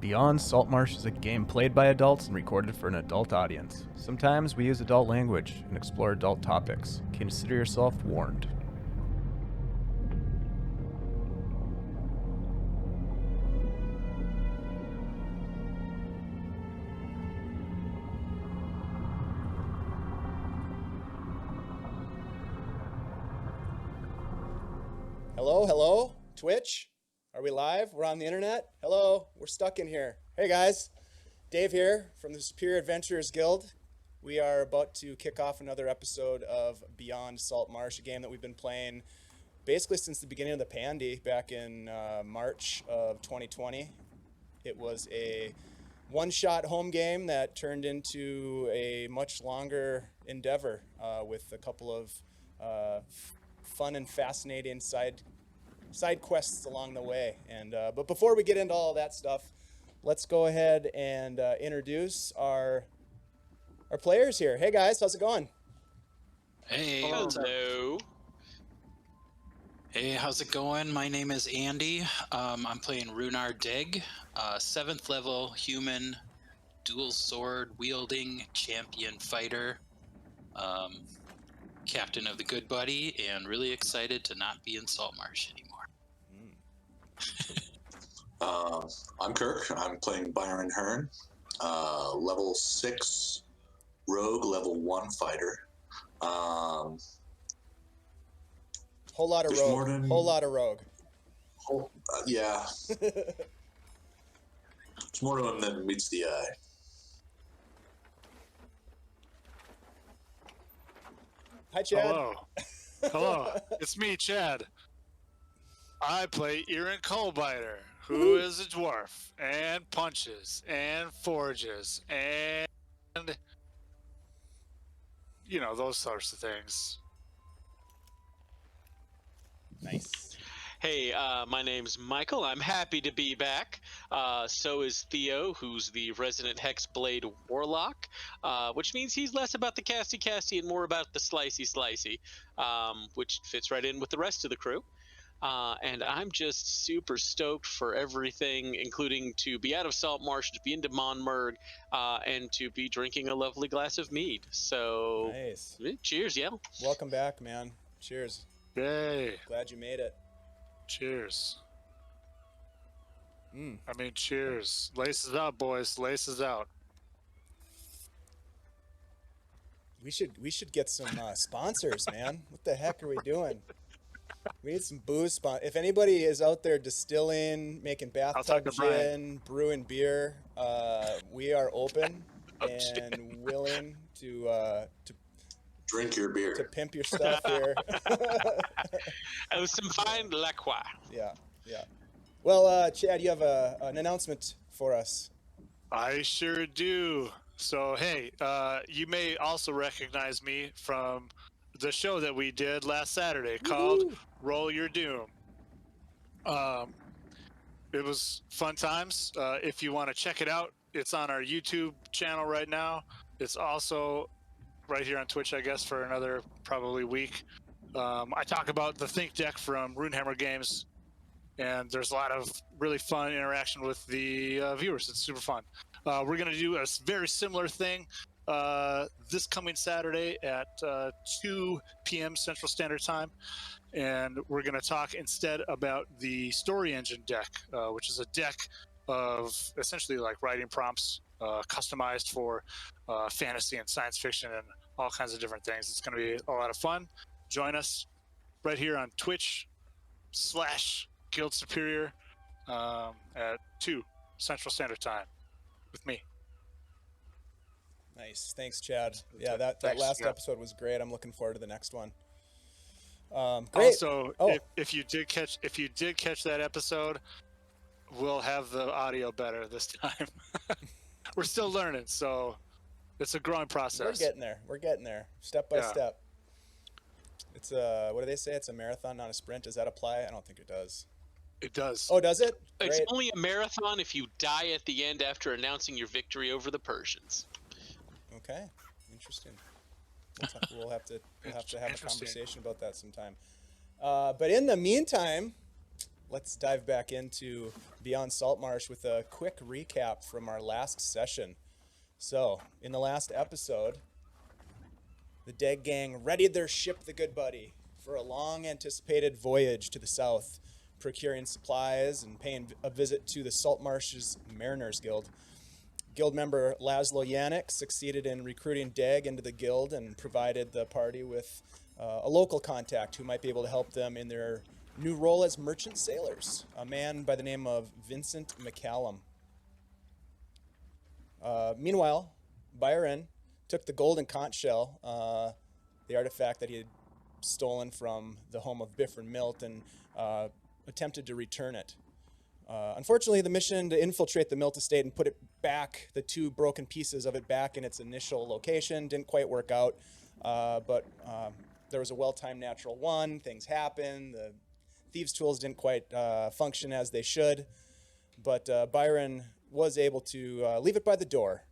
Beyond Saltmarsh is a game played by adults and recorded for an adult audience. Sometimes we use adult language and explore adult topics. Consider yourself warned. Hello, Twitch? Are we live? We're on the internet? Hello, we're stuck in here. Hey guys, Dave here from the Superior Adventurers Guild. We are about to kick off another episode of Beyond Saltmarsh, a game that we've been playing basically since the beginning of the Pandy back in March of 2020. It was a one-shot home game that turned into a much longer endeavor with a couple of fun and fascinating side quests along the way. And but before we get into all that stuff, let's go ahead and introduce our players here. Hey guys, how's it going? Hey. Hello. Hey, how's it going? My name is Andy. I'm playing Rhunar Dig, 7th level human, dual sword wielding champion fighter, captain of the Good Buddy, and really excited to not be in Saltmarsh anymore. I'm Kirk. I'm playing Byron Hern, level 6 rogue, level 1 fighter. Whole lot of rogue. Whole lot of rogue. Yeah. It's more of them than meets the eye. Hi, Chad. Hello, it's me, Chad. I play Irin Coalbiter, who is a dwarf, and punches, and forges, and, you know, those sorts of things. Nice. Hey, my name's Michael. I'm happy to be back. So is Theo, who's the resident Hexblade Warlock, which means he's less about the casty and more about the slicey, which fits right in with the rest of the crew. And I'm just super stoked for everything, including to be out of Saltmarsh, to be into Monmurg, and to be drinking a lovely glass of mead. So, Nice. Cheers, yeah. Welcome back, man. Cheers. Yay. Glad you made it. Cheers. I mean, cheers. Laces out, boys. Laces out. We should get some sponsors, man. What the heck are we doing? We need some booze if anybody is out there distilling, making bathtub gin, brewing beer, we are open and willing to drink your beer, to pimp your stuff here. Oh, some fine liqueur. Yeah. Well, Chad, you have an announcement for us. I sure do. So, hey, you may also recognize me from the show that we did last Saturday called Roll Your Doom. It was fun times. If you want to check it out, it's on our YouTube channel right now. It's also right here on Twitch, I guess, for another probably week. I talk about the Think deck from Runehammer Games, and there's a lot of really fun interaction with the viewers. It's super fun. We're going to do a very similar thing this coming Saturday at 2 p.m. Central Standard Time, and we're going to talk instead about the Story Engine deck, which is a deck of essentially like writing prompts customized for fantasy and science fiction and all kinds of different things. It's going to be a lot of fun. Join us right here on Twitch/Guild Superior at 2 Central Standard Time with me. Nice. Thanks, Chad. Yeah, that last episode was great. I'm looking forward to the next one. Great. Also, if you did catch that episode, we'll have the audio better this time. We're still learning, so it's a growing process. We're getting there. Step by step. It's what do they say? It's a marathon, not a sprint. Does that apply? I don't think it does. It does. Oh, does it? It's only a marathon if you die at the end after announcing your victory over the Persians. Okay, interesting. We'll have to have a conversation about that sometime. But in the meantime, let's dive back into Beyond Saltmarsh with a quick recap from our last session. So, in the last episode, the Deg Gang readied their ship, the Good Buddy, for a long-anticipated voyage to the south, procuring supplies and paying a visit to the Saltmarsh's Mariners Guild. Guild member Laszlo Yannick succeeded in recruiting Deg into the guild and provided the party with a local contact who might be able to help them in their new role as merchant sailors, a man by the name of Vincent McCallum. Meanwhile, Byron took the golden conch shell, the artifact that he had stolen from the home of Biffrin Milt, and attempted to return it. Unfortunately, the mission to infiltrate the Milt estate and put it back, the two broken pieces of it back in its initial location, didn't quite work out, but there was a well-timed natural one, things happened, the thieves' tools didn't quite function as they should, but Byron was able to leave it by the door,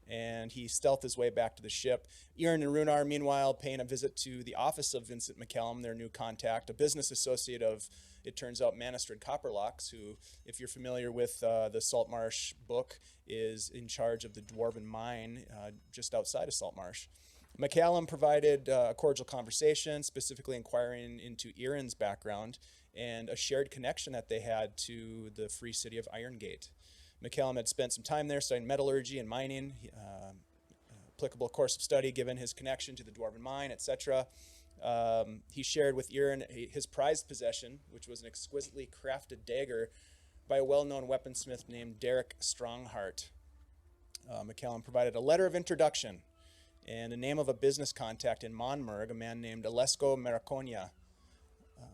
and he stealthed his way back to the ship. Irin and Rhunar, meanwhile, paying a visit to the office of Vincent McCallum, their new contact, a business associate of, it turns out, Manistrid Copperlocks, who, if you're familiar with the Saltmarsh book, is in charge of the Dwarven mine just outside of Saltmarsh. McCallum provided a cordial conversation, specifically inquiring into Irin's background and a shared connection that they had to the free city of Irongate. McCallum had spent some time there studying metallurgy and mining, applicable course of study given his connection to the Dwarven mine, etc. He shared with Irin his prized possession, which was an exquisitely crafted dagger by a well-known weaponsmith named Derek Strongheart. McCallum provided a letter of introduction and the name of a business contact in Monmurg, a man named Alesko Maraconia.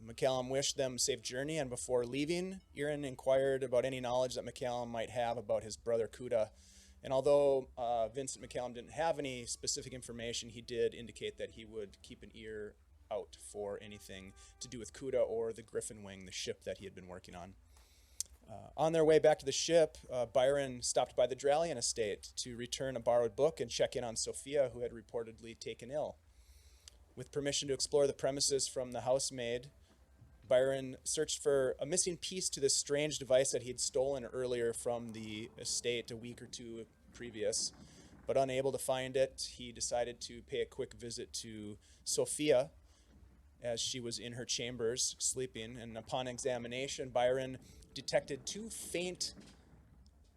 McCallum wished them safe journey, and before leaving, Irin inquired about any knowledge that McCallum might have about his brother Kuda. And although Vincent McCallum didn't have any specific information, he did indicate that he would keep an ear out for anything to do with Kuda or the Griffin Wing, the ship that he had been working on. On their way back to the ship, Byron stopped by the Drallian estate to return a borrowed book and check in on Sophia, who had reportedly taken ill. With permission to explore the premises from the housemaid, Byron searched for a missing piece to this strange device that he had stolen earlier from the estate a week or two previous. But unable to find it, he decided to pay a quick visit to Sophia as she was in her chambers sleeping. And upon examination, Byron detected two faint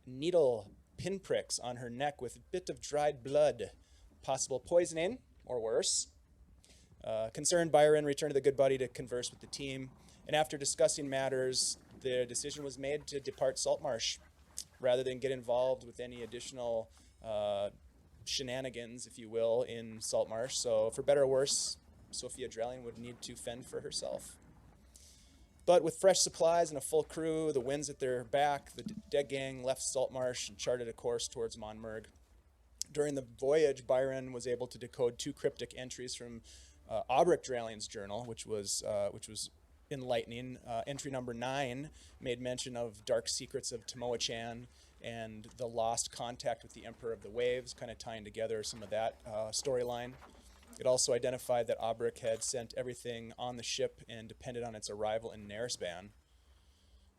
needle pinpricks on her neck with a bit of dried blood, possible poisoning or worse. Concerned, Byron returned to the Good Buddy to converse with the team, and after discussing matters, the decision was made to depart Saltmarsh rather than get involved with any additional shenanigans, if you will, in Saltmarsh. So, for better or worse, Sophia Drallian would need to fend for herself. But with fresh supplies and a full crew, the winds at their back, the Deg Gang left Saltmarsh and charted a course towards Monmurg. During the voyage, Byron was able to decode two cryptic entries from Aubric Drallian's journal, which was enlightening. Entry number 9 made mention of dark secrets of Tomoa-chan and the lost contact with the Emperor of the Waves, kind of tying together some of that storyline. It also identified that Aubric had sent everything on the ship and depended on its arrival in Naresban.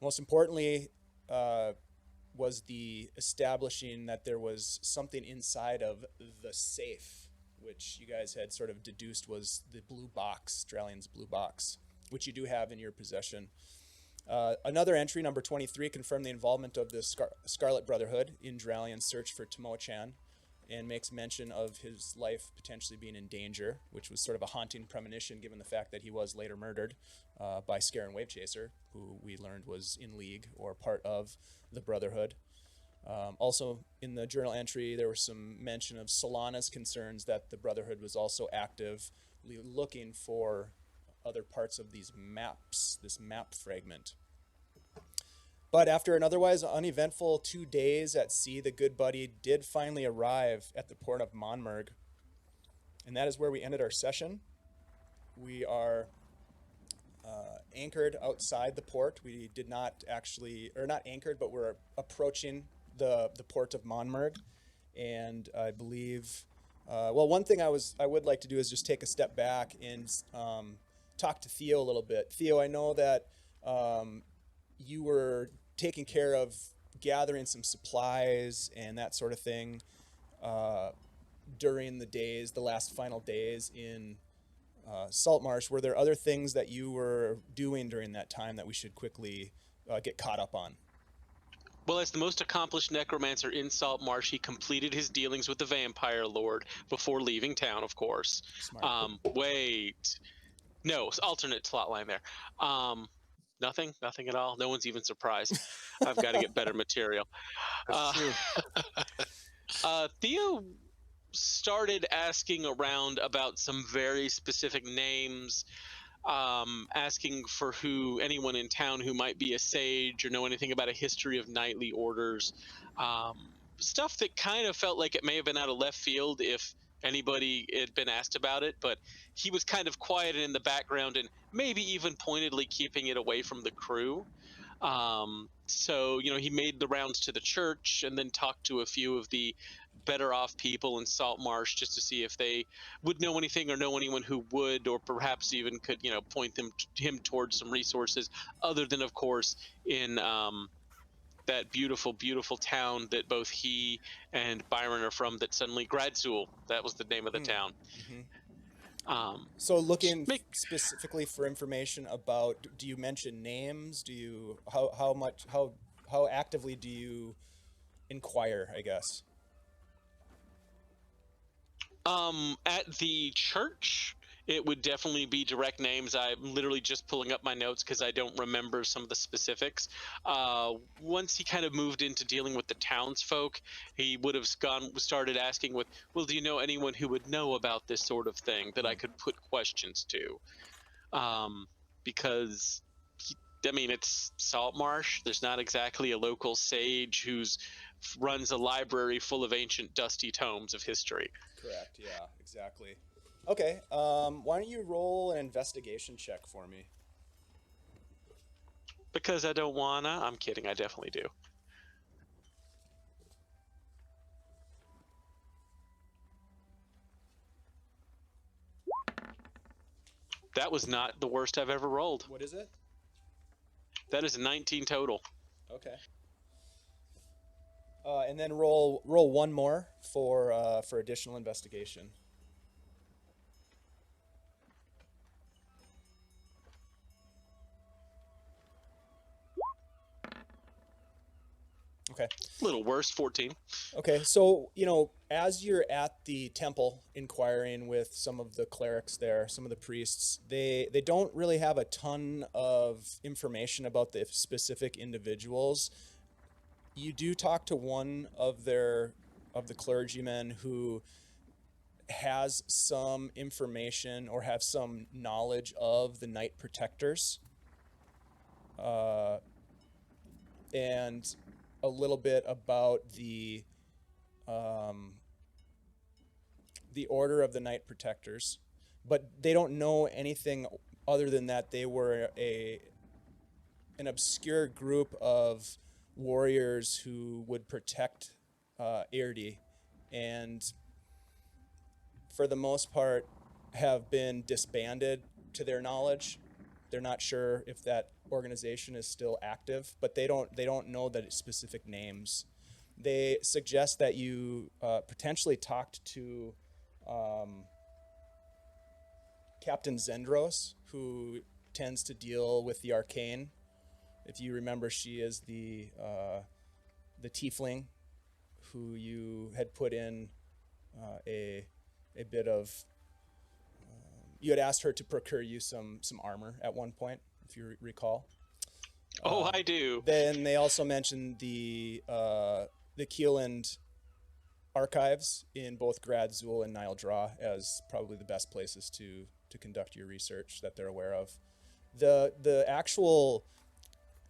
Most importantly was the establishing that there was something inside of the safe, which you guys had sort of deduced was the blue box, Drallian's blue box, which you do have in your possession. Another entry, number 23, confirmed the involvement of the Scarlet Brotherhood in Drallian's search for Tomoa-chan, and makes mention of his life potentially being in danger, which was sort of a haunting premonition given the fact that he was later murdered by Scare and Wavechaser, who we learned was in league or part of the Brotherhood. Also, in the journal entry, there was some mention of Solana's concerns that the Brotherhood was also actively looking for other parts of these maps, this map fragment. But after an otherwise uneventful 2 days at sea, the Good Buddy did finally arrive at the port of Monmurg. And that is where we ended our session. We are anchored outside the port. We did not actually, or not anchored, but we're approaching the port of Monmurg. And I believe, well, one thing I would like to do is just take a step back and talk to Theo a little bit. Theo, I know that you were taking care of gathering some supplies and that sort of thing during the last final days in Saltmarsh. Were there other things that you were doing during that time that we should quickly get caught up on? Well, as the most accomplished necromancer in Saltmarsh, he completed his dealings with the vampire lord before leaving town, of course. Smart. Wait. No, alternate plot line there. Nothing at all. No one's even surprised. I've got to get better material. That's true. Theo started asking around about some very specific names, asking for anyone in town who might be a sage or know anything about a history of knightly orders. Stuff that kind of felt like it may have been out of left field if anybody had been asked about it, but he was kind of quiet in the background and maybe even pointedly keeping it away from the crew. So, he made the rounds to the church and then talked to a few of the better off people in Saltmarsh just to see if they would know anything or know anyone who would, or perhaps even could, point him towards some resources other than, of course, in that beautiful, beautiful town that both he and Byron are from, that suddenly Gradzul, that was the name of the town. Mm-hmm. So looking specifically for information about, do you mention names? Do you, how actively do you inquire, I guess? At the church, it would definitely be direct names. I'm literally just pulling up my notes because I don't remember some of the specifics. Once he kind of moved into dealing with the townsfolk, he would have started asking well, do you know anyone who would know about this sort of thing that I could put questions to? Because, it's Saltmarsh. There's not exactly a local sage who's runs a library full of ancient, dusty tomes of history. Correct, yeah, exactly. Okay, why don't you roll an investigation check for me? Because I don't wanna? I'm kidding, I definitely do. That was not the worst I've ever rolled. What is it? That is a 19 total. Okay. And then roll one more for additional investigation. Okay. A little worse, 14. Okay, so, as you're at the temple inquiring with some of the clerics there, some of the priests, they don't really have a ton of information about the specific individuals. You do talk to one of the clergymen who has some information or have some knowledge of the Knight Protectors, and a little bit about the Order of the Knight Protectors, but they don't know anything other than that they were an obscure group of warriors who would protect Eirdi, and for the most part have been disbanded to their knowledge. They're not sure if that organization is still active, but they don't know that it's specific names. They suggest that you potentially talked to Captain Zendros, who tends to deal with the arcane. If you remember, she is the tiefling who you had put in a bit of. You had asked her to procure you some armor at one point, if you recall. Oh, I do. Then they also mentioned the Keeland archives in both Gradzul and Nile-Dra as probably the best places to conduct your research that they're aware of. The actual,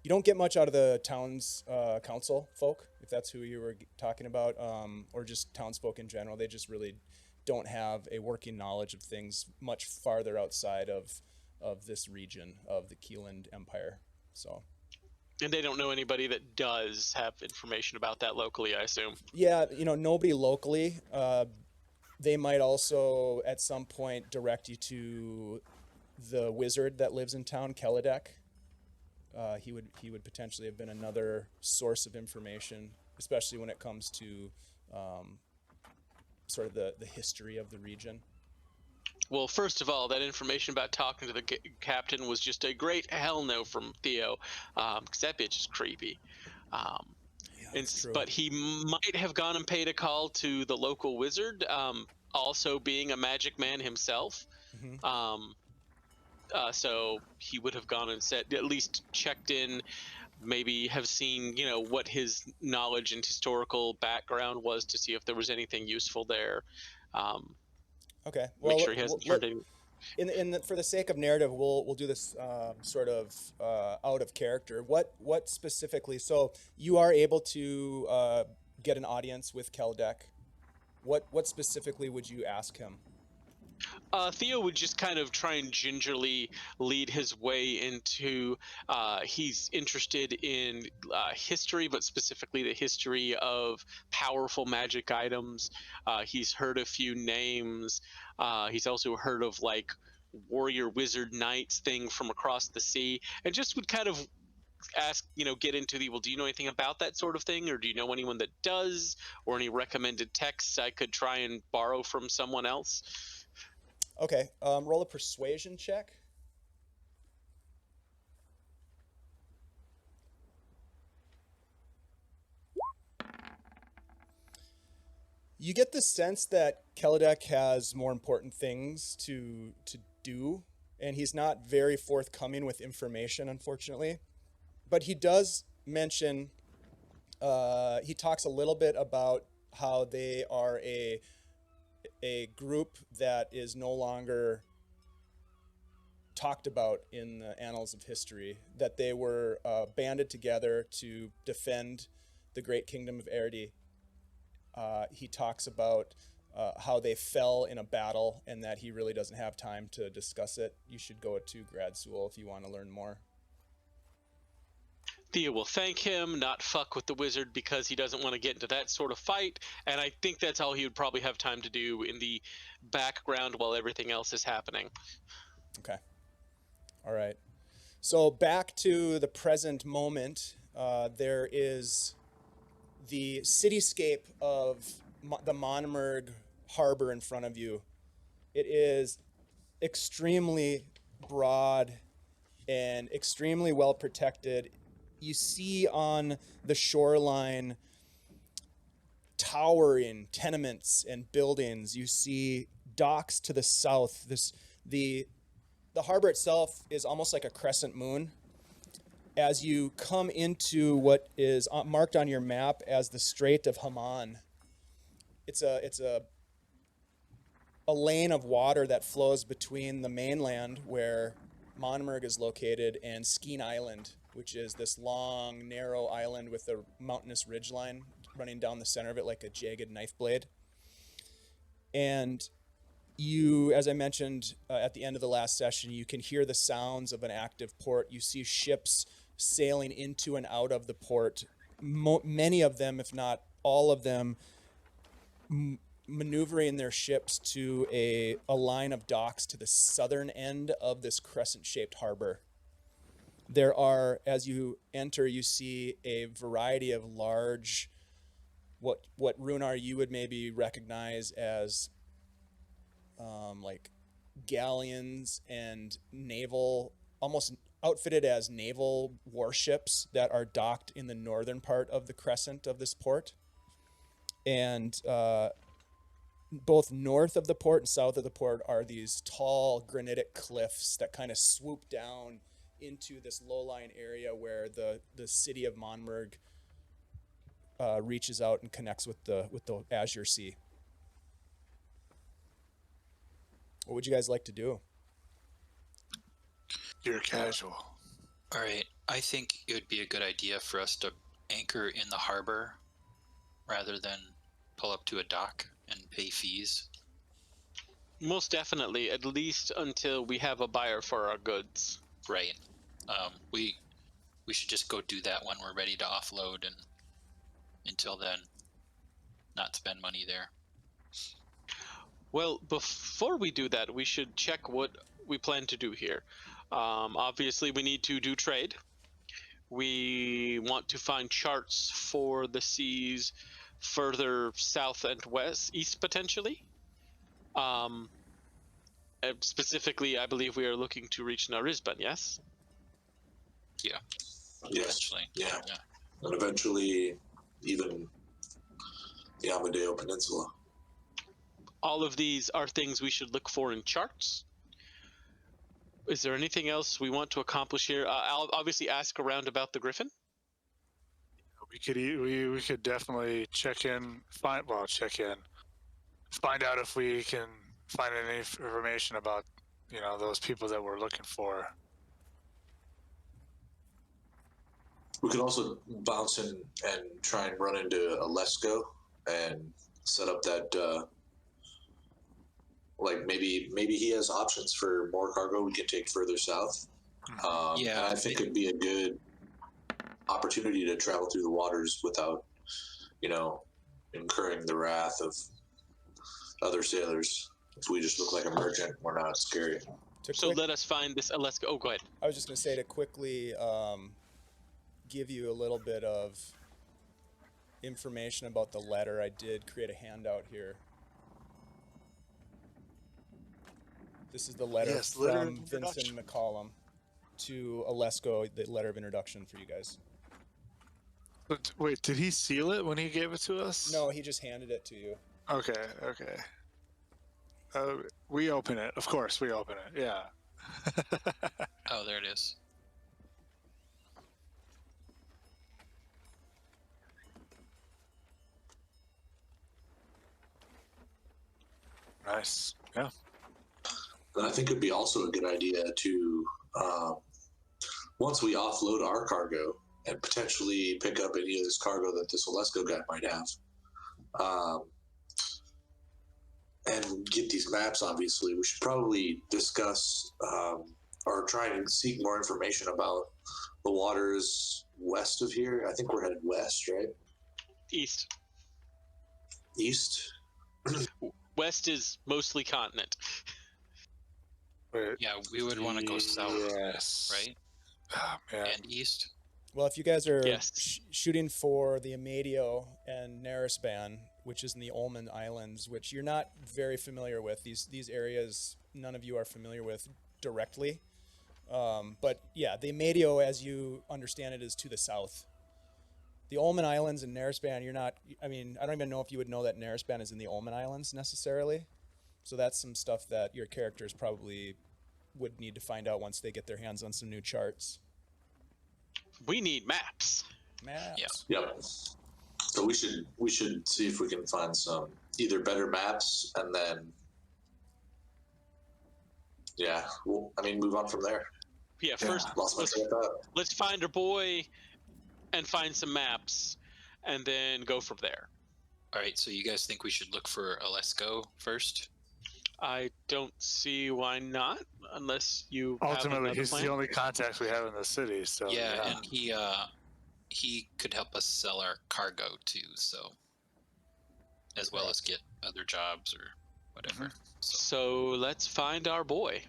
you don't get much out of the town's council folk, if that's who you were talking about, or just townsfolk in general. They just really don't have a working knowledge of things much farther outside of this region of the Keeland Empire. So. And they don't know anybody that does have information about that locally, I assume. Yeah, nobody locally. They might also at some point direct you to the wizard that lives in town, Kelidek. he would potentially have been another source of information, especially when it comes to sort of the history of the region. Well, first of all, that information about talking to the captain was just a great hell no from Theo, because that bitch is creepy. Yeah, that's true. But he might have gone and paid a call to the local wizard, also being a magic man himself. Mm-hmm. So he would have gone and said, at least checked in, maybe have seen, what his knowledge and historical background was to see if there was anything useful there. Okay. Make Well, sure he hasn't turned any. for the sake of narrative, we'll do this sort of out of character. What specifically? So you are able to get an audience with Keldek. What specifically would you ask him? Theo would just kind of try and gingerly lead his way into. He's interested in history, but specifically the history of powerful magic items. He's heard a few names. He's also heard of like warrior wizard knights thing from across the sea, and just would kind of ask, get into the, well, do you know anything about that sort of thing, or do you know anyone that does, or any recommended texts I could try and borrow from someone else? Okay, roll a persuasion check. You get the sense that Keldek has more important things to do, and he's not very forthcoming with information, unfortunately. But he does mention, he talks a little bit about how they are a group that is no longer talked about in the annals of history, that they were banded together to defend the great kingdom of Erde. He talks about how they fell in a battle and that he really doesn't have time to discuss it. You should go to grad school if you want to learn more. Thea will thank him, not fuck with the wizard because he doesn't want to get into that sort of fight, and I think that's all he would probably have time to do in the background while everything else is happening. Okay. All right. So back to the present moment, there is the cityscape of the Monmurg harbor in front of you. It is extremely broad and extremely well protected. You see on the shoreline towering tenements and buildings. You see docks to the south. The harbor itself is almost like a crescent moon. As you come into what is marked on your map as the Strait of Haman, it's a lane of water that flows between the mainland where Monmurg is located and Skeen Island, which is this long, narrow island with a mountainous ridgeline running down the center of it like a jagged knife blade. And you, as I mentioned at the end of the last session, you can hear the sounds of an active port. You see ships sailing into and out of the port. Many of them, if not all of them, maneuvering their ships to a line of docks to the southern end of this crescent-shaped harbor. There are, as you enter, you see a variety of large, what Rhunar you would maybe recognize as like galleons and naval, almost outfitted as naval warships that are docked in the northern part of the crescent of this port. And both north of the port and south of the port are these tall granitic cliffs that kind of swoop down into this low-lying area where the city of Monmurg reaches out and connects with the Azure Sea. What would you guys like to do? You're casual. All right. I think it would be a good idea for us to anchor in the harbor rather than pull up to a dock and pay fees. Most definitely, at least until we have a buyer for our goods. Right. We should just go do that when we're ready to offload, and until then, not spend money there. Well, before we do that, we should check what we plan to do here. Obviously, we need to do trade. We want to find charts for the seas further south and east potentially. Specifically, I believe we are looking to reach Narisban, yes? Yeah. Yes. Eventually. Yeah. Yeah. And eventually, even the Amadeo Peninsula. All of these are things we should look for in charts. Is there anything else we want to accomplish here? I'll obviously ask around about the Griffin. We could definitely find out if we can find any information about those people that we're looking for. We could also bounce in and try and run into Alesco and set up that, maybe he has options for more cargo we can take further south. Yeah, and I think it'd be a good opportunity to travel through the waters without, incurring the wrath of other sailors. If we just look like a merchant, we're not scary. So let us find this Alesco. Oh, go ahead. I was just going to say to quickly give you a little bit of information about the letter. I did create a handout here. This is the letter from Vincent McCollum to Alesco, the letter of introduction for you guys. But wait, did he seal it when he gave it to us? No, he just handed it to you. Okay. We open it. Of course, we open it. Yeah. Oh, there it is. Nice. Yeah. And I think it'd be also a good idea to, once we offload our cargo and potentially pick up any of this cargo that this Alesco guy might have, and get these maps, obviously, we should probably discuss or try and seek more information about the waters west of here. I think we're headed west, right? East. East? West is mostly continent. Yeah, we would want to go south, yes. right? Oh, man. And east. Well, if you guys are Yes. shooting for the Amadeo and Narisban, which is in the Ulman Islands, which you're not very familiar with, these areas none of you are familiar with directly. But yeah, the Amadeo, as you understand it, is to the south. The Ulman Islands and Narisban, I don't even know if you would know that Narisban is in the Ulman Islands necessarily. So that's some stuff that your characters probably would need to find out once they get their hands on some new charts. We need maps. Maps. Yeah. Yep. So we should see if we can find some either better maps and then move on from there. Yeah, first Lost my train of thought. let's find our boy and find some maps and then go from there. All right, so you guys think we should look for Alesco first? I don't see why not, unless you Ultimately, have another he's plan. the only contact we have in the city. So Yeah, and he could help us sell our cargo too, so as well as get other jobs or whatever. So let's find our boy.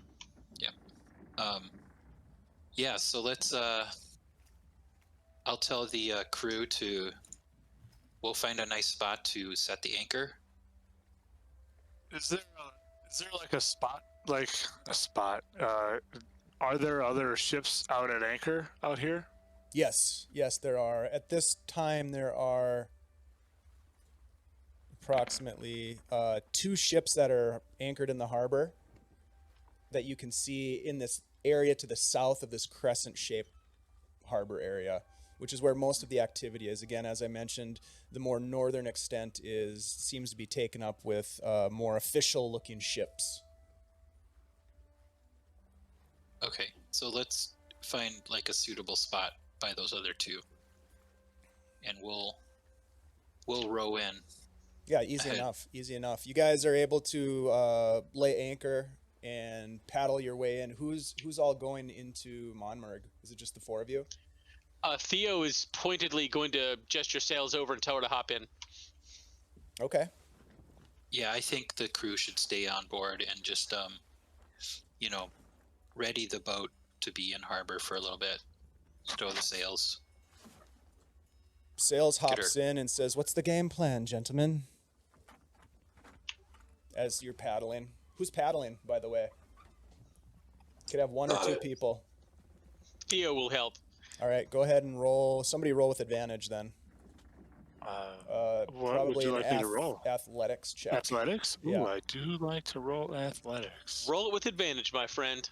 So let's I'll tell the crew we'll find a nice spot to set the anchor. Is there like a spot? Are there other ships out at anchor out here? Yes, there are. At this time, there are approximately 2 ships that are anchored in the harbor that you can see in this area to the south of this crescent-shaped harbor area, which is where most of the activity is. Again, as I mentioned, the more northern extent seems to be taken up with more official-looking ships. Okay, so let's find like a suitable spot by those other 2, and we'll row in. Yeah, easy enough. You guys are able to lay anchor and paddle your way in. Who's all going into Monmurg? Is it just the 4 of you? Theo is pointedly going to gesture sails over and tell her to hop in. Okay. Yeah, I think the crew should stay on board and just ready the boat to be in harbor for a little bit. Stow the sails. Sales Get hops her. in and says, "What's the game plan, gentlemen?" As you're paddling. Who's paddling, by the way? Could have one or two people. Theo will help. All right, go ahead and roll. Somebody roll with advantage then. What would Probably you an like me to roll? athletics check. Athletics? Ooh, Yeah. I do like to roll athletics. Roll it with advantage, my friend.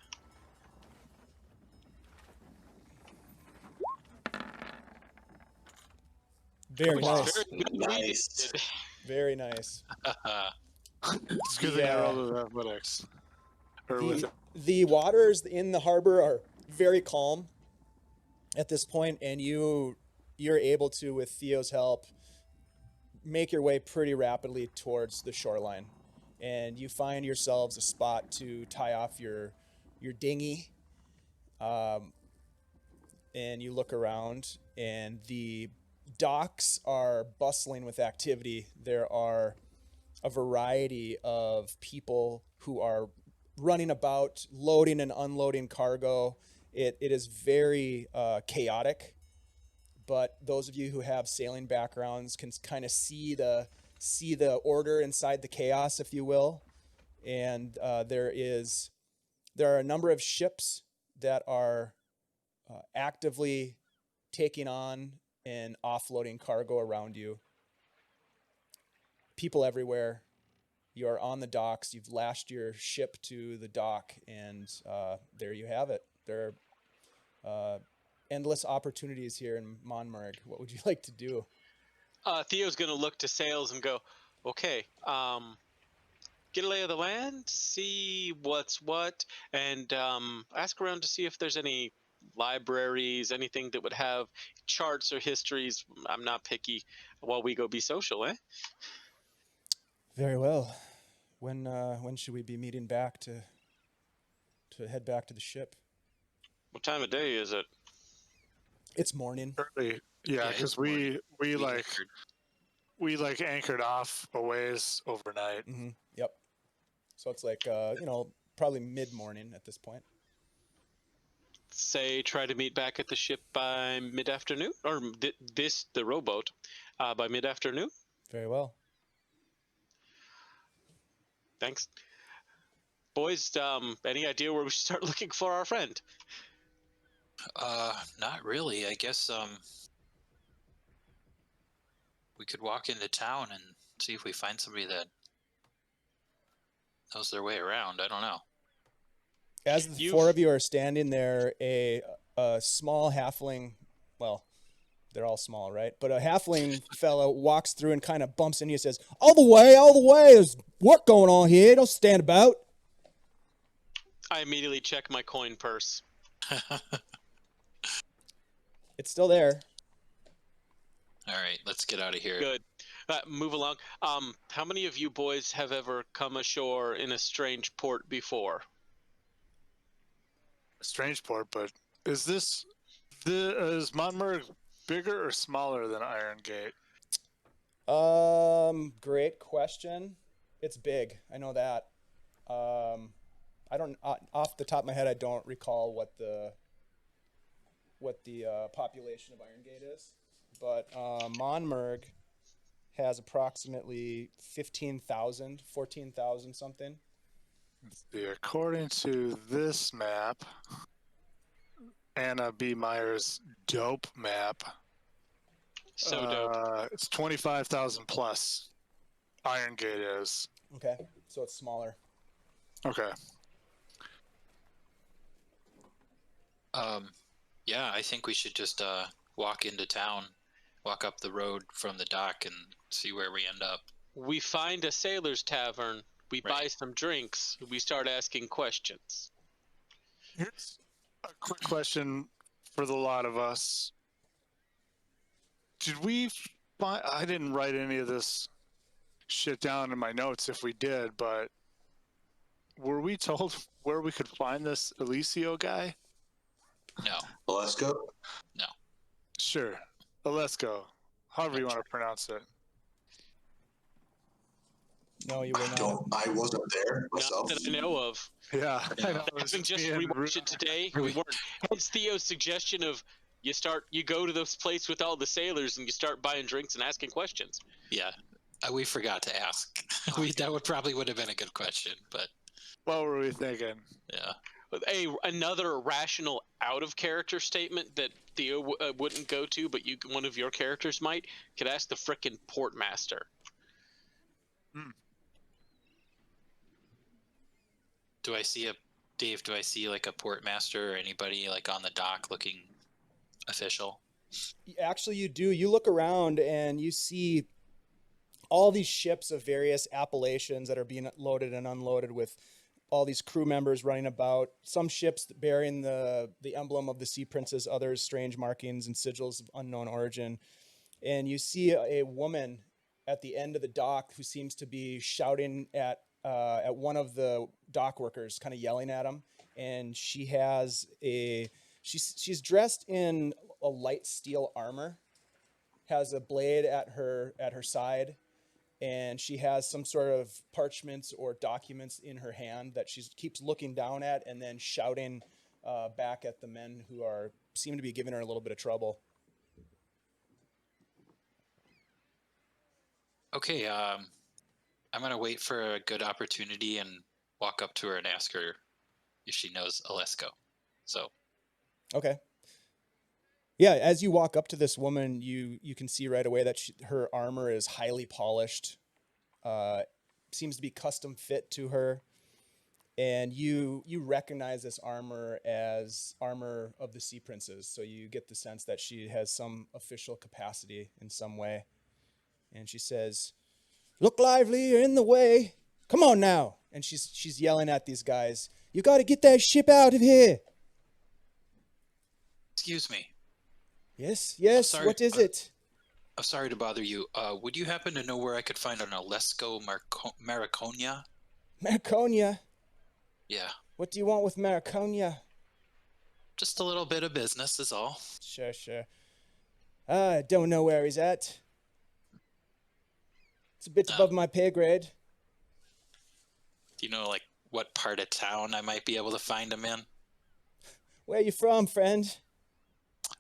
Very nice. Very good. Nice. Very nice. It's good that I rolled with athletics. Or with The waters in the harbor are very calm at this point, and you're able to, with Theo's help, make your way pretty rapidly towards the shoreline. And you find yourselves a spot to tie off your dinghy. And you look around, and the docks are bustling with activity. There are a variety of people who are running about, loading and unloading cargo. It is very chaotic, but those of you who have sailing backgrounds can kind of see the order inside the chaos, if you will. And there are a number of ships that are actively taking on and offloading cargo around you. People everywhere. You are on the docks. You've lashed your ship to the dock, and there you have it. There are endless opportunities here in Monmurg. What would you like to do? Theo's going to look to sales and go, okay, get a lay of the land, see what's what, and ask around to see if there's any libraries, anything that would have charts or histories. I'm not picky, while we go be social, eh? Very well. When should we be meeting back to head back to the ship? What time of day is it? It's morning. early. Yeah, because it's we like anchored. anchored off a ways overnight. Mm-hmm. Yep. So it's like probably mid-morning at this point. Say, try to meet back at the ship by mid-afternoon, or the rowboat, by mid-afternoon. Very well. Thanks. Boys, any idea where we should start looking for our friend? Not really. I guess we could walk into town and see if we find somebody that knows their way around. I don't know. As the four of you are standing there, a small halfling, well, they're all small, right? But a halfling fellow walks through and kind of bumps into you and says, all the way, there's work going on here, don't stand about. I immediately check my coin purse. It's still there. All right, let's get out of here. Good. Move along. How many of you boys have ever come ashore in a strange port before? Strange port, but is Monmurg bigger or smaller than Iron Gate? Great question. It's big. I know that. I don't off the top of my head. I don't recall what the population of Iron Gate is, but Monmurg has approximately 15,000, 14,000 something. According to this map, Anna B. Meyer's dope map, So dope. it's 25,000 plus. Iron Gate is. Okay, so it's smaller. Okay. Yeah, I think we should just walk into town, walk up the road from the dock, and see where we end up. We find a sailor's tavern. We buy some drinks. We start asking questions. Here's a quick question for the lot of us. Did we find... I didn't write any of this shit down in my notes if we did, but were we told where we could find this Eliseo guy? No. Alaska? No. Sure. Alesco. However you want to pronounce it. No, you were not. I wasn't there myself. Not that I know of. Yeah. I know, I haven't just me and rewatched it today. We weren't. Hence Theo's suggestion of You go to this place with all the sailors and you start buying drinks and asking questions. Yeah, we forgot to ask. That would have been a good question, but What were we thinking? yeah. Another rational out of character statement that Theo wouldn't go to, but one of your characters could ask the frickin' portmaster. Do I see like a portmaster or anybody like on the dock looking official? Actually, you do. You look around and you see all these ships of various appellations that are being loaded and unloaded with all these crew members running about. Some ships bearing the emblem of the Sea Princes, others strange markings and sigils of unknown origin. And you see a woman at the end of the dock who seems to be shouting at one of the dock workers, kind of yelling at him. And she has she's dressed in a light steel armor, has a blade at her side, and she has some sort of parchments or documents in her hand that she keeps looking down at and then shouting back at the men who seem to be giving her a little bit of trouble. Okay, I'm gonna wait for a good opportunity and walk up to her and ask her if she knows Alesko. So. Okay. Yeah, as you walk up to this woman, you can see right away that her armor is highly polished, seems to be custom fit to her, and you recognize this armor as armor of the Sea Princes. So you get the sense that she has some official capacity in some way. And she says, "Look lively, you're in the way. Come on now." And she's yelling at these guys. "You got to get that ship out of here." Excuse me. Yes. Sorry, What is it? I'm sorry to bother you. Would you happen to know where I could find an Alesko Mariconia? Mariconia? Yeah. What do you want with Mariconia? Just a little bit of business is all. Sure. I don't know where he's at. It's a bit above my pay grade. Do you know, like, what part of town I might be able to find him in? Where you from, friend?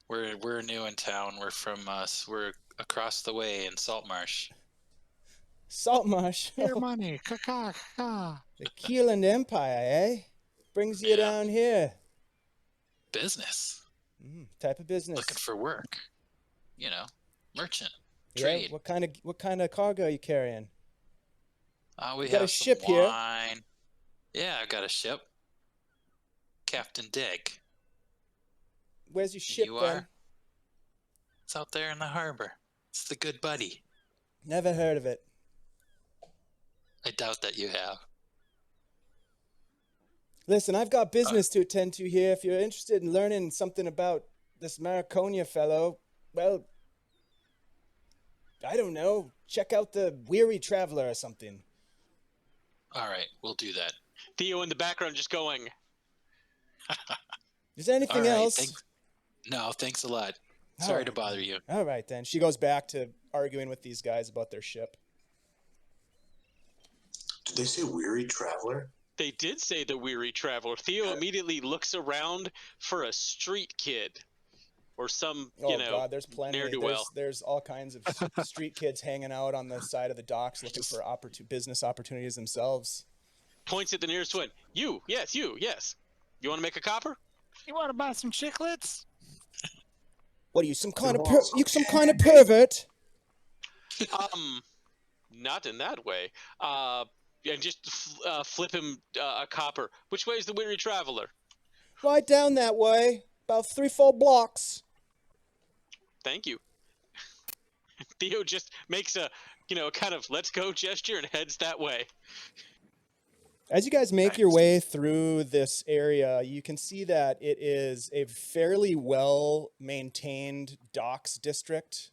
We're new in town. We're across the way in Saltmarsh. Saltmarsh? Your money. Ka-ka-ka. The Keeland Empire, eh? Brings you down here. Business. Type of business. Looking for work. Merchant. Yeah, Trade. what kind of cargo are you carrying? We got have a ship some here. wine. Yeah, I got a ship. Captain Dig. Where's your ship You then? are? It's out there in the harbor. It's the Good Buddy. Never heard of it. I doubt that you have. Listen, I've got business to attend to here. If you're interested in learning something about this Mariconia fellow, well, I don't know. Check out the Weary Traveler or something. All right, we'll do that. Theo in the background just going. Is there anything All right, else? No, thanks a lot. All Sorry right. to bother you. All right, then. She goes back to arguing with these guys about their ship. Did they say weary traveler? They did say the weary traveler. Theo immediately looks around for a street kid or some, God, there's plenty. ne'er-do-well. There's all kinds of street kids hanging out on the side of the docks looking for business opportunities themselves. Points at the nearest one. You, yes. You want to make a copper? You want to buy some chiclets? What are you, some kind of pervert? Not in that way. And just flip him a copper. Which way is the weary traveler? Right down that way, about 3-4 blocks. Thank you. Theo just makes a, kind of let's go gesture and heads that way. As you guys make your way through this area, you can see that it is a fairly well-maintained docks district.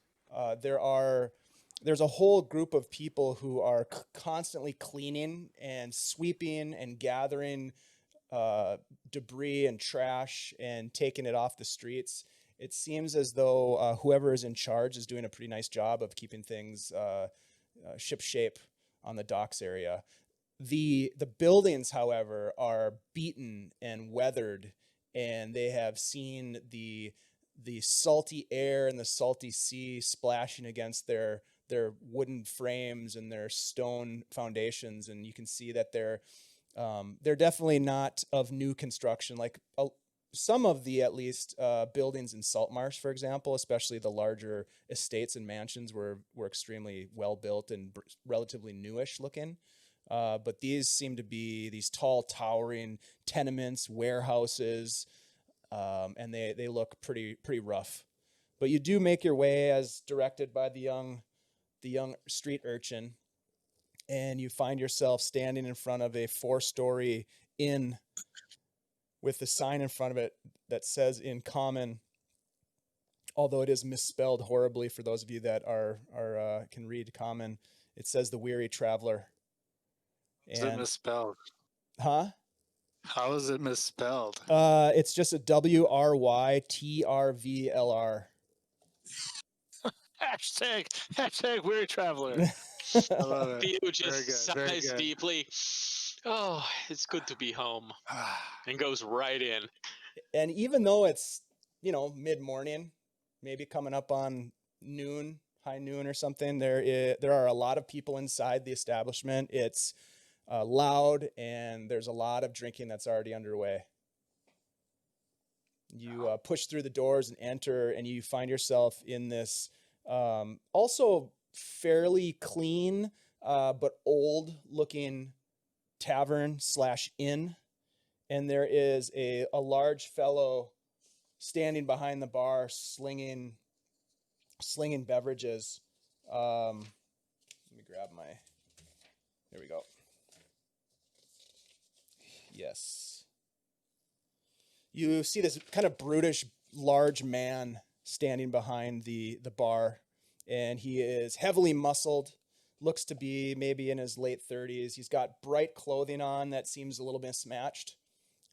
There's a whole group of people who are constantly cleaning and sweeping and gathering debris and trash and taking it off the streets. It seems as though whoever is in charge is doing a pretty nice job of keeping things ship-shape on the docks area. The buildings, however, are beaten and weathered, and they have seen the salty air and the salty sea splashing against their wooden frames and their stone foundations, and you can see that they're definitely not of new construction. Like some of the, at least, buildings in Saltmarsh, for example, especially the larger estates and mansions, were extremely well built and relatively newish looking. But these seem to be these tall, towering tenements, warehouses, and they look pretty rough. But you do make your way as directed by the young street urchin, and you find yourself standing in front of a 4-story inn with a sign in front of it that says in common, although it is misspelled horribly for those of you that are can read common. It says the Weary Traveler. Is it misspelled? Huh? How is it misspelled? It's just a WRYTRVLR. Hashtag Weary Traveler. I love it. Theo just Very sighs good. deeply. Oh, it's good to be home. And goes right in. And even though it's, mid-morning, maybe coming up on noon, high noon or something, there are a lot of people inside the establishment. It's loud, and there's a lot of drinking that's already underway. You push through the doors and enter, and you find yourself in this also fairly clean but old-looking tavern/inn. And there is a large fellow standing behind the bar slinging beverages. Let me grab there we go. Yes. You see this kind of brutish, large man standing behind the bar, and he is heavily muscled, looks to be maybe in his late 30s. He's got bright clothing on that seems a little mismatched,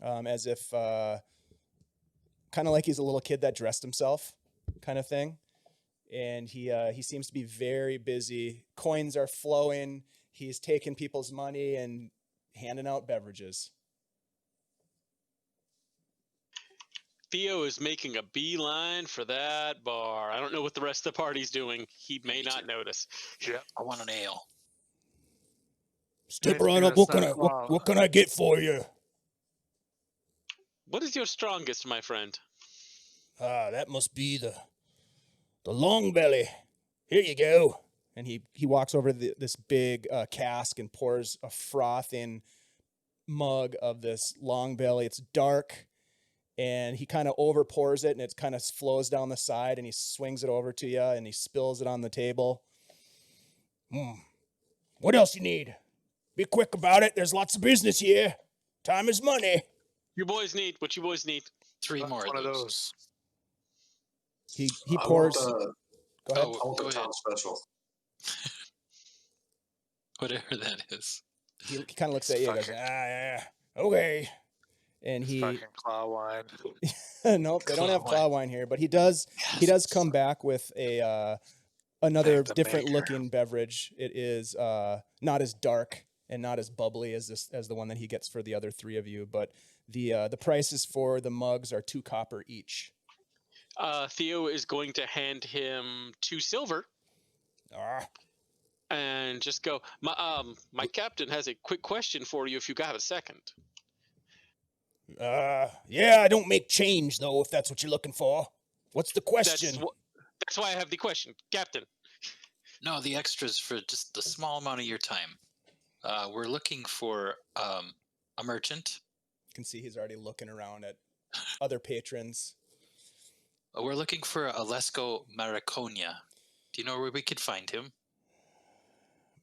as if kind of like he's a little kid that dressed himself kind of thing. And he seems to be very busy. Coins are flowing. He's taking people's money and handing out beverages. Theo is making a beeline for that bar. I don't know what the rest of the party's doing. He may not notice. Yeah. I want an ale. Step right up. What can I get for you? What is your strongest, my friend? That must be the long belly. Here you go. And he walks over to this big cask and pours a frothing mug of this long belly. It's dark, and he kind of over pours it, and it kind of flows down the side, and he swings it over to you, and he spills it on the table. What else you need? Be quick about it. There's lots of business here. Time is money. What you boys need? 3 more One of those. He pours. Go ahead. I want Go the ahead. town special. Whatever that is. He kind of looks at you and goes, yeah. Okay. and he Fucking claw wine. nope, they don't have claw wine here, but he does come back with another different maker. looking beverage. It is not as dark and not as bubbly as the one that he gets for the other 3 of you, but the prices for the mugs are 2 copper each. Theo is going to hand him 2 silver. And just go, my captain has a quick question for you if you got a second. Yeah, I don't make change, though, if that's what you're looking for. What's the question? That's why I have the question, Captain. No, the extras for just the small amount of your time. We're looking for a merchant. You can see he's already looking around at other patrons. We're looking for a Lesko Mariconia. Do you know where we could find him?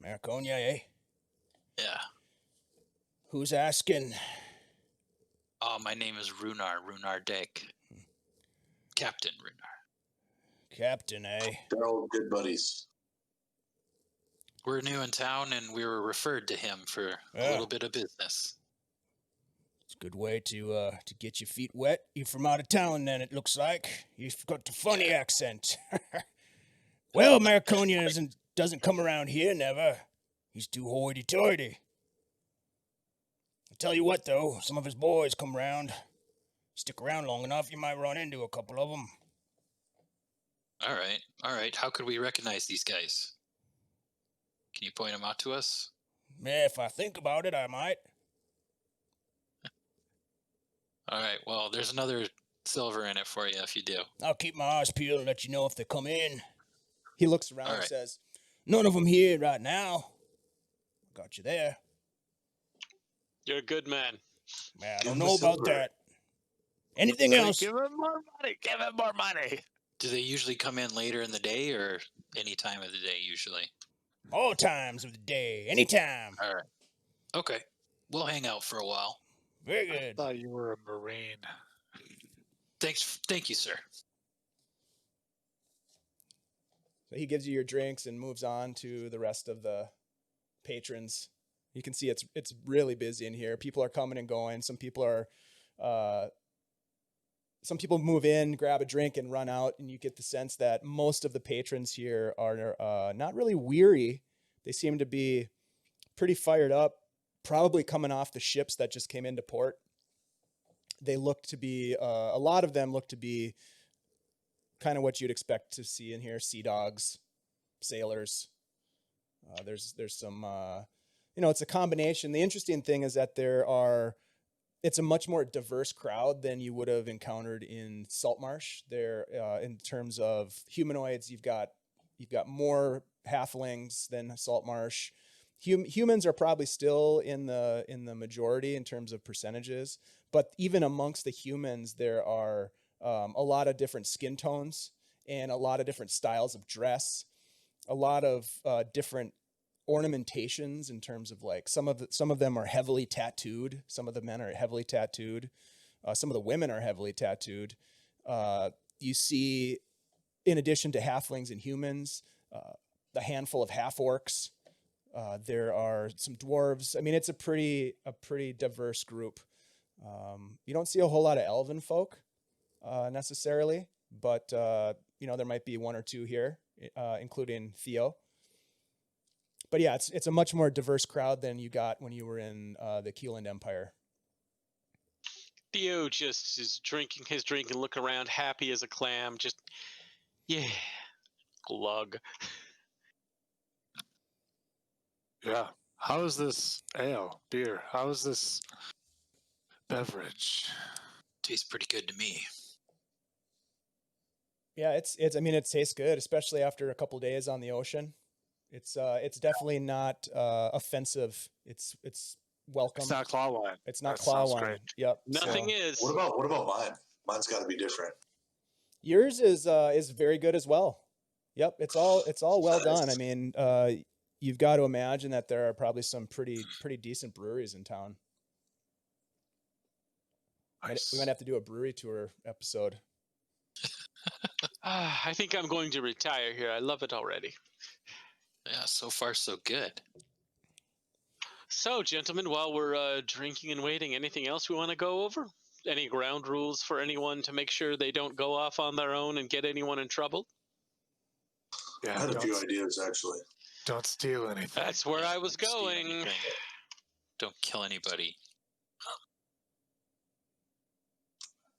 Mariconia, eh? Yeah. Who's asking? My name is Rhunar Deg. Captain Rhunar. Captain, eh? They're all good buddies. We're new in town, and we were referred to him for a little bit of business. It's a good way to get your feet wet. You're from out of town, then, it looks like. You've got the funny accent. Well, Mariconia doesn't come around here, never. He's too hoity-toity. I'll tell you what, though, some of his boys come round. Stick around long enough, you might run into a couple of them. All right. How could we recognize these guys? Can you point them out to us? Yeah, if I think about it, I might. All right. Well, there's another silver in it for you if you do. I'll keep my eyes peeled and let you know if they come in. He looks around All and right. says, None of them here right now. Got you there. You're a good man. Man, I Give don't him know the about silver. that. Anything else? Give him more money. Give him more money. Do they usually come in later in the day or any time of the day usually? All times of the day. Anytime. All right. Okay. We'll hang out for a while. Very I good. thought you were a Marine. Thank you, sir. so he gives you your drinks and moves on to the rest of the patrons. You can see it's really busy in here. People are coming and going. Some people move in, grab a drink, and run out. And you get the sense that most of the patrons here are not really weary. They seem to be pretty fired up, probably coming off the ships that just came into port. They look to be, a lot of them look to be kind of what you'd expect to see in here: sea dogs, sailors. There's some, it's a combination. The interesting thing is that it's a much more diverse crowd than you would have encountered in Saltmarsh. There, in terms of humanoids, you've got more halflings than Saltmarsh. Humans are probably still in the majority in terms of percentages, but even amongst the humans, there are a lot of different skin tones and a lot of different styles of dress, a lot of different ornamentations in terms of like some of them are heavily tattooed. Some of the men are heavily tattooed. Some of the women are heavily tattooed. You see, in addition to halflings and humans, a handful of half orcs. There are some dwarves. I mean, it's a pretty diverse group. You don't see a whole lot of elven folk necessarily, but there might be one or two here, including Theo. But yeah, it's a much more diverse crowd than you got when you were in the Keeland Empire. Theo just is drinking his drink and look around, happy as a clam. Just, yeah, glug. Yeah. How is this beer? How is this beverage? Tastes pretty good to me. Yeah, it tastes good, especially after a couple days on the ocean. It's definitely not offensive. It's welcome. It's not claw wine. It's not That claw sounds wine. great. Yep. Nothing so. is. What about mine? Mine's got to be different. Yours is very good as well. Yep, it's all well done. I mean, you've got to imagine that there are probably some pretty decent breweries in town. Nice. We might have to do a brewery tour episode. I think I'm going to retire here. I love it already. Yeah, so far so good. So, gentlemen, while we're drinking and waiting, anything else we want to go over? Any ground rules for anyone to make sure they don't go off on their own and get anyone in trouble? I Yeah, had a few ideas actually. don't steal anything. That's where I was Don't steal going. anything. Don't kill anybody.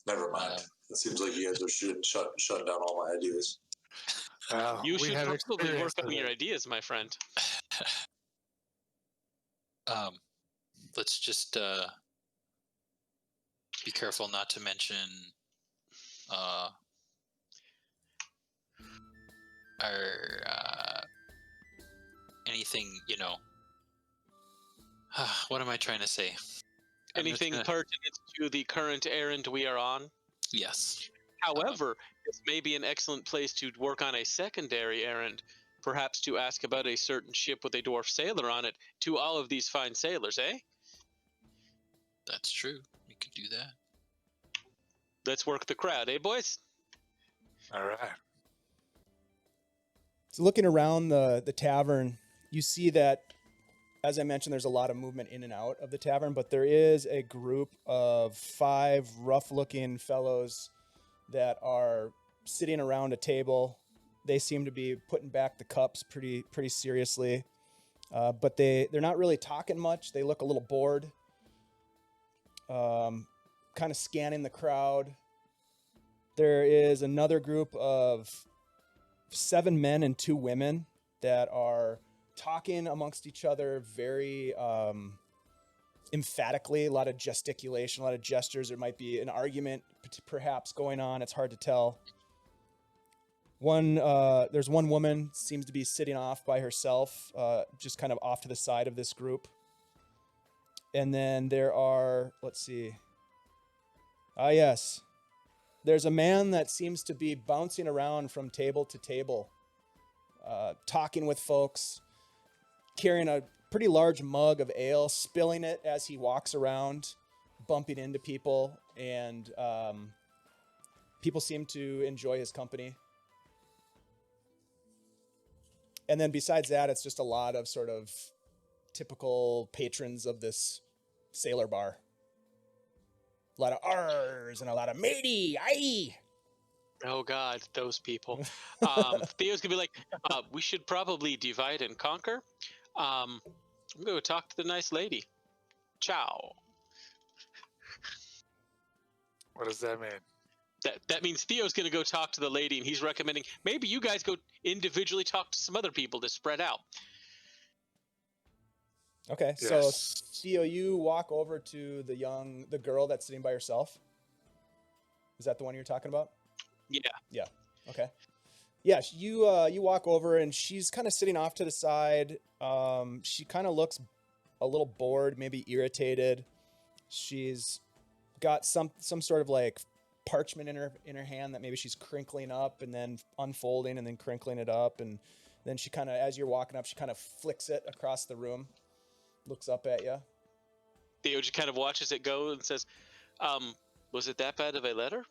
Never mind. It seems like you guys are shutting down all my ideas. Well, You we should have probably work experience on with your it. ideas, my friend. Let's just be careful not to mention our anything, what am I trying to say? Anything pertinent to the current errand we are on? Yes. However, this may be an excellent place to work on a secondary errand, perhaps to ask about a certain ship with a dwarf sailor on it to all of these fine sailors, eh? That's true. We could do that. Let's work the crowd, eh, boys? All right. So looking around the tavern, you see that, as I mentioned, there's a lot of movement in and out of the tavern, but there is a group of 5 rough-looking fellows that are sitting around a table. They seem to be putting back the cups pretty seriously, but they're not really talking much. They look a little bored, kind of scanning the crowd. There is another group of 7 men and 2 women that are talking amongst each other very emphatically. A lot of gesticulation, a lot of gestures. There might be an argument perhaps going on. It's hard to tell. There's one woman seems to be sitting off by herself, just kind of off to the side of this group. And then there are, let's see. Yes. There's a man that seems to be bouncing around from table to table, talking with folks, carrying a pretty large mug of ale, spilling it as he walks around, bumping into people, and people seem to enjoy his company. And then besides that, it's just a lot of sort of typical patrons of this sailor bar. A lot of R's and a lot of matey, aye. Oh God, those people. Theo's gonna be like, we should probably divide and conquer. I'm gonna go talk to the nice lady. Ciao. What does that mean? That means Theo's gonna go talk to the lady, and he's recommending maybe you guys go individually talk to some other people to spread out. Okay, Yes. so Theo, you walk over to the girl that's sitting by herself. Is that the one you're talking about? Yeah. Yeah. Okay. Yeah, you walk over and she's kind of sitting off to the side. She kind of looks a little bored, maybe irritated. She's got some sort of like parchment in her hand that maybe she's crinkling up and then unfolding and then crinkling it up, and then she kind of, as you're walking up, she kind of flicks it across the room, looks up at you. Theo just kind of watches it go and says, was it that bad of a letter?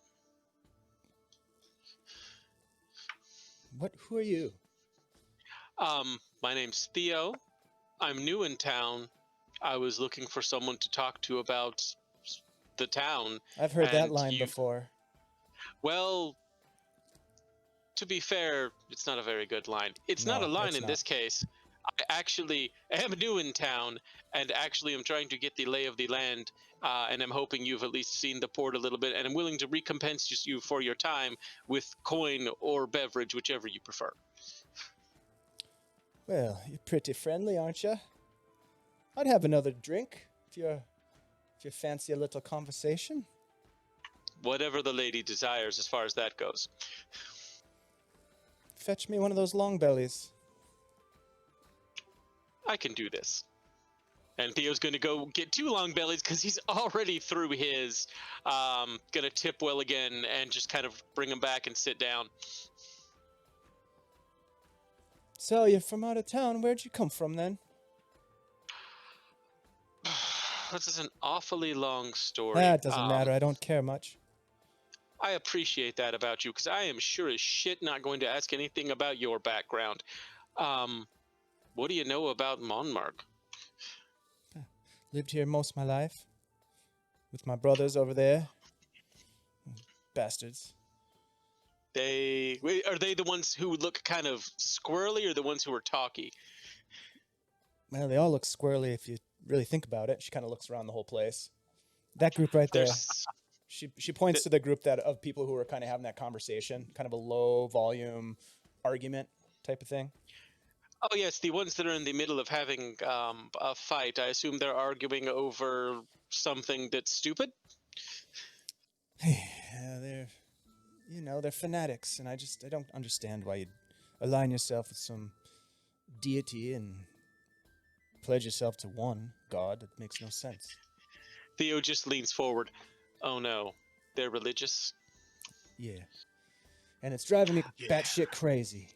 Who are you? My name's Theo. I'm new in town. I was looking for someone to talk to about the town. I've heard that and line before. Well, to be fair, it's not a very good line. It's not a line in this case. I actually am new in town, and actually I'm trying to get the lay of the land, and I'm hoping you've at least seen the port a little bit, and I'm willing to recompense you for your time with coin or beverage, whichever you prefer. Well, you're pretty friendly, aren't you? I'd have another drink if you fancy a little conversation. Whatever the lady desires as far as that goes. Fetch me one of those long bellies. I can do this. And Theo's going to go get 2 long bellies because he's already through his. Going to tip well again and just kind of bring him back and sit down. So, you're from out of town. Where'd you come from, then? This is an awfully long story. That doesn't matter. I don't care much. I appreciate that about you because I am sure as shit not going to ask anything about your background. What do you know about Monmurg? Lived here most of my life. With my brothers over there. Bastards. Are they the ones who look kind of squirrely or the ones who are talky? Well, they all look squirrely if you really think about it. She kind of looks around the whole place. That group right there. She points to the group of people who are kind of having that conversation, kind of a low volume argument type of thing. Oh yes, the ones that are in the middle of having a fight. I assume they're arguing over something that's stupid. Yeah, they're fanatics, and I don't understand why you'd align yourself with some deity and pledge yourself to one god. It makes no sense. Theo just leans forward. Oh no, they're religious? Yeah. And it's driving me batshit crazy.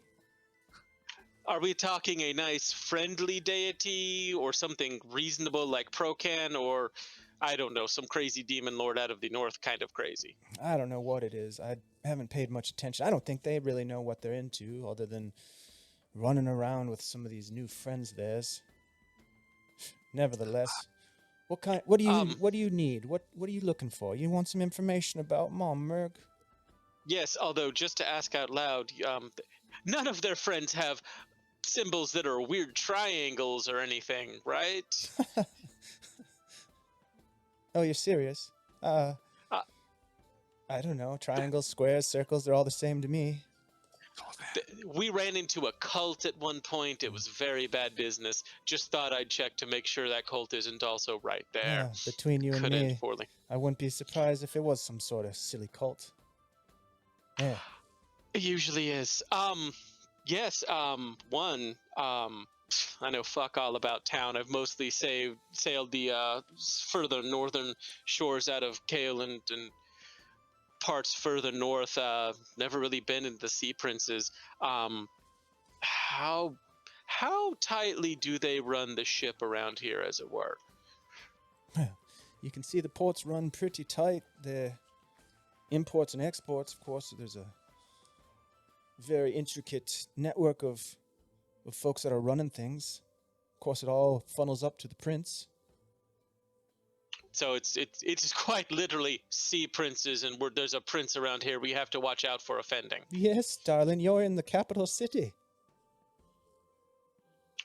Are we talking a nice friendly deity or something reasonable like Procan, or I don't know, some crazy demon lord out of the north kind of crazy? I don't know what it is. I haven't paid much attention. I don't think they really know what they're into other than running around with some of these new friends of theirs. Nevertheless, what do you need? What are you looking for? You want some information about Monmurg? Yes, although just to ask out loud, none of their friends have symbols that are weird triangles or anything, right? Oh, you're serious? I don't know. Triangles, squares, circles, they're all the same to me. We ran into a cult at one point. It was very bad business. Just thought I'd check to make sure that cult isn't also right there. Between you and Could end me, poorly. I wouldn't be surprised if it was some sort of silly cult. Yeah. It usually is. Yes, I know fuck all about town. I've mostly sailed the further northern shores out of Kaeland and parts further north. Never really been in the Sea Princes. How tightly do they run the ship around here, as it were? You can see the ports run pretty tight. The imports and exports, of course, there's a very intricate network of folks that are running things. Of course, it all funnels up to the prince. So it's quite literally Sea Princes, and there's a prince around here we have to watch out for offending. Yes, darling, you're in the capital city.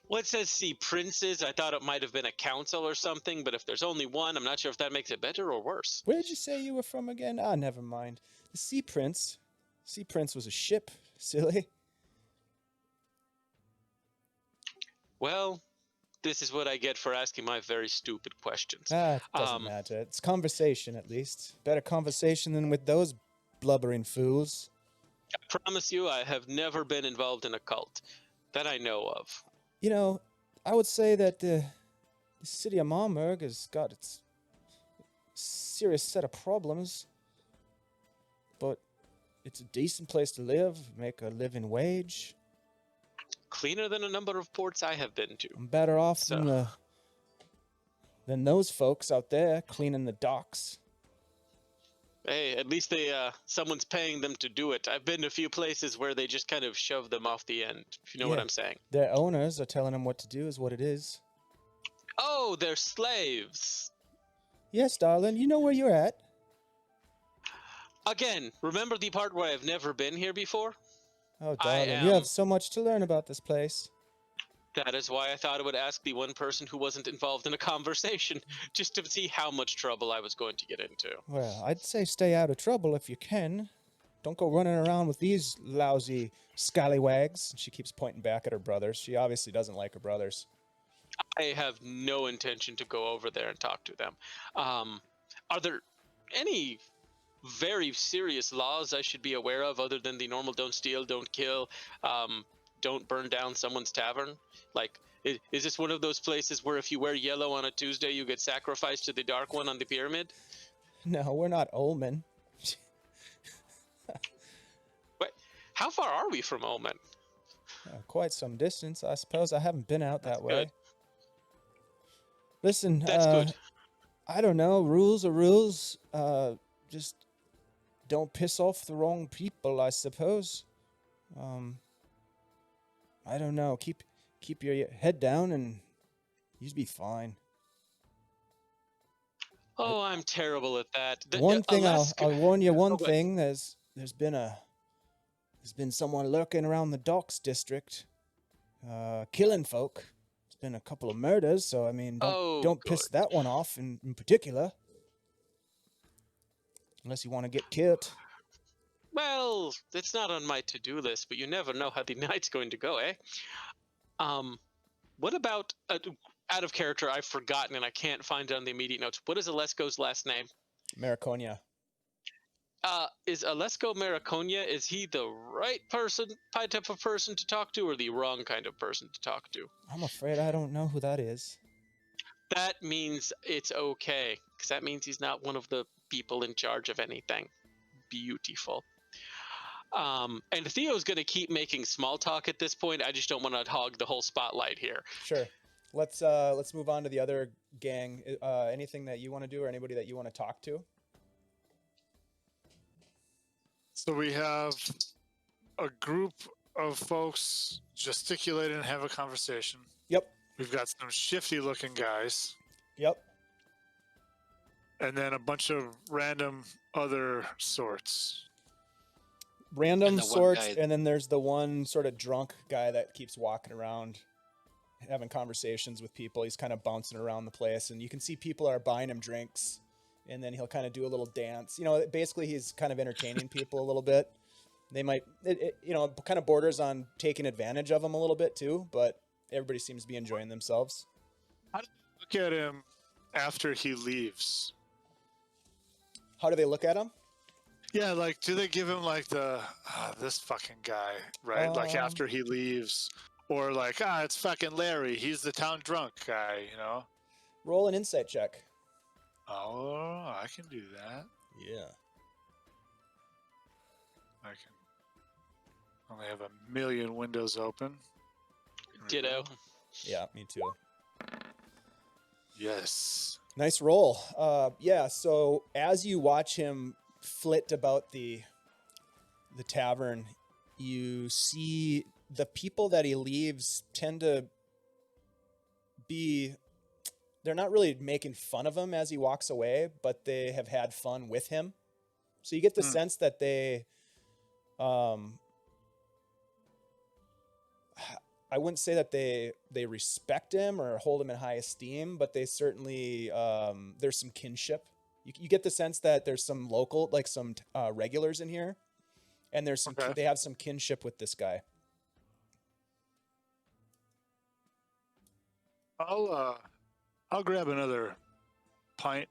Well, it says Sea Princes. I thought it might have been a council or something, but if there's only one, I'm not sure if that makes it better or worse. Where did you say you were from again? Ah, never mind. The Sea Prince. Sea Prince was a ship, silly. Well, this is what I get for asking my very stupid questions. Ah, it doesn't matter. It's conversation, at least. Better conversation than with those blubbering fools. I promise you, I have never been involved in a cult. That I know of. You know, I would say that the city of Monmurg has got its serious set of problems. But it's a decent place to live, make a living wage. Cleaner than a number of ports I have been to. I'm better off than those folks out there cleaning the docks. Hey, at least someone's paying them to do it. I've been to a few places where they just kind of shove them off the end, if you know what I'm saying. Their owners are telling them what to do is what it is. Oh, they're slaves. Yes, darling, you know where you're at. Again, remember the part where I've never been here before? Oh, darling, you have so much to learn about this place. That is why I thought I would ask the one person who wasn't involved in a conversation, just to see how much trouble I was going to get into. Well, I'd say stay out of trouble if you can. Don't go running around with these lousy scallywags. She keeps pointing back at her brothers. She obviously doesn't like her brothers. I have no intention to go over there and talk to them. Are there any very serious laws I should be aware of other than the normal don't steal, don't kill, don't burn down someone's tavern? Like, is this one of those places where if you wear yellow on a Tuesday, you get sacrificed to the Dark One on the pyramid? No, we're not Omen. But how far are we from Omen? Quite some distance, I suppose. I haven't been out that way. Good. Listen, That's good. I don't know. Rules are rules. Just don't piss off the wrong people, I suppose. I don't know. Keep your head down and you'd be fine. Oh, I'm terrible at that. One thing I'll warn you. One Oh, good. thing. There's been someone lurking around the docks district, killing folk. There's been a couple of murders, so I mean, don't piss that one off in particular. Unless you want to get killed. Well, it's not on my to-do list, but you never know how the night's going to go, eh? What about, out of character, I've forgotten and I can't find it on the immediate notes. What is Alesko's last name? Mariconia. Is Alesko Mariconia, is he the right type of person to talk to, or the wrong kind of person to talk to? I'm afraid I don't know who that is. That means it's okay, because that means he's not one of the people in charge of anything. Beautiful. And Theo's going to keep making small talk at this point. I just don't want to hog the whole spotlight here. Sure. Let's move on to the other gang. Anything that you want to do or anybody that you want to talk to? So we have a group of folks gesticulating and have a conversation. Yep. We've got some shifty looking guys. Yep. And then a bunch of random other sorts. Random And the one sorts, guy- and then there's the one sort of drunk guy that keeps walking around having conversations with people. He's kind of bouncing around the place, and you can see people are buying him drinks, and then he'll kind of do a little dance. You know, basically he's kind of entertaining people a little bit. They might, kind of borders on taking advantage of him a little bit too, but everybody seems to be enjoying themselves. How do they look at him after he leaves? How do they look at him? Yeah, like, do they give him like the this fucking guy, right? Like after he leaves, or like it's fucking Larry. He's the town drunk guy, you know. Roll an insight check. Oh, I can do that. Yeah. I can only have a million windows open. Ditto. Yeah, me too. Yes. Nice roll. Yeah, so as you watch him flit about the tavern, you see the people that he leaves tend to be, they're not really making fun of him as he walks away, but they have had fun with him. So you get the sense that they, I wouldn't say that they respect him or hold him in high esteem, but they certainly, there's some kinship. You get the sense that there's some local, like some regulars in here, and there's some, they have some kinship with this guy. I'll grab another pint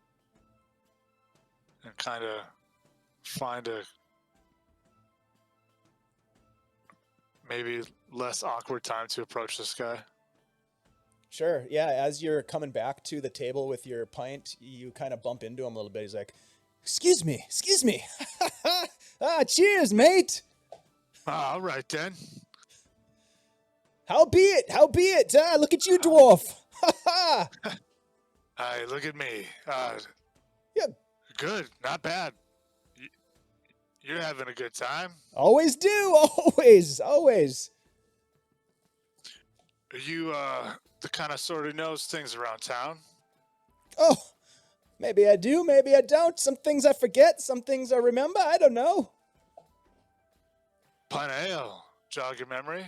and kind of find a maybe less awkward time to approach this guy. Sure. Yeah. As you're coming back to the table with your pint, you kind of bump into him a little bit. He's like, excuse me. Cheers, mate. All right, then. How be it? Look at you, dwarf. Hey, look at me. Yeah. Good. Not bad. You're having a good time. Always do. Always. Are you the kind of sort of knows things around town? Oh, maybe I do, maybe I don't. Some things I forget, some things I remember. I don't know. Pint of ale. Jog your memory?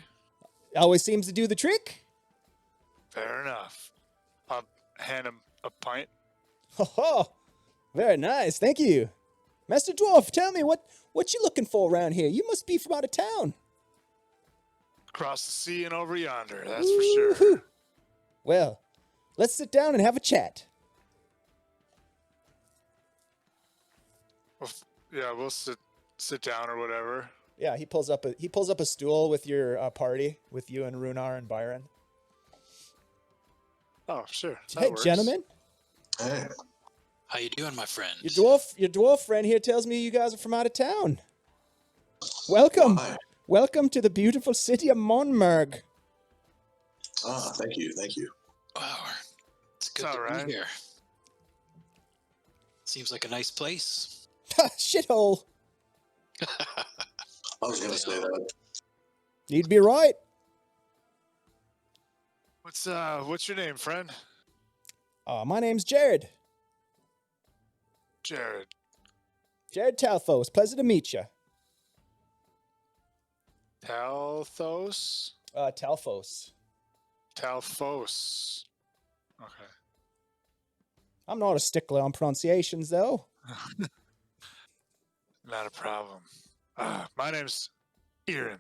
Always seems to do the trick. Fair enough. I'll hand him a pint. Oh, very nice. Thank you. Master Dwarf, tell me, what you looking for around here? You must be from out of town. Across the sea and over yonder, that's for sure. Well, let's sit down and have a chat. Well, yeah, we'll sit down or whatever. Yeah, he pulls up a stool with your party, with you and Rhunar and Byron. Oh, sure. Hey, gentlemen. Hey. How you doing, my friend? Your dwarf friend here tells me you guys are from out of town. Welcome. Why? Welcome to the beautiful city of Monmurg. Thank you. Wow, it's good It's to all right. be here. Seems like a nice place. Shithole. I was going to say that. You'd be right. What's your name, friend? My name's Jared. Jared. Jared Talthos. Pleasure to meet you. Talthos? Talthos. Talthos. Okay. I'm not a stickler on pronunciations, though. Not a problem. My name's Irin.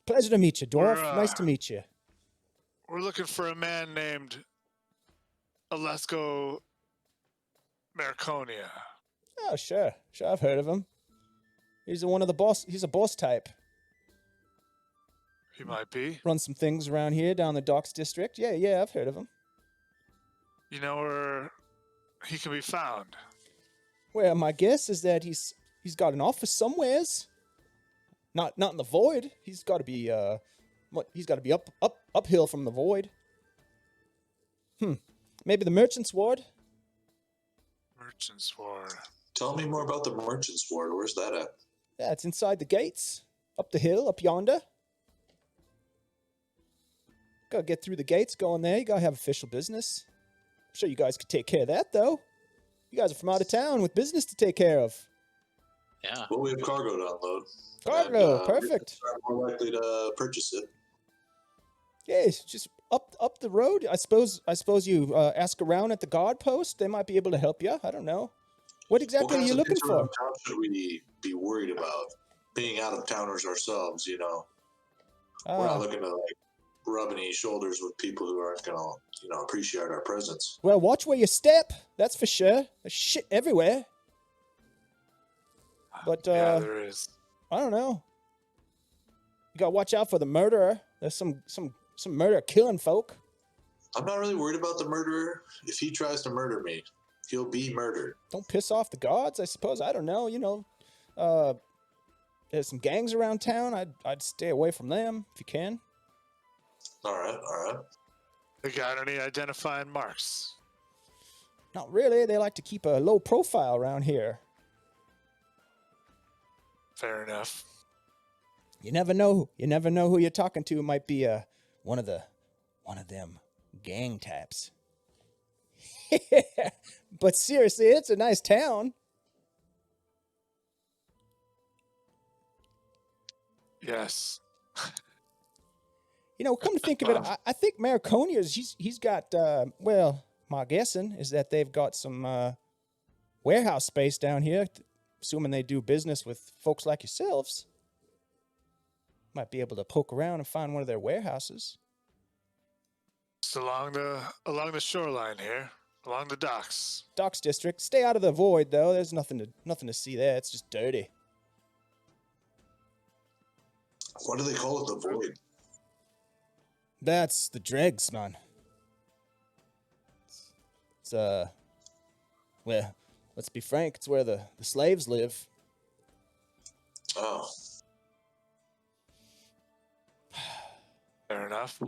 Pleasure to meet you, Dwarf. We're, Nice to meet you. We're looking for a man named Alesko Marconia. Oh, sure. I've heard of him. He's one of the boss. He's a boss type. He might be. Runs some things around here down the docks district. Yeah, I've heard of him. You know where he can be found? Well, my guess is that he's got an office somewheres. Not in the void. He's got to be uphill from the void. Maybe the Merchant's Ward. Merchant's Ward. Tell me more about the Merchant's Ward. Where's that at? Yeah, it's inside the gates. Up the hill, up yonder. Gotta get through the gates, go in there. You gotta have official business. I'm sure you guys could take care of that, though. You guys are from out of town with business to take care of. Yeah. Well, we have cargo to unload. Cargo, And, perfect. we're more likely to purchase it. Yeah, it's just up the road. I suppose you ask around at the guard post. They might be able to help you. I don't know. What exactly are you looking What for? town should we be worried about? Being out of towners ourselves, you know, we're not looking to like rub any shoulders with people who aren't gonna, you know, appreciate our presence. Well, watch where you step. That's for sure. There's shit everywhere. But Yeah, there is. I don't know. You gotta watch out for the murderer. There's some murderer killing folk. I'm not really worried about the murderer. If he tries to murder me, he'll be murdered. Don't piss off the gods, I suppose. I don't know. You know, there's some gangs around town. I'd stay away from them if you can. All right. They got any identifying marks? Not really. They like to keep a low profile around here. Fair enough. You never know. You never know who you're talking to. It might be one of them gang types. But seriously, it's a nice town. Yes. You know, come to think of it, I think Mariconia's, he's got, well, my guessing is that they've got some warehouse space down here, assuming they do business with folks like yourselves. Might be able to poke around and find one of their warehouses. Just along the shoreline here, along the docks. Docks district. Stay out of the void, though. There's nothing to see there. It's just dirty. What do they call it? The void. That's the dregs, man. It's well, let's be frank. It's where the slaves live. Oh, Fair enough.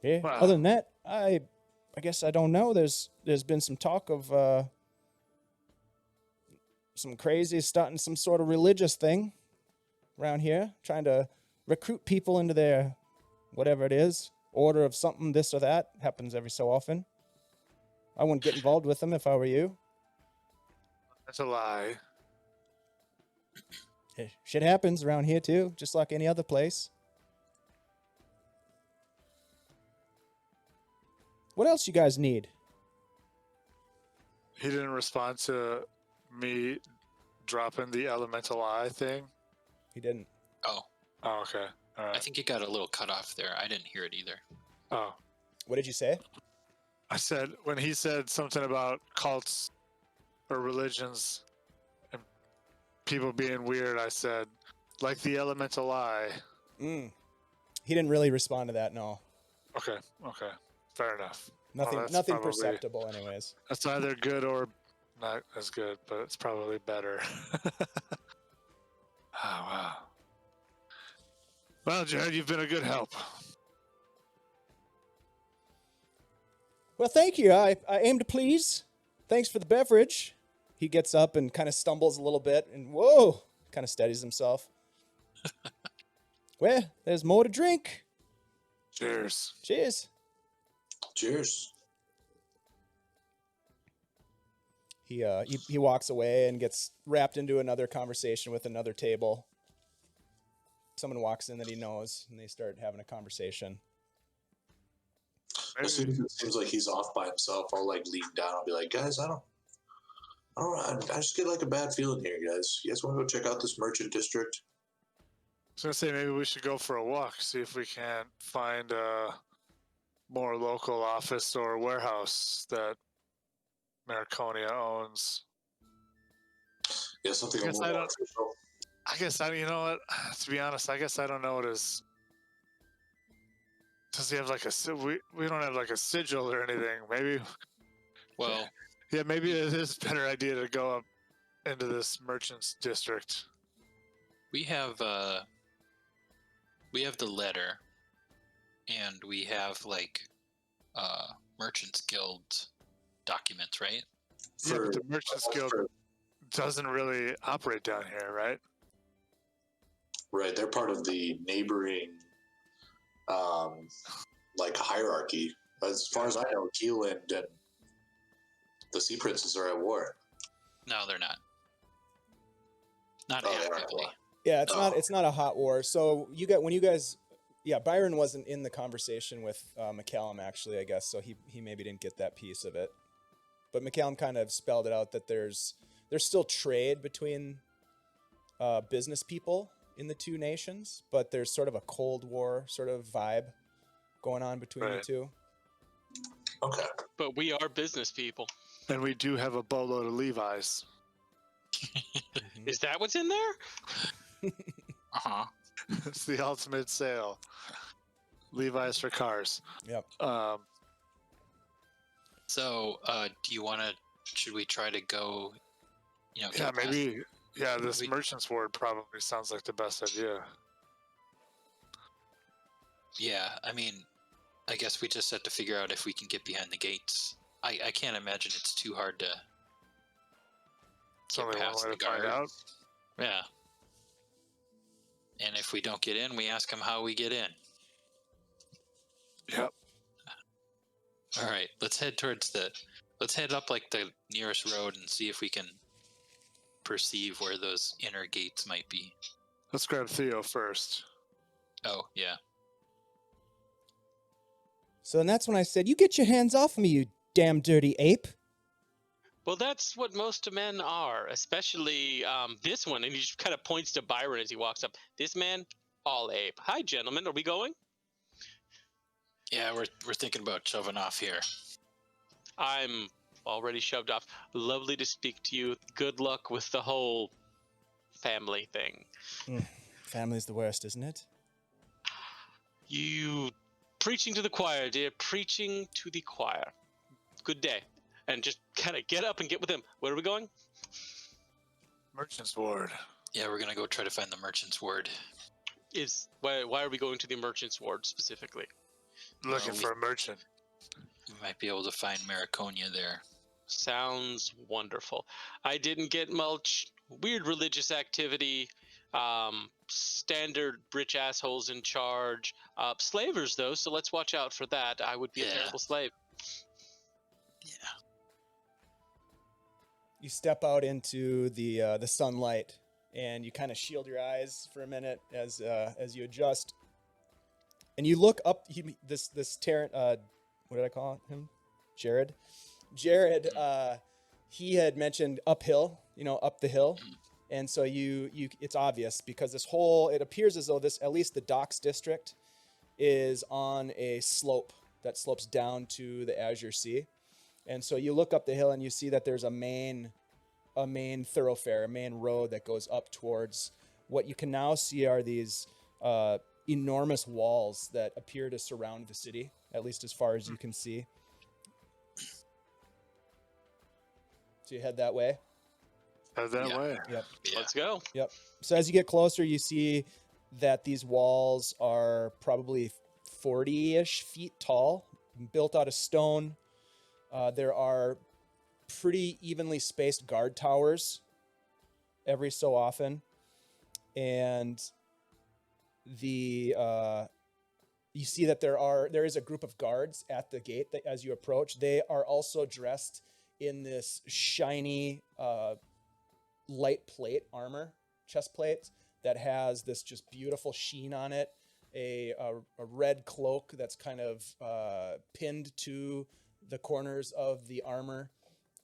Yeah. Wow. Other than that, I guess I don't know. There's been some talk of some crazy starting some sort of religious thing around here, trying to recruit people into their whatever it is, order of something, this or that. Happens every so often. I wouldn't get involved with them if I were you. That's a lie. Shit happens around here too, just like any other place. What else you guys need? He didn't respond to me dropping the elemental eye thing. He didn't. Oh, Oh, okay. All I right. think it got a little cut off there. I didn't hear it either. Oh, What did you say? I said when he said something about cults or religions and people being weird, I said, like the elemental eye. He didn't really respond to that. No, Okay. Fair enough. Well, nothing. that's Nothing probably- perceptible, anyways. That's either good or not as good, but it's probably better. Oh, wow. Well, Jared, you've been a good help. Well, thank you. I aim to please. Thanks for the beverage. He gets up and kind of stumbles a little bit, and whoa, kind of steadies himself. Well, there's more to drink. Cheers. Cheers. cheers. He walks away and gets wrapped into another conversation with another table. Someone walks in that he knows, and they start having a conversation. As soon as it seems like he's off by himself, I'll like lean down. I'll be like, guys, I just get like a bad feeling here, guys. You guys want to go check out this merchant district? I was gonna say maybe we should go for a walk, see if we can't find a more local office or warehouse that Mariconia owns. Yeah, something a Guess little I more don't- official. I guess you know what? To be honest, I guess I don't know what his. Does he have like a? We don't have like a sigil or anything. Maybe. Well, Yeah, maybe it is a better idea to go up into this merchant's district. we have the letter, and we have like Merchants Guild documents, right? Yeah, For- but the merchant's guild for- doesn't really operate down here, right? Right, they're part of the neighboring, like hierarchy. As far as I know, Keeland and the Sea Princes are at war. No, they're not. Not Oh, they are. actively. Yeah, Oh. it's not a hot war. So when you guys, yeah, Byron wasn't in the conversation with McCallum actually, I guess. So he maybe didn't get that piece of it. but McCallum kind of spelled it out that there's still trade between business people in the two nations, but there's sort of a Cold War sort of vibe going on between the two. Okay. But we are business people. And we do have a boatload of Levi's. Is that what's in there? Uh-huh. It's the ultimate sale. Levi's for cars. Yep. So, do you want to? Should we try to go? Yeah, get past- maybe. Yeah, this we- merchant's ward probably sounds like the best idea. Yeah, I mean, I guess we just have to figure out if we can get behind the gates. I can't imagine it's too hard to It's get only one past way the to find guard. out. Yeah. And if we don't get in, we ask them how we get in. Yep. All right, let's head up like the nearest road and see if we can perceive where those inner gates might be. Let's grab Theo first. Oh, yeah. So and that's when I said, "You get your hands off me, you damn dirty ape." Well, that's what most men are, especially this one. And he just kind of points to Byron as he walks up. This man, all ape. Hi, gentlemen. Are we going? Yeah, we're thinking about shoving off here. I'm already shoved off. Lovely to speak to you. Good luck with the whole family thing. Family's the worst, isn't it? You preaching to the choir, dear. Preaching to the choir. Good day. And just kind of get up and get with him. Where are we going? Merchant's ward. Yeah, we're gonna go try to find the merchant's ward. Why are we going to the merchant's ward specifically? Looking for a merchant. We might be able to find Mariconia there. Sounds wonderful. I didn't get much weird religious activity. Standard rich assholes in charge. Slavers though, so let's watch out for that. I would be a Yeah. terrible slave. Yeah. You step out into the sunlight, and you kind of shield your eyes for a minute as you adjust, and you look up. This Terran, what did I call him? Jared. He had mentioned uphill, up the hill, and so you it's obvious because it appears as though at least the docks district is on a slope that slopes down to the Azure Sea. And so you look up the hill and you see that there's a main thoroughfare, a main road that goes up towards what you can now see are these enormous walls that appear to surround the city, at least as far as you can see. So you head that way. Head that Yeah. way. Yep. Yeah. Let's go. Yep. So as you get closer, you see that these walls are probably 40-ish feet tall, built out of stone. There are pretty evenly spaced guard towers every so often. And you see that there is a group of guards at the gate that as you approach. They are also dressed in this shiny light plate armor, chest plate, that has this just beautiful sheen on it. A red cloak that's kind of pinned to the corners of the armor,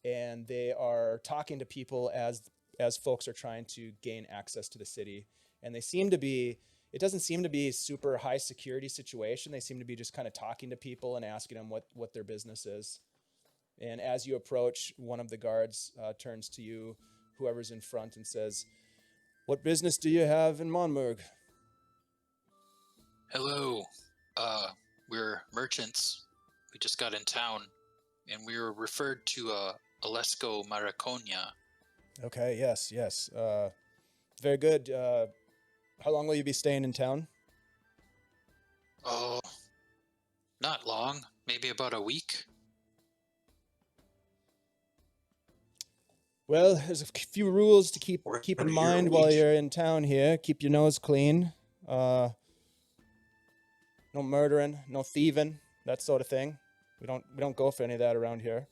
and they are talking to people as folks are trying to gain access to the city. And it doesn't seem to be super high security situation. They seem to be just kind of talking to people and asking them what their business is. And as you approach, one of the guards turns to you, whoever's in front, and says, "What business do you have in Monmurg?" Hello. We're merchants. We just got in town, and we were referred to Alesco Mariconia. Okay, yes. Very good. How long will you be staying in town? Oh, not long. Maybe about a week. Well, there's a few rules to keep We're in here a mind while week. you're in town here. Keep your nose clean. No murdering, no thieving, that sort of thing. We don't go for any of that around here.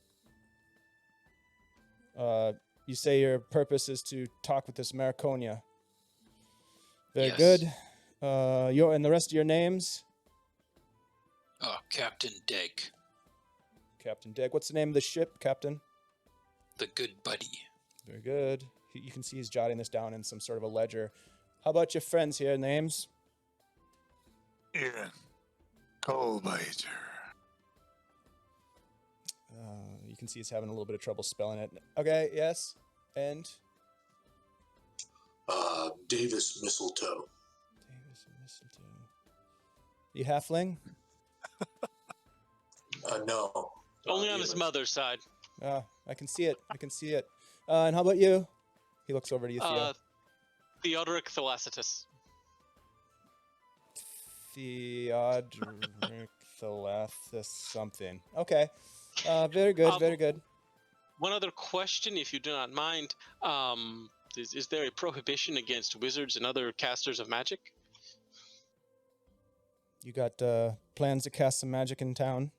You say your purpose is to talk with this Mariconia. Very Yes. good. And the rest of your names? Oh, Captain Deg. Captain Deg. What's the name of the ship, Captain? the good buddy. Very good. You can see he's jotting this down in some sort of a ledger. How about your friends here? Names? Irin. Coalbiter. You can see he's having a little bit of trouble spelling it. Okay, yes. And? Davis Mistletoe. Davis Mistletoe. You halfling? No. Only on his mother's side. I can see it. I can see it. And how about you? He looks over to you, Theo. Theoderic Thalassatis. Theoderic Thalassatis something. Okay. Very good, very good. One other question, if you do not mind. Is there a prohibition against wizards and other casters of magic? You got plans to cast some magic in town?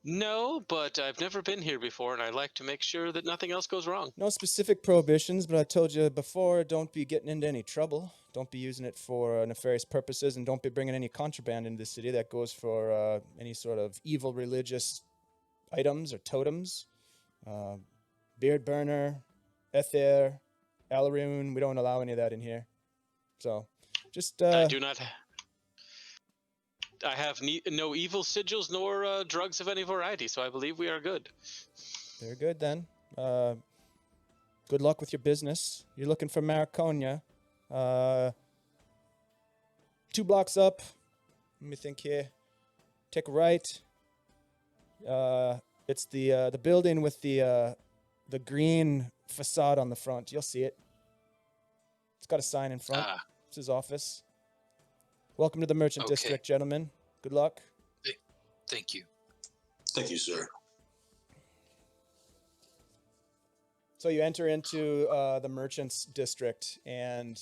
No, but I've never been here before, and I'd like to make sure that nothing else goes wrong. No specific prohibitions, but I told you before, don't be getting into any trouble. Don't be using it for nefarious purposes, and don't be bringing any contraband into the city that goes for any sort of evil religious items or totems. Beard burner, ether, alaroon, we don't allow any of that in here. So, just... I do not... I have no evil sigils nor drugs of any variety, so I believe we are good. Very good, then. Good luck with your business. You're looking for Mariconia. 2 blocks up. Let me think here. Take a right. It's the building with the green facade on the front. You'll see it. It's got a sign in front. It's his office. Welcome to the Merchant District, gentlemen. Good luck. Thank you. Thank you, sir. So you enter into the Merchant's District, and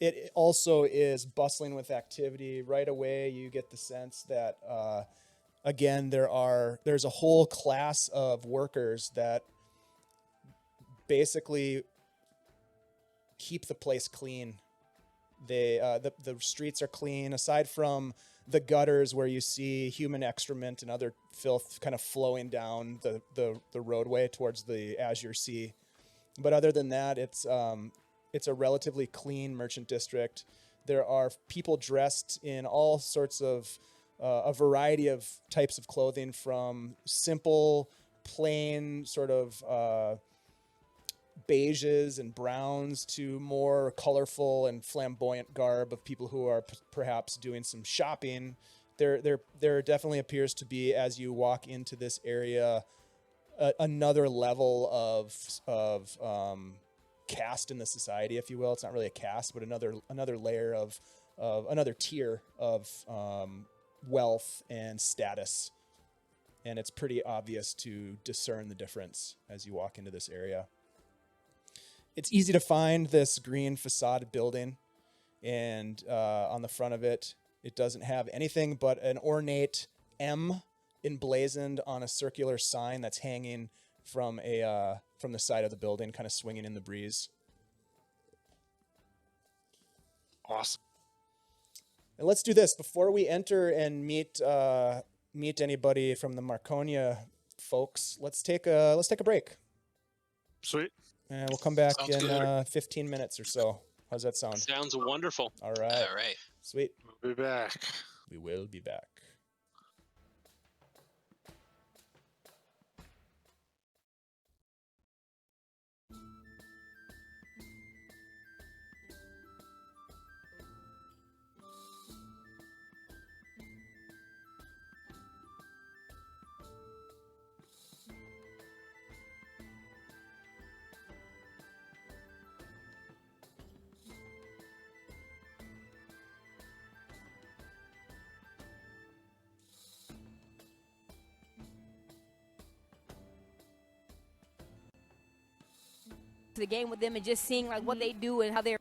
it also is bustling with activity. Right away, you get the sense that, again, there's a whole class of workers that basically keep the place clean. The streets are clean, aside from the gutters where you see human excrement and other filth kind of flowing down the roadway towards the Azure Sea. But other than that, it's a relatively clean merchant district. There are people dressed in all sorts of a variety of types of clothing, from simple, plain sort of beiges and browns to more colorful and flamboyant garb of people who are perhaps doing some shopping. There definitely appears to be, as you walk into this area, another level of caste in the society, if you will. It's not really a caste, but another layer of another tier of wealth and status. And it's pretty obvious to discern the difference as you walk into this area. It's easy to find this green facade building, and on the front of it, it doesn't have anything but an ornate M emblazoned on a circular sign that's hanging from the side of the building, kind of swinging in the breeze. Awesome. And let's do this before we enter and meet anybody from the Marconia folks. Let's take a break. Sweet. And we'll come back Sounds in good. 15 minutes or so. How's that sound? Sounds wonderful. All right. All right. Sweet. We'll be back. We will be back. The game with them and just seeing like what they do and how they're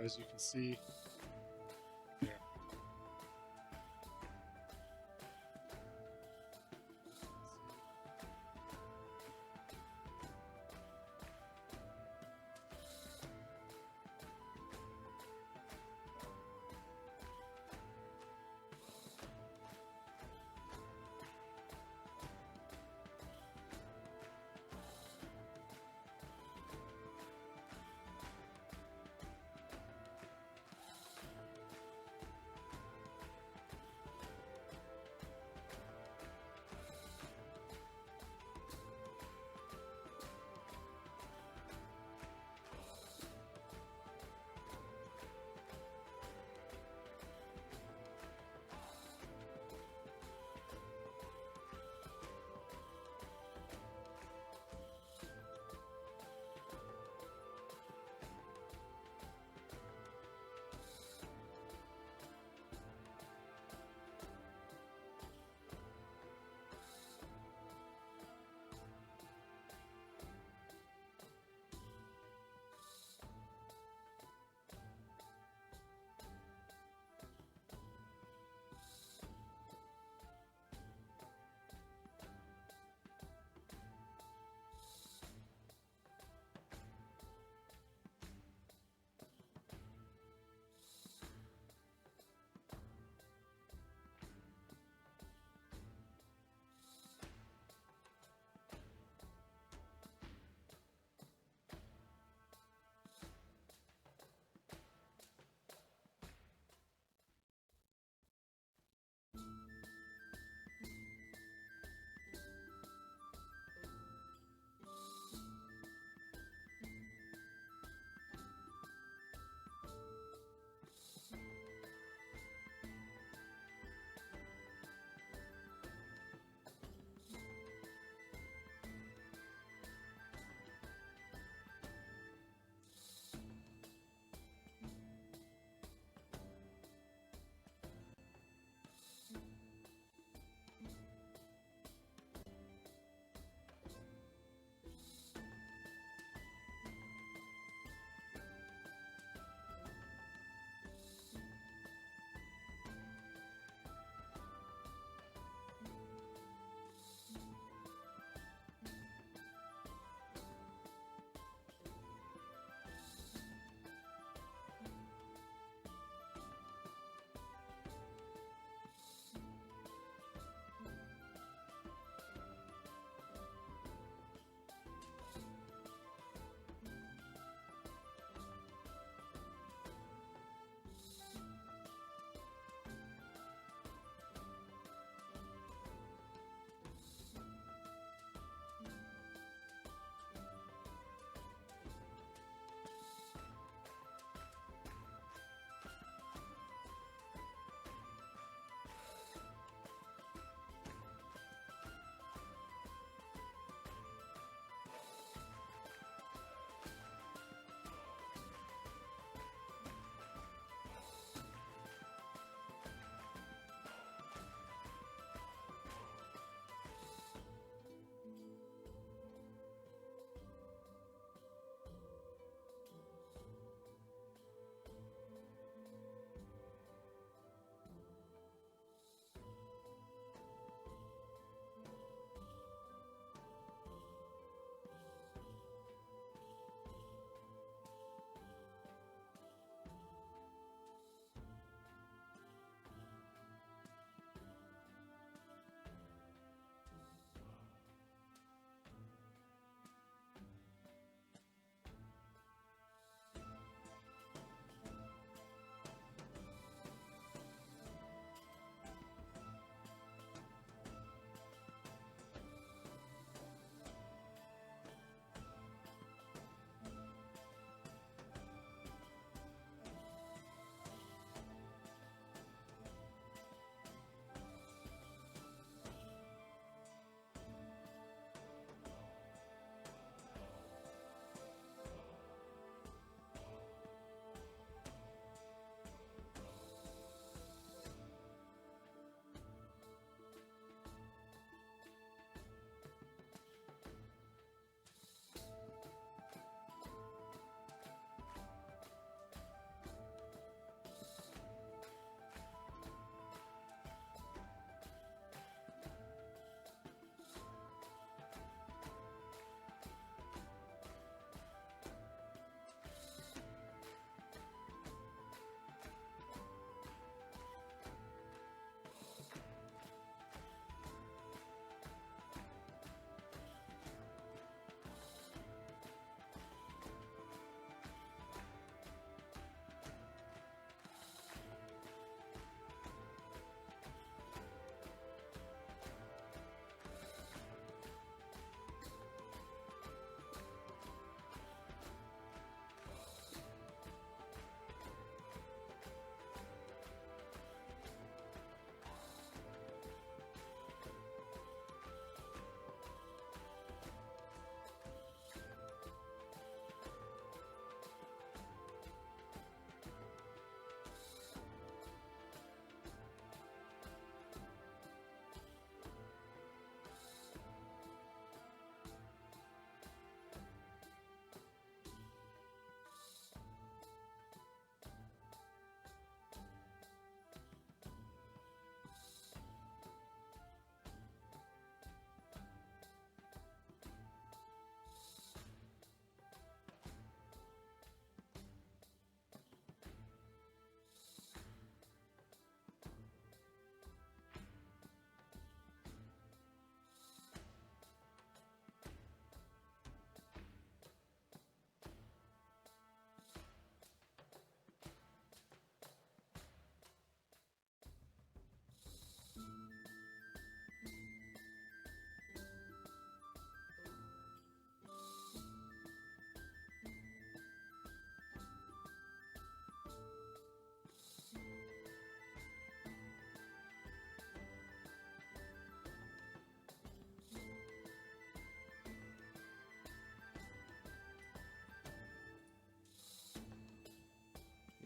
As you can see here.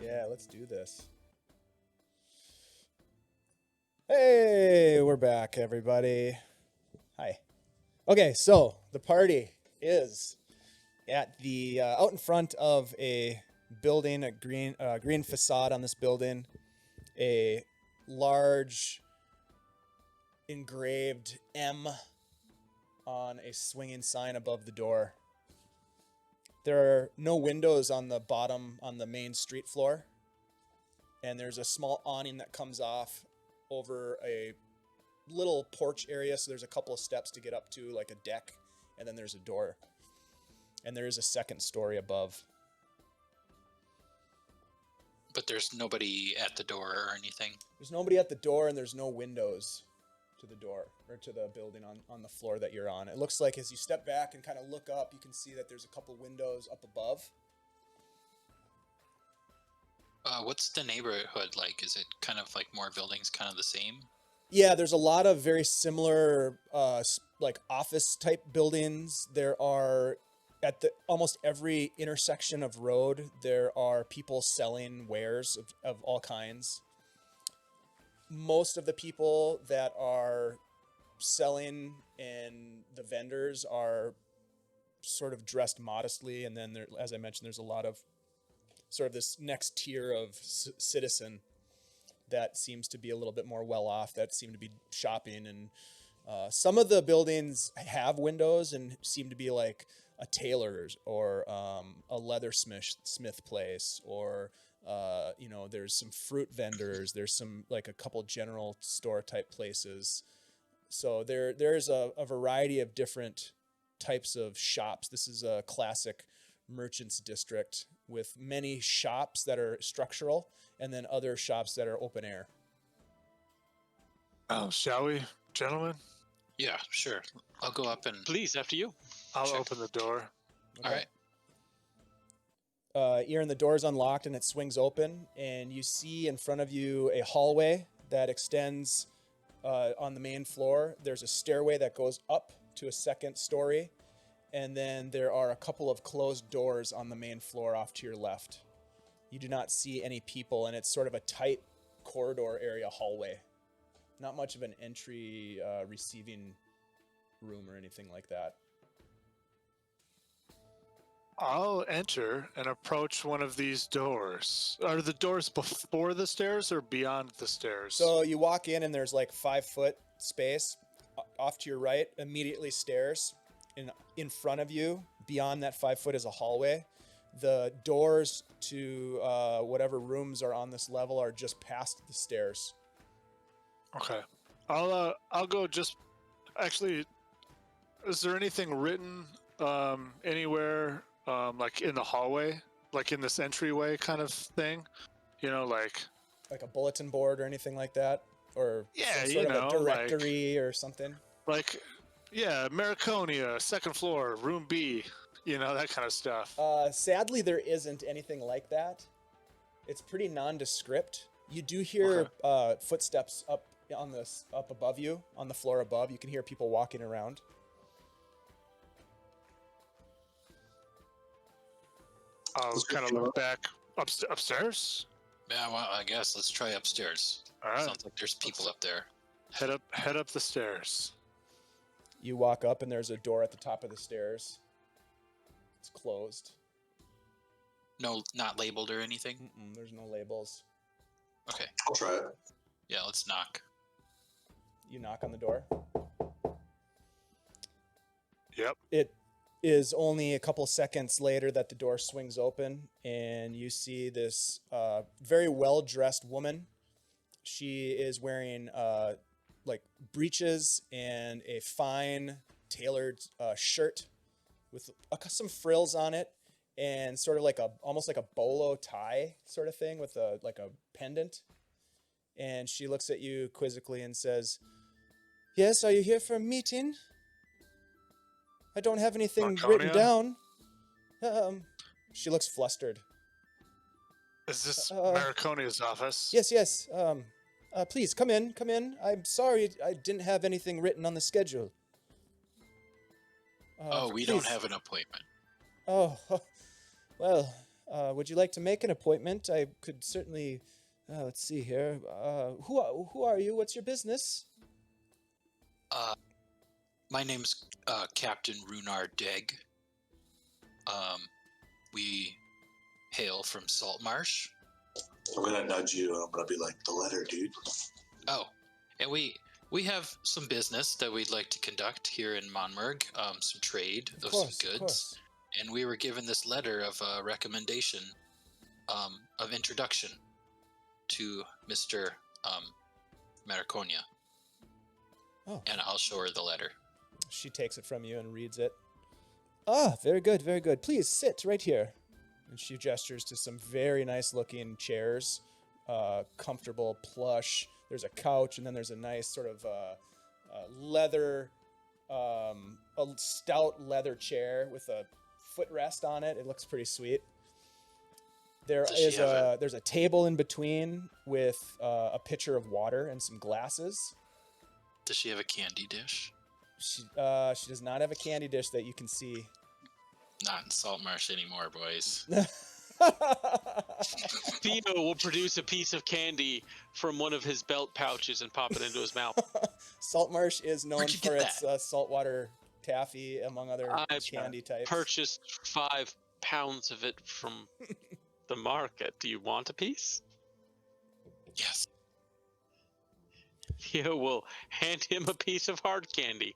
Yeah, let's do this. Hey, we're back, everybody. Hi. Okay, so the party is at the out in front of a building, a green facade on this building, a large engraved M on a swinging sign above the door. There are no windows on the bottom on the main street floor, and there's a small awning that comes off over a little porch area, so there's a couple of steps to get up to, like a deck, and then there's a door. And there is a second story above. But there's nobody at the door or anything. There's nobody at the door, and there's no windows to the door, or to the building on the floor that you're on. It looks like as you step back and kind of look up, you can see that there's a couple windows up above. What's the neighborhood like? Is it kind of like more buildings kind of the same? Yeah, there's a lot of very similar, like office type buildings. There are at almost every intersection of road, there are people selling wares of all kinds. Most of the people that are selling and the vendors are sort of dressed modestly, and then there, as I mentioned, there's a lot of sort of this next tier of citizen that seems to be a little bit more well off, that seem to be shopping. And some of the buildings have windows and seem to be like a tailor's or a leathersmith place, or there's some fruit vendors, there's some like a couple general store type places. So there's a variety of different types of shops. This is a classic merchants district with many shops that are structural and then other shops that are open air. Oh, shall we, gentlemen? Yeah, sure. I'll go up and... Please, after you. I'll Check. open the door. All right. Irin, the door is unlocked and it swings open, and you see in front of you a hallway that extends on the main floor. There's a stairway that goes up to a second story, and then there are a couple of closed doors on the main floor off to your left. You do not see any people, and it's sort of a tight corridor area hallway. Not much of an entry receiving room or anything like that. I'll enter and approach one of these doors. Are the doors before the stairs or beyond the stairs? So you walk in and there's like 5 foot space. Off to your right, immediately stairs. In front of you, beyond that 5 foot, is a hallway. The doors to whatever rooms are on this level are just past the stairs. Okay. I'll go just... Actually, is there anything written anywhere, like in the hallway? Like in this entryway kind of thing? You know, like a bulletin board or anything like that? Or yeah, some sort of a directory or something? Like, yeah, Mariconia, second floor, room B, that kind of stuff. Sadly, there isn't anything like that. It's pretty nondescript. You do hear footsteps up above you, on the floor above. You can hear people walking around. I'll kind of look back upstairs. Yeah, well, I guess let's try upstairs. All right. Sounds like there's people up there. Head up the stairs. You walk up and there's a door at the top of the stairs. It's closed. No, not labeled or anything? There's no labels. Okay. I'll try it. Yeah, let's knock. You knock on the door. Yep. It is only a couple seconds later that the door swings open, and you see this very well-dressed woman. She is wearing like breeches and a fine tailored shirt with some frills on it, and sort of like almost like a bolo tie sort of thing with a pendant. And she looks at you quizzically and says, "Yes, are you here for a meeting? I don't have anything written down." She looks flustered. Is this Mariconia's office? Yes. Please, come in. I'm sorry I didn't have anything written on the schedule. We don't have an appointment. Oh, well, Would you like to make an appointment? I could certainly. Let's see here. Who are you? What's your business? My name's Captain Rhunar Deg. We hail from Saltmarsh. I'm gonna nudge you, and I'm gonna be like, the letter, dude. Oh, and we have some business that we'd like to conduct here in Monmurg. Some trade of some goods. And we were given this letter of recommendation, of introduction to Mr. Mariconia. Oh. And I'll show her the letter. She takes it from you and reads it. Ah, very good, very good. Please sit right here. And she gestures to some very nice looking chairs, comfortable, plush. There's a couch, and then there's a nice sort of leather, a stout leather chair with a footrest on it. It looks pretty sweet. There's a table in between with a pitcher of water and some glasses. Does she have a candy dish? She does not have a candy dish that you can see. Not in Saltmarsh anymore, boys. Theo will produce a piece of candy from one of his belt pouches and pop it into his mouth. Saltmarsh is known Where'd you for get its saltwater taffy, among other candy types. Purchased 5 pounds of it from the market. Do you want a piece? Yes. Theo will hand him a piece of hard candy.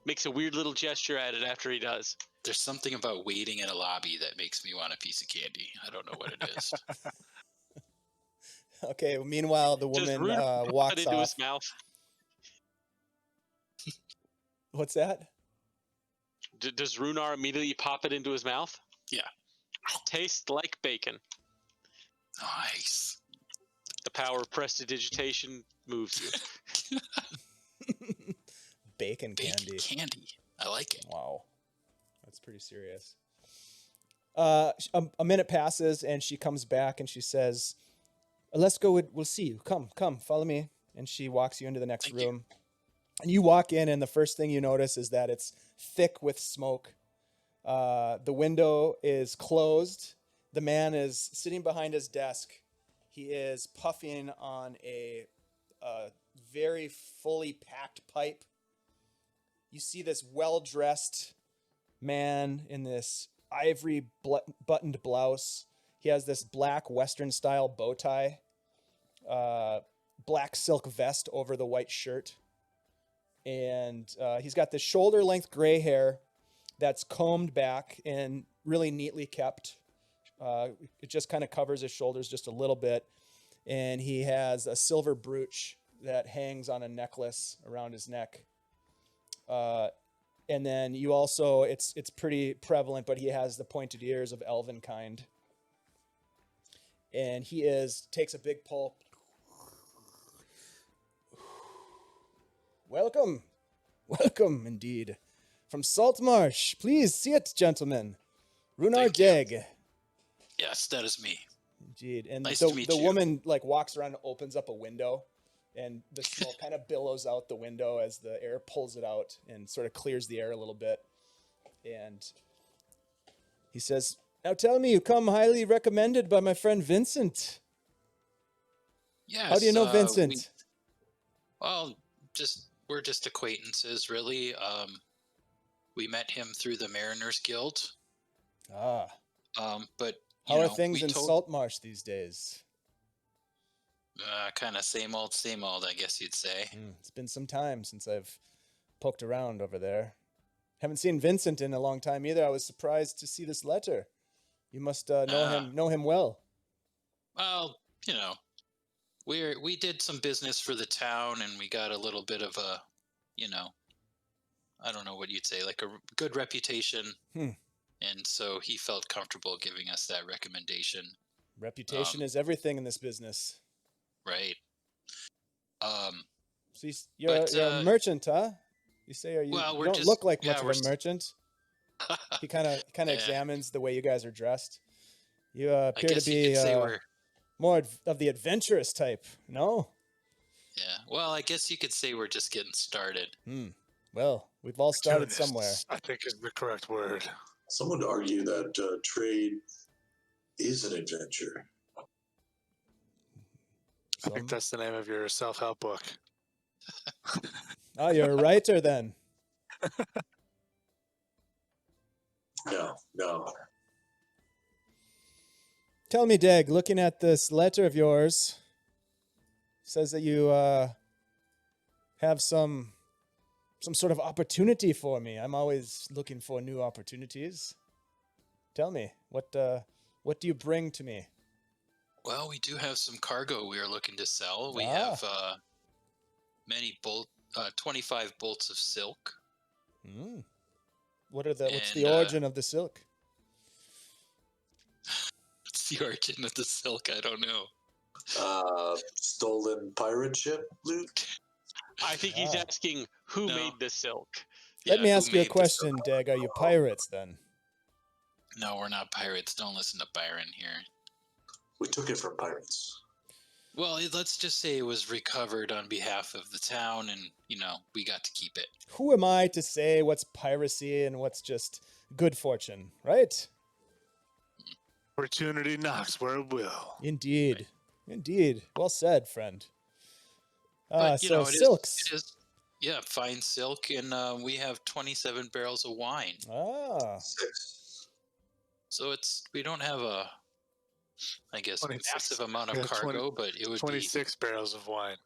Makes a weird little gesture at it after he does. There's something about waiting in a lobby that makes me want a piece of candy. I don't know what it is. Okay, meanwhile, the woman walks it into off. his mouth. What's that? Does Rhunar immediately pop it into his mouth? Yeah. Tastes like bacon. Nice. The power of prestidigitation moves you. Bacon candy. Bacon candy. I like it. Wow. That's pretty serious. A minute passes, and she comes back, and she says, let's go. We'll see you. Come, follow me. And she walks you into the next room. And you walk in, and the first thing you notice is that it's thick with smoke. The window is closed. The man is sitting behind his desk. He is puffing on a very fully packed pipe. You see this well-dressed man in this ivory buttoned blouse. He has this black Western-style bow tie, black silk vest over the white shirt. And he's got this shoulder-length gray hair that's combed back and really neatly kept. It just kind of covers his shoulders just a little bit. And he has a silver brooch that hangs on a necklace around his neck. And then you also, it's pretty prevalent, but he has the pointed ears of elven kind. And he takes a big pull. Welcome indeed. From Saltmarsh, please see it, gentlemen. Rhunar Deg. Yes, that is me. Indeed. And Nice to meet the you. woman walks around and opens up a window, and the smoke kind of billows out the window as the air pulls it out and sort of clears the air a little bit. And he says, now tell me, you come highly recommended by my friend Vincent. Yes. How do you know Vincent? We're just acquaintances, really. We met him through the Mariners Guild. Ah. But how are things in Saltmarsh these days? Kind of same old, I guess you'd say. It's been some time since I've poked around over there. Haven't seen Vincent in a long time either. I was surprised to see this letter. You must know him well. Well, we did some business for the town, and we got a little bit of a, I don't know what you'd say, like a good reputation. And so he felt comfortable giving us that recommendation. Reputation is everything in this business. Right. So you're a merchant, huh? You say, you don't look like much of a merchant. He kind of examines the way you guys are dressed. You appear to be more of the adventurous type, no? Yeah. Well, I guess you could say we're just getting started. Well, we've all started somewhere. I think is the correct word. Someone would argue that trade is an adventure? I think that's the name of your self-help book. Oh, you're a writer then. No. Tell me, Dag, looking at this letter of yours, says that you have some sort of opportunity for me. I'm always looking for new opportunities. Tell me, what do you bring to me? Well, we do have some cargo we are looking to sell. We have many 25 bolts of silk. What's the origin of the silk? What's the origin of the silk? I don't know. Stolen pirate ship loot? I think he's asking who made the silk. Let me who ask you a made the question, silk? Dag. Are you pirates then? No, we're not pirates. Don't listen to Byron here. We took it from pirates. Well, let's just say it was recovered on behalf of the town, and, we got to keep it. Who am I to say what's piracy and what's just good fortune, right? Opportunity knocks where it will. Indeed. Right. Indeed. Well said, friend. But, So it silks. is, fine silk, and we have 27 barrels of wine. Ah. 6. So we don't have a, I guess, 26. massive amount of cargo, but it would 26 barrels of wine.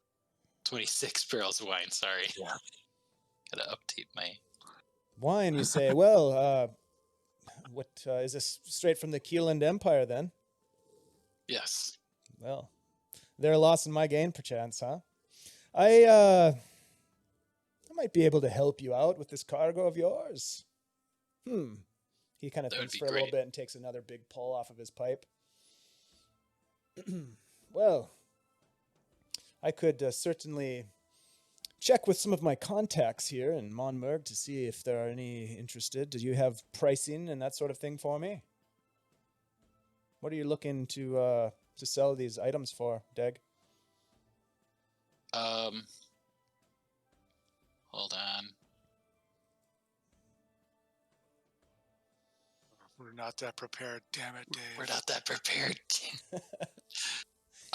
26 barrels of wine, sorry. Yeah. Gotta update my... Wine, you say. Well, what is this straight from the Keeland Empire then? Yes. Well, they're a loss in my gain, perchance, huh? I might be able to help you out with this cargo of yours. He kind of That would thinks be for a little great. bit and takes another big pull off of his pipe. Well, I could certainly check with some of my contacts here in Monmurg to see if there are any interested. Do you have pricing and that sort of thing for me? What are you looking to sell these items for, Dag? Hold on. We're not that prepared. Damn it, Dave. We're not that prepared.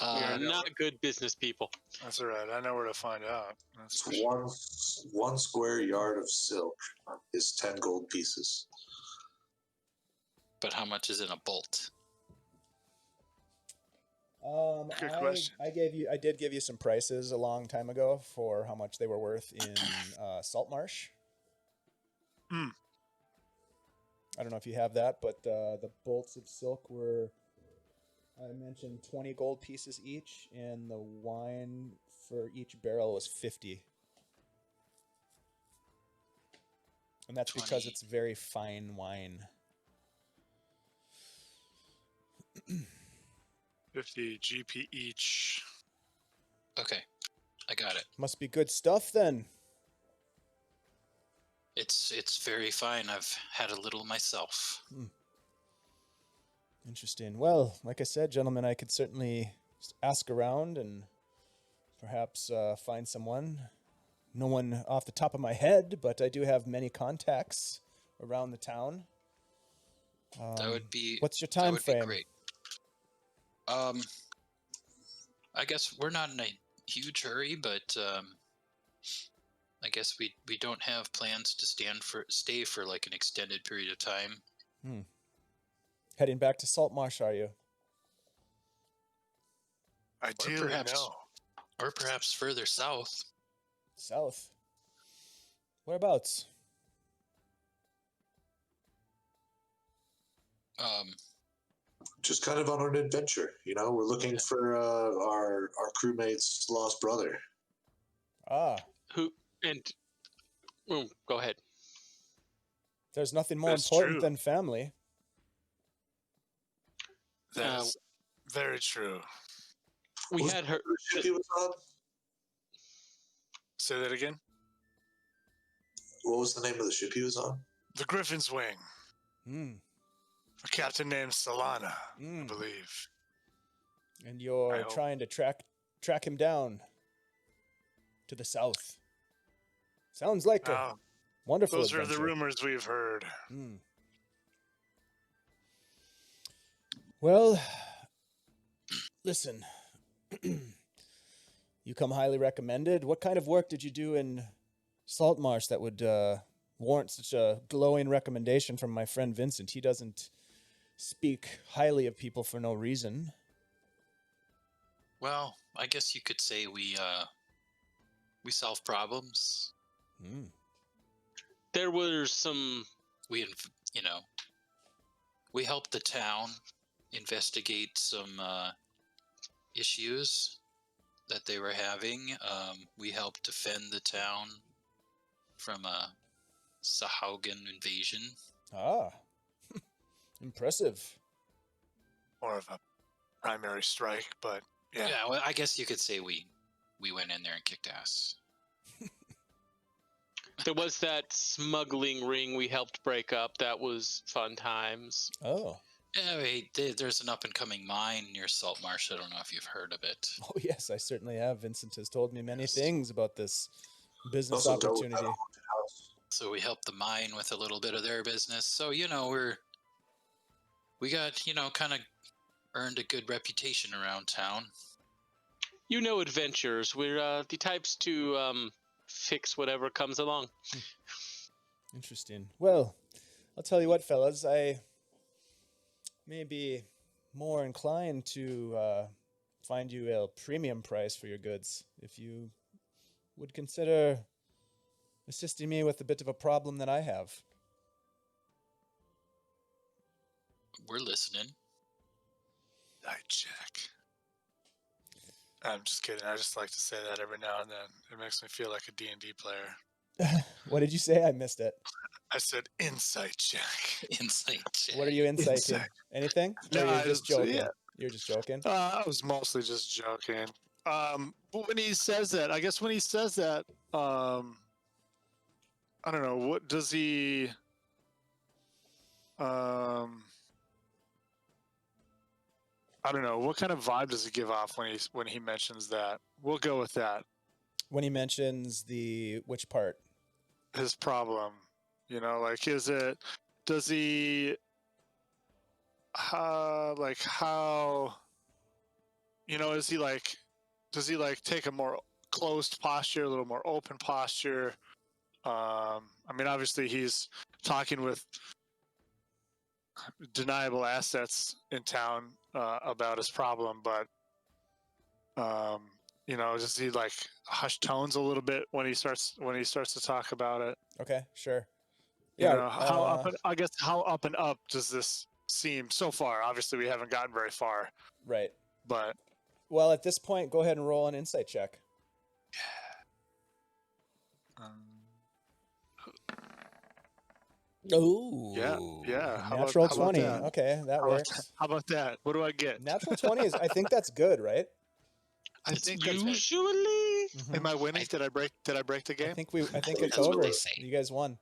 We're not good business people. That's all right. I know where to find out. That's for It's one square yard of silk is 10 gold pieces. But how much is in a bolt? Good question. I did give you some prices a long time ago for how much they were worth in Saltmarsh. I don't know if you have that, but the bolts of silk were, I mentioned, 20 gold pieces each, and the wine for each barrel was 50. And that's because 20. it's very fine wine. 50 GP each. Okay, I got it. Must be good stuff then. It's very fine. I've had a little myself. Interesting. Well, like I said, gentlemen, I could certainly ask around and perhaps find someone. No one off the top of my head, but I do have many contacts around the town. That would be. What's your that time would frame? Be great. I guess we're not in a huge hurry, but I guess we don't have plans to stay for like an extended period of time. Heading back to Saltmarsh, are you? Ideally, no. Or perhaps further south. South. Whereabouts? Just kind of on an adventure, We're looking for our crewmate's lost brother. Ah, Who and go ahead. there's nothing more That's important true. than family. That's very true. We What had her. was the ship he was on? Say that again. What was the name of the ship he was on? The Griffin's Wing. Mm. A captain named Solana, I Mm. believe. And I you're hope. trying to track him down to the south. Sounds like a Now, wonderful those are adventure. the rumors we've heard. Well, listen. You come highly recommended. What kind of work did you do in Saltmarsh that would warrant such a glowing recommendation from my friend Vincent? He doesn't speak highly of people for no reason. Well, I guess you could say we solve problems. There were some. We helped the town investigate some issues that they were having. We helped defend the town from a Sahaugan invasion. Ah, impressive. More of a primary strike, but yeah. Yeah, well, I guess you could say we went in there and kicked ass. There was that smuggling ring we helped break up. That was fun times. Oh. Yeah, there's an up-and-coming mine near Saltmarsh. I don't know if you've heard of it. Oh, yes, I certainly have. Vincent has told me many things about this business Also, opportunity. So we helped the mine with a little bit of their business. So, we got, kind of earned a good reputation around town. Adventures. We're the types to fix whatever comes along. Interesting. Well, I'll tell you what, fellas. I may be more inclined to find you a premium price for your goods if you would consider assisting me with a bit of a problem that I have. We're listening. Night check. I'm just kidding. I just like to say that every now and then. It makes me feel like a D&D player. What did you say? I missed it. I said insight check. Insight check. What are you insighting? Insight. Anything? No, Or you're just joking? yeah. You're just joking? I was mostly just joking. But when he says that, I don't know, what does he, I don't know, what kind of vibe does he give off when he mentions that? We'll go with that. When he mentions which part? His problem, does he, does he take a more closed posture, a little more open posture? Obviously he's talking with deniable assets in town about his problem, but does he hush tones a little bit when he starts to talk about it? Okay, sure. How up and up does this seem so far? Obviously we haven't gotten very far. Right. But well, at this point, go ahead and roll an insight check. Oh. Yeah. Natural 20. How about that? Okay, that works. How about that? What do I get? Natural 20 is, I think that's good, right? I think that's Usually. Am I winning? Did I break the game? I think it's That's over. what they say. You guys won.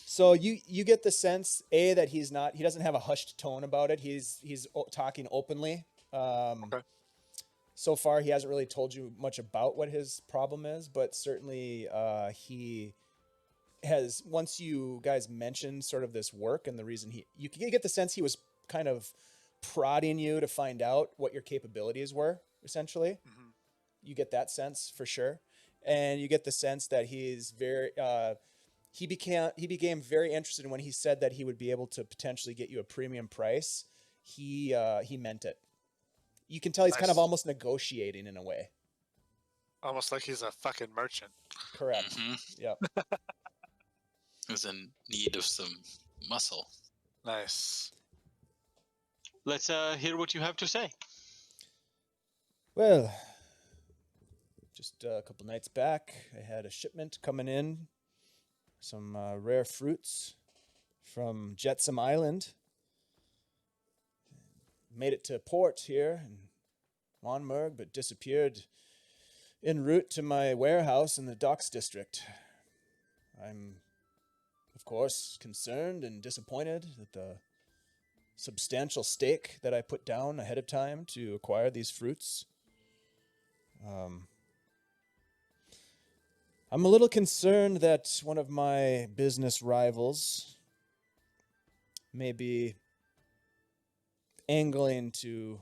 So you get the sense that he doesn't have a hushed tone about it. He's talking openly. Okay. So far he hasn't really told you much about what his problem is, but certainly he has, once you guys mentioned sort of this work and the reason you get the sense he was kind of prodding you to find out what your capabilities were, essentially. Mm-hmm. You get that sense for sure. And you get the sense that he's very, he became very interested when he said that he would be able to potentially get you a premium price. He meant it. You can tell he's kind of almost negotiating in a way. Almost like he's a fucking merchant. Correct. Mm-hmm. Yep. Who's in need of some muscle. Nice. Let's hear what you have to say. Well, just a couple nights back, I had a shipment coming in, some rare fruits from Jetsam Island. Made it to port here in Monmurg, but disappeared en route to my warehouse in the docks district. I'm, of course, concerned and disappointed that the substantial stake that I put down ahead of time to acquire these fruits. I'm a little concerned that one of my business rivals may be angling to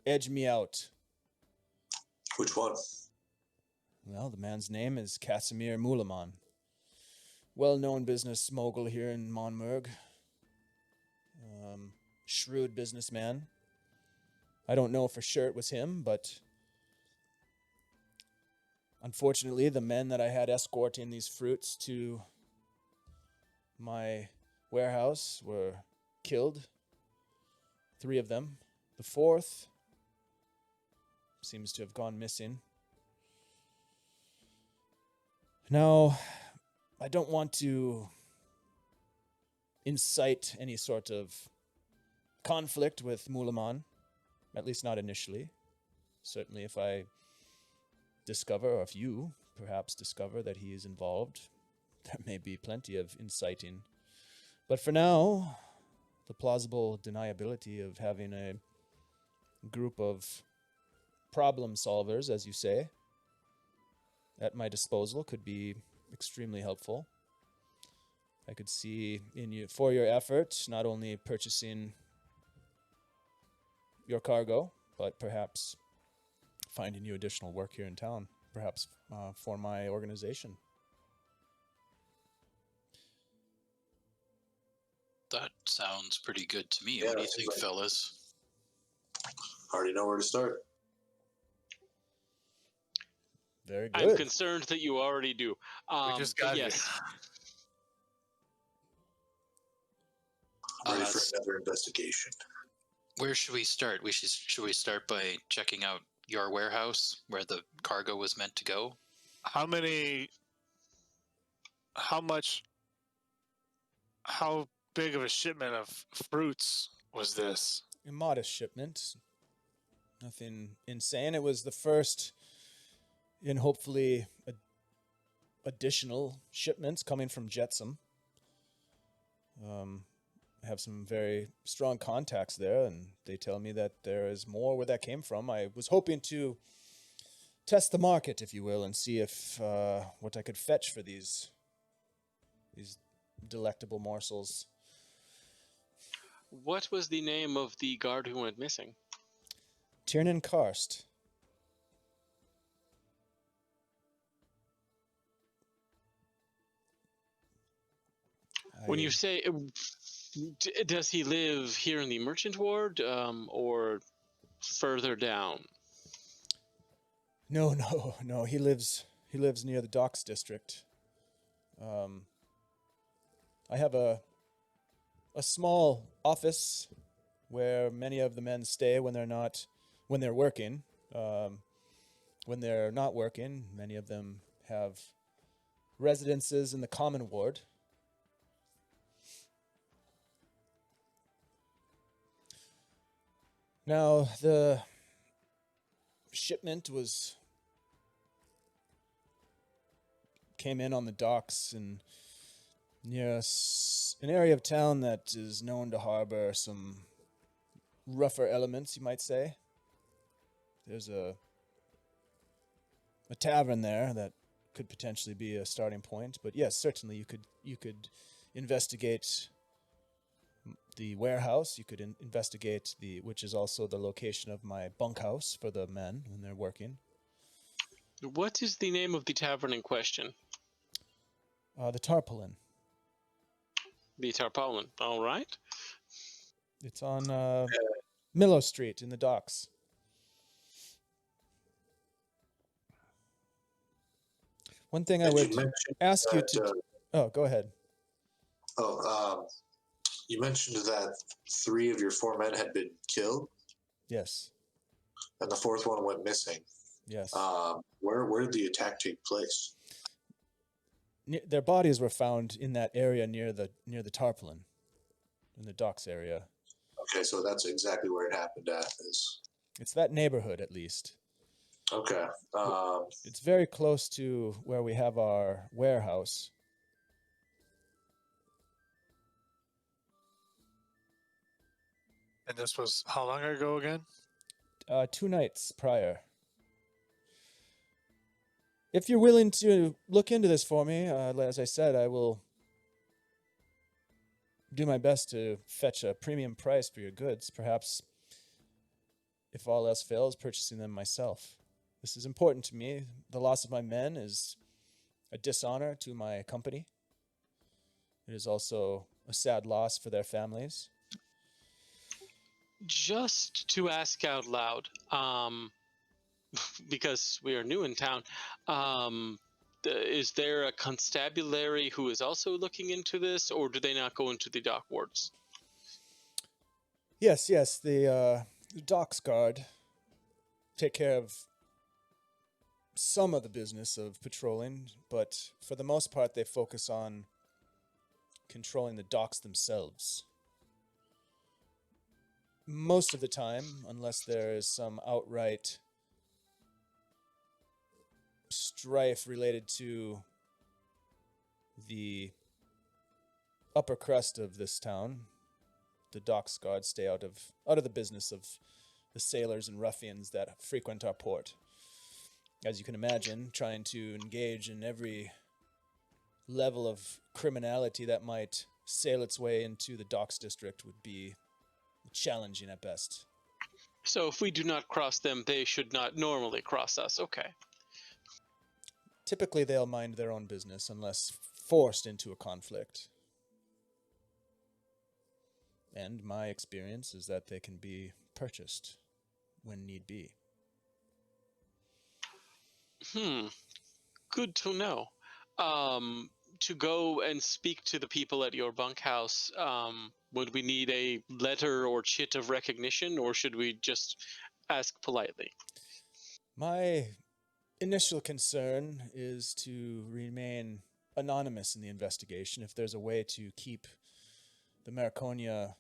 edge me out. Which one? Well, the man's name is Casimir Mulaman. Well-known business mogul here in Monmurg. Shrewd businessman. I don't know for sure it was him, but unfortunately, the men that I had escorting these fruits to my warehouse were killed. 3 of them. The 4th seems to have gone missing. Now, I don't want to incite any sort of conflict with Mulaman, at least not initially. Certainly if I discover, or if you perhaps discover that he is involved, there may be plenty of inciting. But for now, the plausible deniability of having a group of problem solvers, as you say, at my disposal could be extremely helpful. I could see in you, for your effort, not only purchasing your cargo, but perhaps finding you additional work here in town, perhaps for my organization. That sounds pretty good to me. Yeah, What do you that think, seems like- fellas? Already know where to start. Very good. I'm concerned that you already do. We just got yes. here. Ready Uh, for another investigation. Where should we start? Should we start by checking out your warehouse where the cargo was meant to go? How big of a shipment of fruits was this? A modest shipment. Nothing insane. It was the first in hopefully additional shipments coming from Jetsam. I have some very strong contacts there, and they tell me that there is more where that came from. I was hoping to test the market, if you will, and see if what I could fetch for these delectable morsels. What was the name of the guard who went missing? Tiernan Karst. When you say, does he live here in the Merchant Ward or further down? No. He lives near the Docks District. I have a small office where many of the men stay when they're working. When they're not working, many of them have residences in the Common Ward. Now, the shipment came in on the docks and near an area of town that is known to harbor some rougher elements, you might say. There's a tavern there that could potentially be a starting point, but yes, certainly you could investigate the warehouse. You could investigate which is also the location of my bunkhouse for the men when they're working. What is the name of the tavern in question? The Tarpaulin. The Tarpaulin. All right. It's on Millow Street in the docks. One thing I would ask you to... Oh, go ahead. You mentioned that 3 of your 4 men had been killed, Yes. and the 4th one went missing. Yes. Where did the attack take place? Their bodies were found in that area near the Tarpaulin, in the docks area. Okay, so that's exactly where it happened at. It's that neighborhood, at least. Okay. It's very close to where we have our warehouse. And this was how long ago again? 2 nights prior. If you're willing to look into this for me, as I said, I will do my best to fetch a premium price for your goods. Perhaps if all else fails, purchasing them myself. This is important to me. The loss of my men is a dishonor to my company. It is also a sad loss for their families. Just to ask out loud, because we are new in town, is there a constabulary who is also looking into this, or do they not go into the dock wards? Yes, the docks guard take care of some of the business of patrolling, but for the most part they focus on controlling the docks themselves. Most of the time, unless there is some outright strife related to the upper crust of this town, the docks guard stay out of the business of the sailors and ruffians that frequent our port. As you can imagine, trying to engage in every level of criminality that might sail its way into the docks district would be challenging at best. So if we do not cross them, they should not normally cross us. Okay. Typically, they'll mind their own business unless forced into a conflict. And my experience is that they can be purchased when need be. Good to know. To go and speak to the people at your bunkhouse, would we need a letter or chit of recognition, or should we just ask politely? My initial concern is to remain anonymous in the investigation. If there's a way to keep the Marconia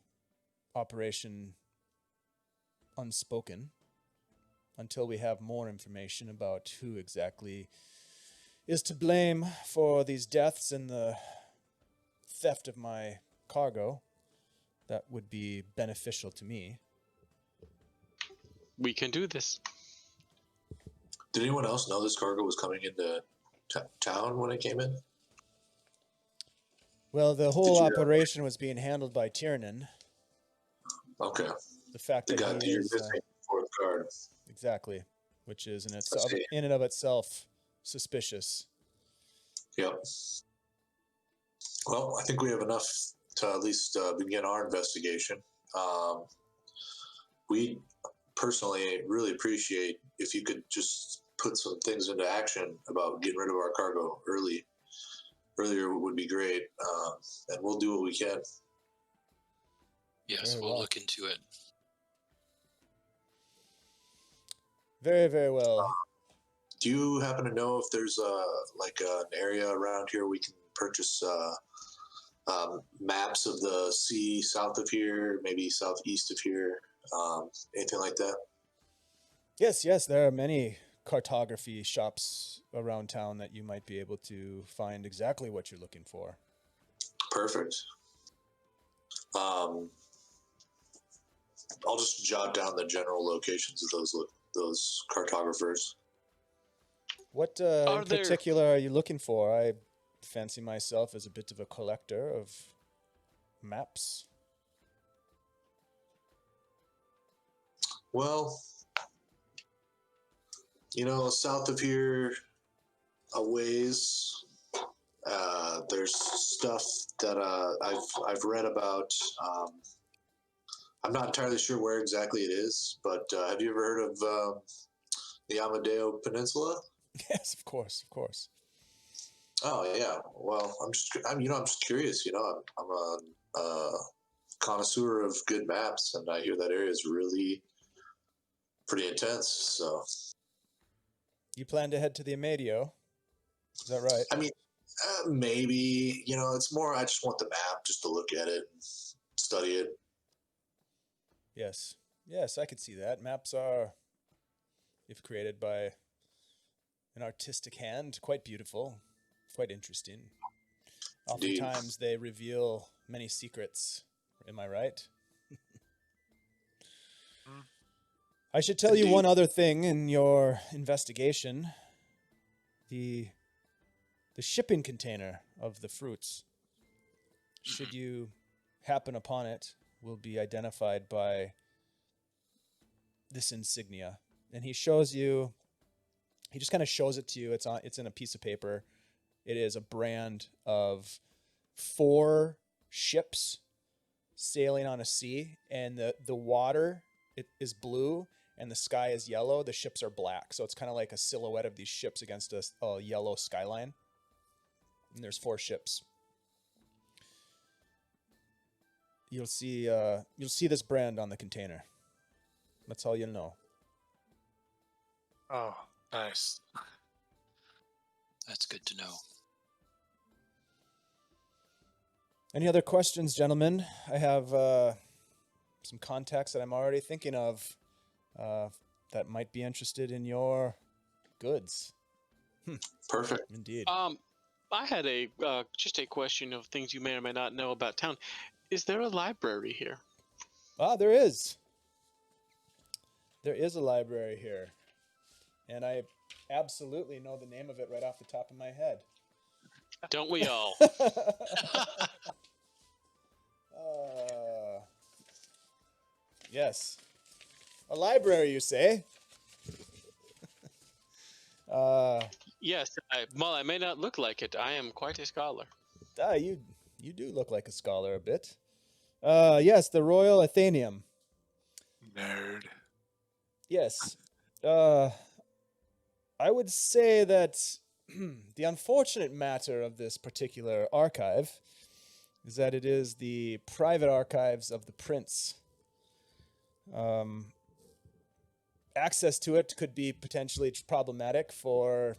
operation unspoken until we have more information about who exactly is to blame for these deaths and the theft of my cargo, that would be beneficial to me. We can do this. Did anyone else know this cargo was coming into town when it came in? Well, the whole operation was being handled by Tiernan. Okay. The fact that he is missing fourth guard. Exactly, which is in and of itself suspicious. Yep. Well, I think we have enough to at least begin our investigation. We personally really appreciate if you could just put some things into action about getting rid of our cargo earlier would be great, and we'll do what we can. Yes, we'll look into it. Very, very well. Do you happen to know if there's an area around here we can purchase maps of the sea south of here, maybe southeast of here, anything like that? Yes, there are many cartography shops around town that you might be able to find exactly what you're looking for. Perfect. I'll just jot down the general locations of those cartographers. What in particular are you looking for? I fancy myself as a bit of a collector of maps. Well, south of here, a ways, there's stuff that I've read about. I'm not entirely sure where exactly it is, but have you ever heard of the Amadeo Peninsula? Yes, of course. Oh yeah. Well, I'm just curious. I'm a connoisseur of good maps, and I hear that area is really pretty intense. So, you plan to head to the Amadeo? Is that right? I mean, maybe. It's more. I just want the map, just to look at it, and study it. Yes, I could see that. Maps are, if created by an artistic hand, quite beautiful, quite interesting. Indeed. Oftentimes they reveal many secrets. Am I right? I should tell you one other thing in your investigation. The shipping container of the fruits, should you happen upon it, will be identified by this insignia, and he shows you. He just kind of shows it to you. It's in a piece of paper. It is a brand of 4 ships sailing on a sea, and the water is blue and the sky is yellow. The ships are black, so it's kind of like a silhouette of these ships against a yellow skyline. And there's 4 ships. You'll see this brand on the container. That's all you'll know. Oh, nice. That's good to know. Any other questions, gentlemen? I have some contacts that I'm already thinking of that might be interested in your goods. Perfect. Indeed. I had just a question of things you may or may not know about town. Is there a library here? There is. There is a library here. And I absolutely know the name of it right off the top of my head. Don't we all? Yes. A library, you say? Yes. While I may not look like it, I am quite a scholar. You do look like a scholar a bit. Yes, the Royal Athenaeum. Nerd. Yes. I would say that the unfortunate matter of this particular archive is that it is the private archives of the prince. Access to it could be potentially problematic for,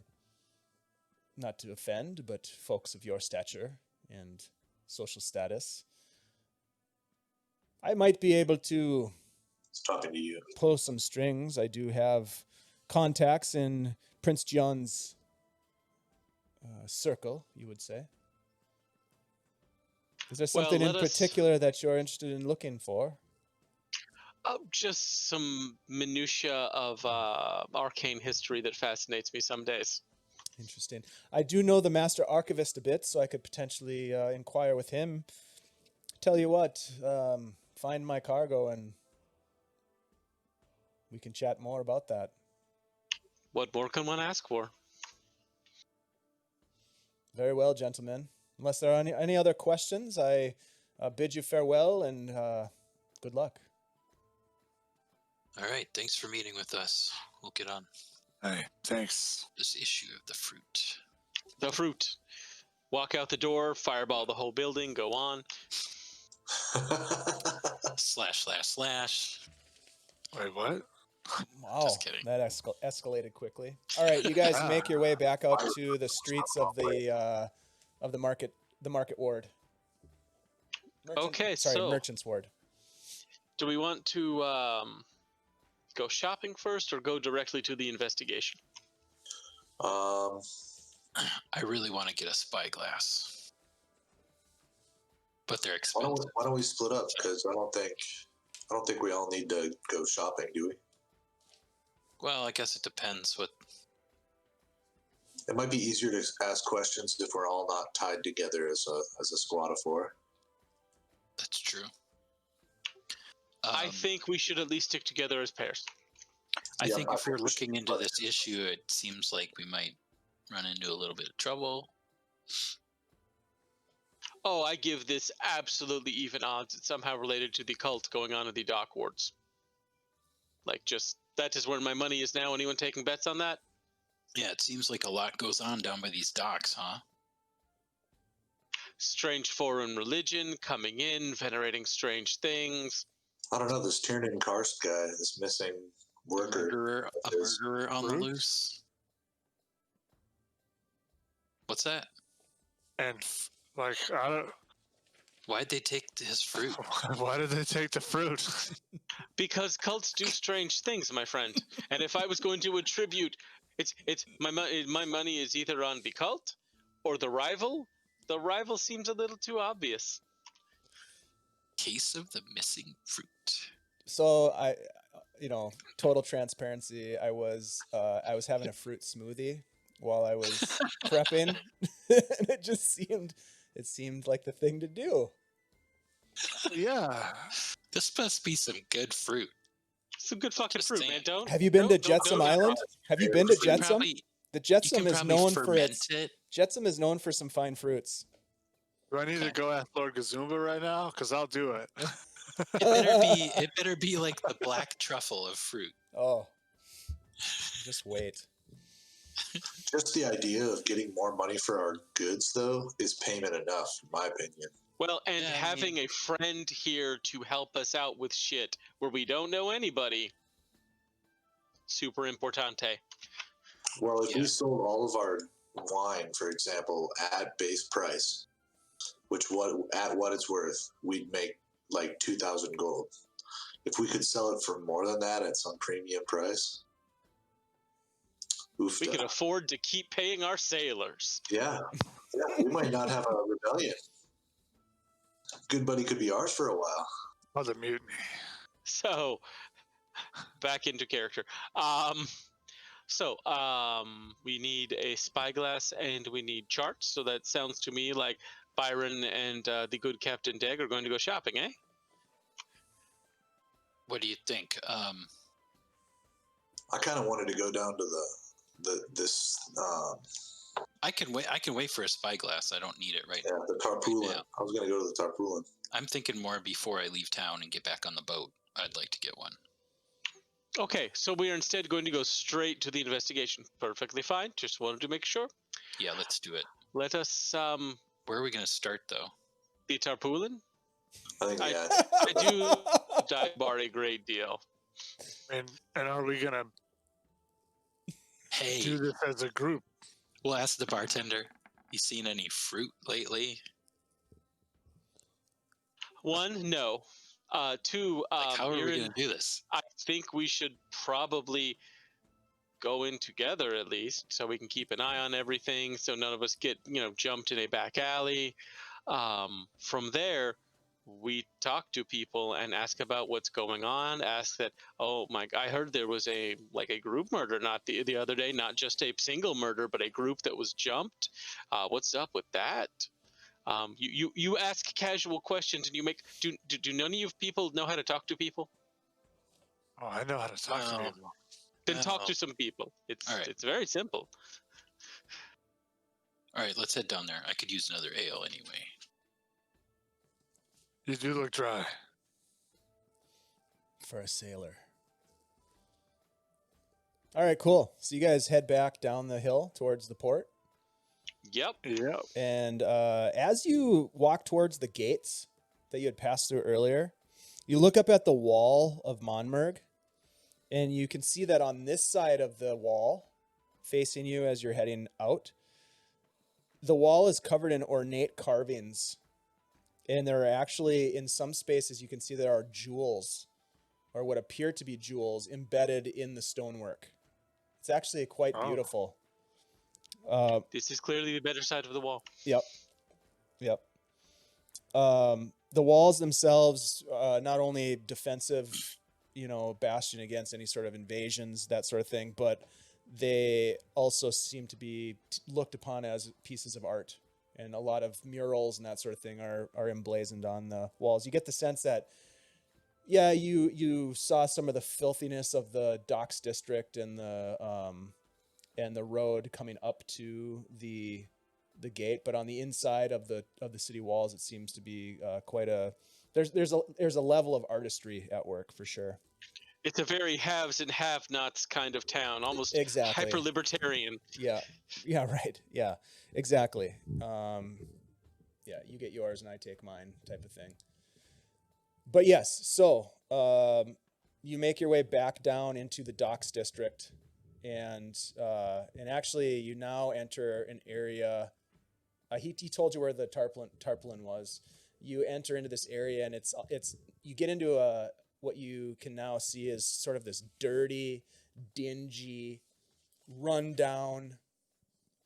not to offend, but folks of your stature and social status. I might be able to It's talking to you. pull some strings. I do have contacts in Prince John's circle, you would say. Is there something in particular that you're interested in looking for? Oh, just some minutia of arcane history that fascinates me some days. Interesting. I do know the Master Archivist a bit, so I could potentially inquire with him. Tell you what, find my cargo and we can chat more about that. What more can one ask for? Very well, gentlemen. Unless there are any other questions, I bid you farewell and good luck. All right, thanks for meeting with us. We'll get on Hey, thanks. this issue of the fruit. The fruit. Walk out the door, fireball the whole building, go on. Slash. Wait, what? Wow, Just kidding. that escalated quickly. All right, you guys make your way back out to the streets of the market ward. Merchant's ward. Do we want to go shopping first or go directly to the investigation? I really want to get a spyglass, but they're expensive. Why don't we split up? Because I don't think we all need to go shopping, do we? Well, I guess it depends what. It might be easier to ask questions if we're all not tied together as a squad of 4. That's true. I think we should at least stick together as pairs. I think if we're looking into this issue, it seems like we might run into a little bit of trouble. Oh, I give this absolutely even odds. It's somehow related to the cult going on in the dock wards. Like, that is where my money is now. Anyone taking bets on that? Yeah, it seems like a lot goes on down by these docks, huh? Strange foreign religion coming in, venerating strange things. I don't know, this Tiernan Karst guy, this missing worker. A murderer on the loose. What's that? And I don't. Why'd they take his fruit? Why did they take the fruit? Because cults do strange things, my friend. And if I was going to attribute, it's my money is either on the cult or the rival. The rival seems a little too obvious. Case of the missing fruit. So total transparency. I was having a fruit smoothie while I was prepping, and it seemed like the thing to do. Yeah. This must be some good fruit. some good fucking Just fruit, saying. man. Don't. Have you been to don't Jetsam go that Island? route. Have you been to You can Jetsam? probably, The you Jetsam can is probably known for ferment its. it. Jetsam is known for some fine fruits. Do I need to Okay. go ask Lord Gazumba right now? Because I'll do it. It better be like the black truffle of fruit. Oh, just wait. Just the idea of getting more money for our goods, though, is payment enough, in my opinion. Well, and Yeah, I having mean- a friend here to help us out with shit where we don't know anybody, super importante. Well, if we Yeah. sold all of our wine, for example, at base price, at what it's worth, we'd make like 2,000 gold. If we could sell it for more than that at some premium price, We can afford to keep paying our sailors. yeah, we might not have a rebellion. Good Buddy could be ours for a while. Oh, the mutiny. So, back into character. We need a spyglass and we need charts. So that sounds to me like Byron and the good Captain Degg are going to go shopping, eh? What do you think? I kind of wanted to go down to this I can wait. I can wait for a spyglass. I don't need it right yeah, now. the Tarpaulin. now. I was going to go to the Tarpaulin. I'm thinking more before I leave town and get back on the boat. I'd like to get one. Okay, so we are instead going to go straight to the investigation. Perfectly fine. Just wanted to make sure. Yeah, let's do it. Let us, Where are we going to start, though? the Tarpaulin. I think, yeah. I do dive bar a great deal. And are we gonna Hey, do this as a group? we'll ask the bartender. You seen any fruit lately? One, no. Two, How are we Irin, going to do this? I think we should probably go in together at least so we can keep an eye on everything so none of us get, jumped in a back alley. From there, we talk to people and ask about what's going on. Ask that, I heard there was a group murder not the other day, not just a single murder, but a group that was jumped. What's up with that? You ask casual questions and you make. Do none of you people know how to talk to people? Oh, I know how to talk to Well, people. Then talk Oh. to some people. It's All right. it's very simple. All right, let's head down there. I could use another ale anyway. You do look dry. For a sailor. All right, cool. So you guys head back down the hill towards the port. Yep. Yep. And as you walk towards the gates that you had passed through earlier, you look up at the wall of Monmurg, and you can see that on this side of the wall, facing you as you're heading out, the wall is covered in ornate carvings. And there are actually, in some spaces, you can see there are jewels, or what appear to be jewels, embedded in the stonework. It's actually quite beautiful. This is clearly the better side of the wall. Yep. The walls themselves, not only defensive, bastion against any sort of invasions, that sort of thing, but they also seem to be looked upon as pieces of art. And a lot of murals and that sort of thing are emblazoned on the walls. You get the sense that, yeah, you saw some of the filthiness of the docks district and the road coming up to the gate, but on the inside of the city walls, it seems to be quite a there's a level of artistry at work for sure. It's a very haves and have-nots kind of town, almost Exactly. hyper-libertarian. Yeah, right. Yeah, exactly. Yeah, you get yours and I take mine type of thing. But yes, so you make your way back down into the docks district, and actually you now enter an area. He told you where the tarpaulin was. You enter into this area, and it's you get into what you can now see is sort of this dirty, dingy, rundown.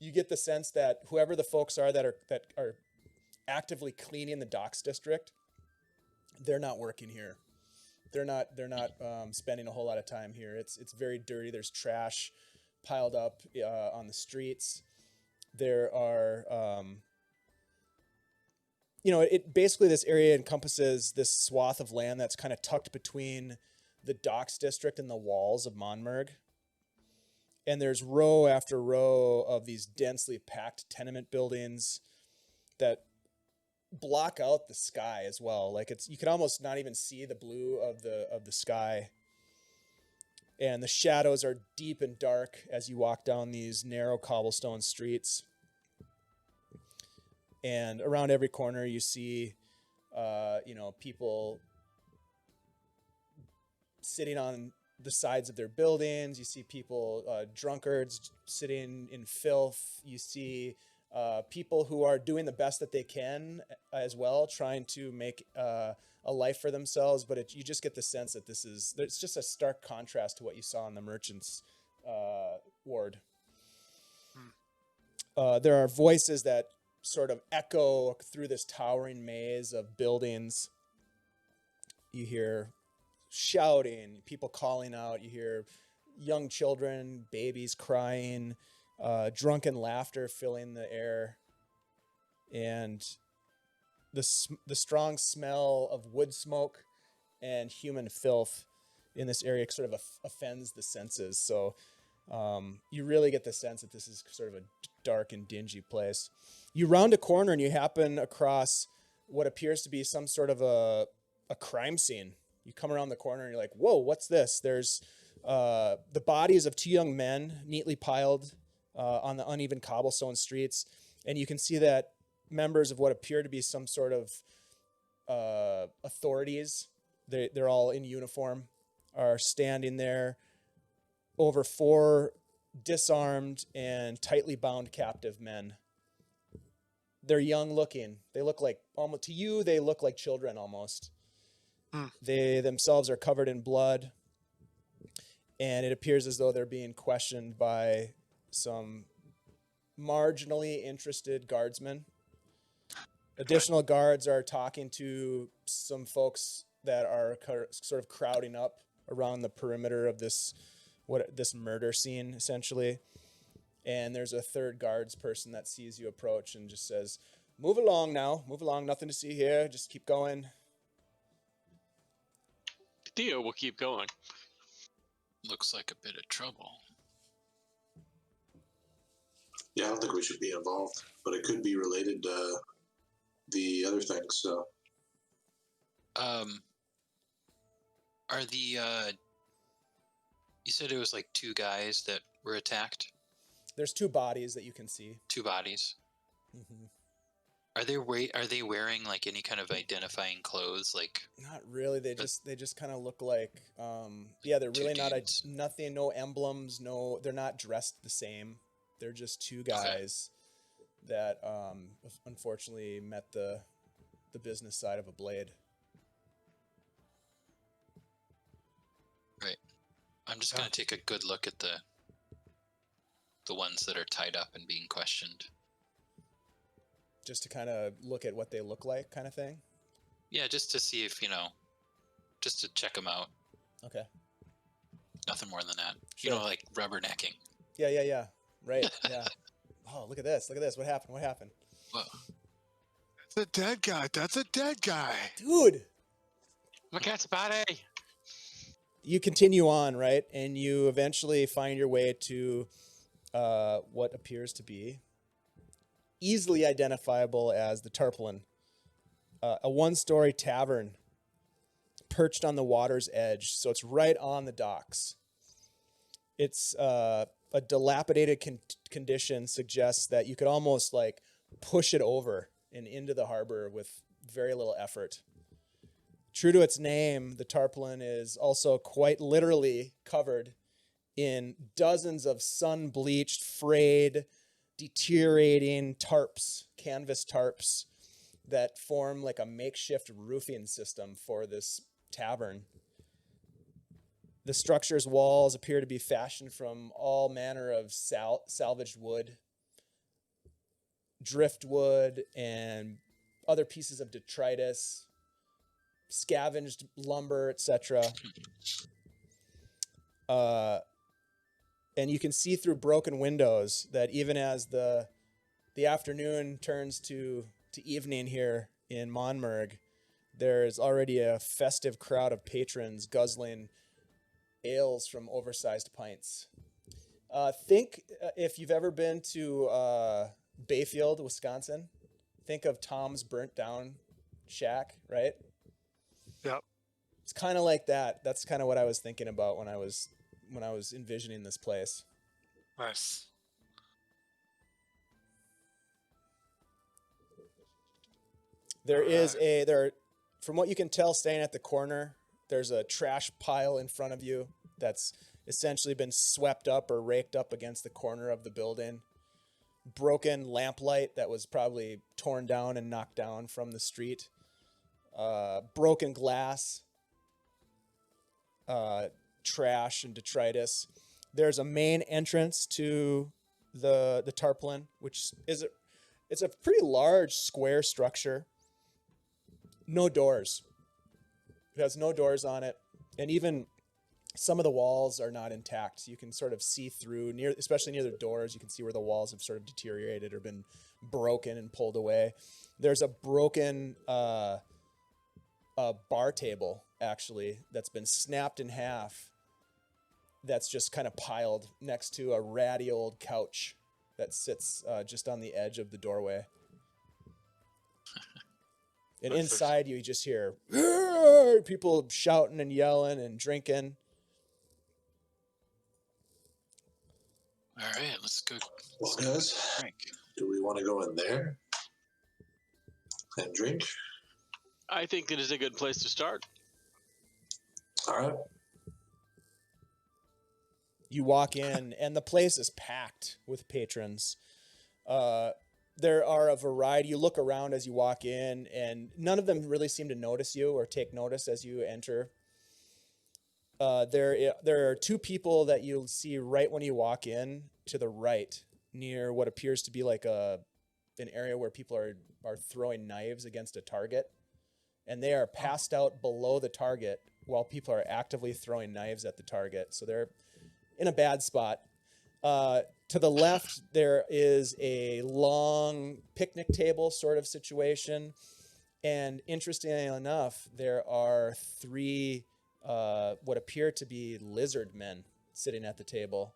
You get the sense that whoever the folks are that are actively cleaning the docks district, they're not working here. They're not spending a whole lot of time here. It's very dirty. There's trash piled up on the streets. There are it basically, this area encompasses this swath of land that's kind of tucked between the docks district and the walls of Monmurg. And there's row after row of these densely packed tenement buildings that block out the sky as well. Like you can almost not even see the blue of the sky. And the shadows are deep and dark as you walk down these narrow cobblestone streets. And around every corner you see, people sitting on the sides of their buildings. You see people, drunkards sitting in filth. You see people who are doing the best that they can as well, trying to make a life for themselves. But you just get the sense that it's just a stark contrast to what you saw in the merchants' ward. There are voices that sort of echo through this towering maze of buildings. You hear shouting, people calling out, you hear young children, babies crying, drunken laughter filling the air, and the strong smell of wood smoke and human filth in this area sort of offends the senses. So you really get the sense that this is sort of a dark and dingy place. You round a corner and you happen across what appears to be some sort of a crime scene. You come around the corner and you're like, whoa, what's this? There's the bodies of two young men neatly piled on the uneven cobblestone streets. And you can see that members of what appear to be some sort of authorities, they're all in uniform, are standing there over 4 disarmed and tightly bound captive men. They're young looking. They look like, almost to you, they look like children almost. They themselves are covered in blood, and it appears as though they're being questioned by some marginally interested guardsmen. Additional guards are talking to some folks that are sort of crowding up around the perimeter of this murder scene, essentially. And there's a third guards person that sees you approach and just says, move along now, nothing to see here, just keep going. Theo will keep going. Looks like a bit of trouble. Yeah, I don't think we should be involved, but it could be related to the other things, so. Are the, you said it was like 2 guys that were attacked? There's 2 bodies that you can see. 2 bodies. Mm-hmm. Are they wearing like any kind of identifying clothes? Like, not really. They just kind of look like, they're really not nothing, no emblems, they're not dressed the same. They're just 2 guys that, unfortunately met the business side of a blade. Right. I'm just going to take a good look at the ones that are tied up and being questioned. Just to kind of look at what they look like, kind of thing? Yeah, just to see if, just to check them out. Okay. Nothing more than that. Sure. Like rubbernecking. Yeah. Right, yeah. Oh, look at this. What happened? Whoa. That's a dead guy. Dude! Look at body. You continue on, right? And you eventually find your way to what appears to be easily identifiable as the Tarpaulin, a 1-story tavern perched on the water's edge. So it's right on the docks. It's a dilapidated condition suggests that you could almost like push it over and into the harbor with very little effort. True to its name, the Tarpaulin is also quite literally covered in dozens of sun-bleached, frayed, deteriorating tarps, canvas tarps that form like a makeshift roofing system for this tavern. The structure's walls appear to be fashioned from all manner of salvaged wood, driftwood, and other pieces of detritus, scavenged lumber, etc. And you can see through broken windows that even as the afternoon turns to evening here in Monmurg, there's already a festive crowd of patrons guzzling ales from oversized pints. Think if you've ever been to Bayfield, Wisconsin, think of Tom's burnt down shack, right? Yep. It's kind of like that. That's kind of what I was thinking about when I was envisioning this place. Nice. From what you can tell, staying at the corner, there's a trash pile in front of you that's essentially been swept up or raked up against the corner of the building. Broken lamplight that was probably torn down and knocked down from the street. Broken glass. Trash and detritus. There's a main entrance to the tarpaulin, which is it's a pretty large square structure. No doors. It has no doors on it, and even some of the walls are not intact. You can sort of see through, especially near the doors, you can see where the walls have sort of deteriorated or been broken and pulled away. There's a broken bar table, actually, that's been snapped in half, that's just kind of piled next to a ratty old couch that sits just on the edge of the doorway. And inside you just hear people shouting and yelling and drinking. All right, let's go. Well, guys, Drink. do we want to go in there and drink? I think it is a good place to start. All right. You walk in, and the place is packed with patrons. There are a variety. You look around as you walk in, and none of them really seem to notice you or take notice as you enter. There are two people that you'll see right when you walk in to the right, near what appears to be like an area where people are throwing knives against a target. And they are passed out below the target while people are actively throwing knives at the target. So they're in a bad spot. To the left, there is a long picnic table sort of situation. And interestingly enough, there are three what appear to be lizard men sitting at the table.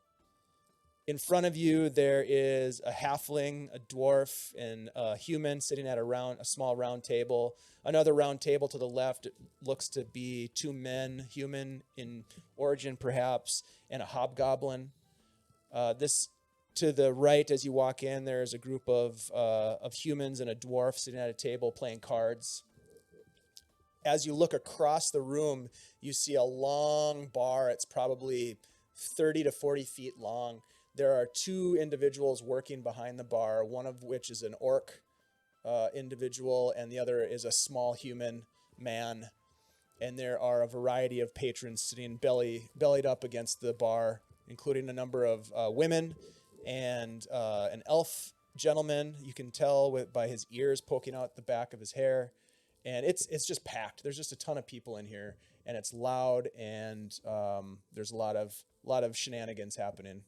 In front of you, there is a halfling, a dwarf, and a human sitting at a small round table. Another round table to the left looks to be two men, human in origin perhaps, and a hobgoblin. To the right, as you walk in, there is a group of humans and a dwarf sitting at a table playing cards. As you look across the room, you see a long bar. It's probably 30 to 40 feet long. There are two individuals working behind the bar, one of which is an orc individual, and the other is a small human man. And there are a variety of patrons sitting bellied up against the bar, including a number of women and an elf gentleman. You can tell by his ears poking out the back of his hair. And it's just packed. There's just a ton of people in here, and it's loud, and there's a lot of shenanigans happening.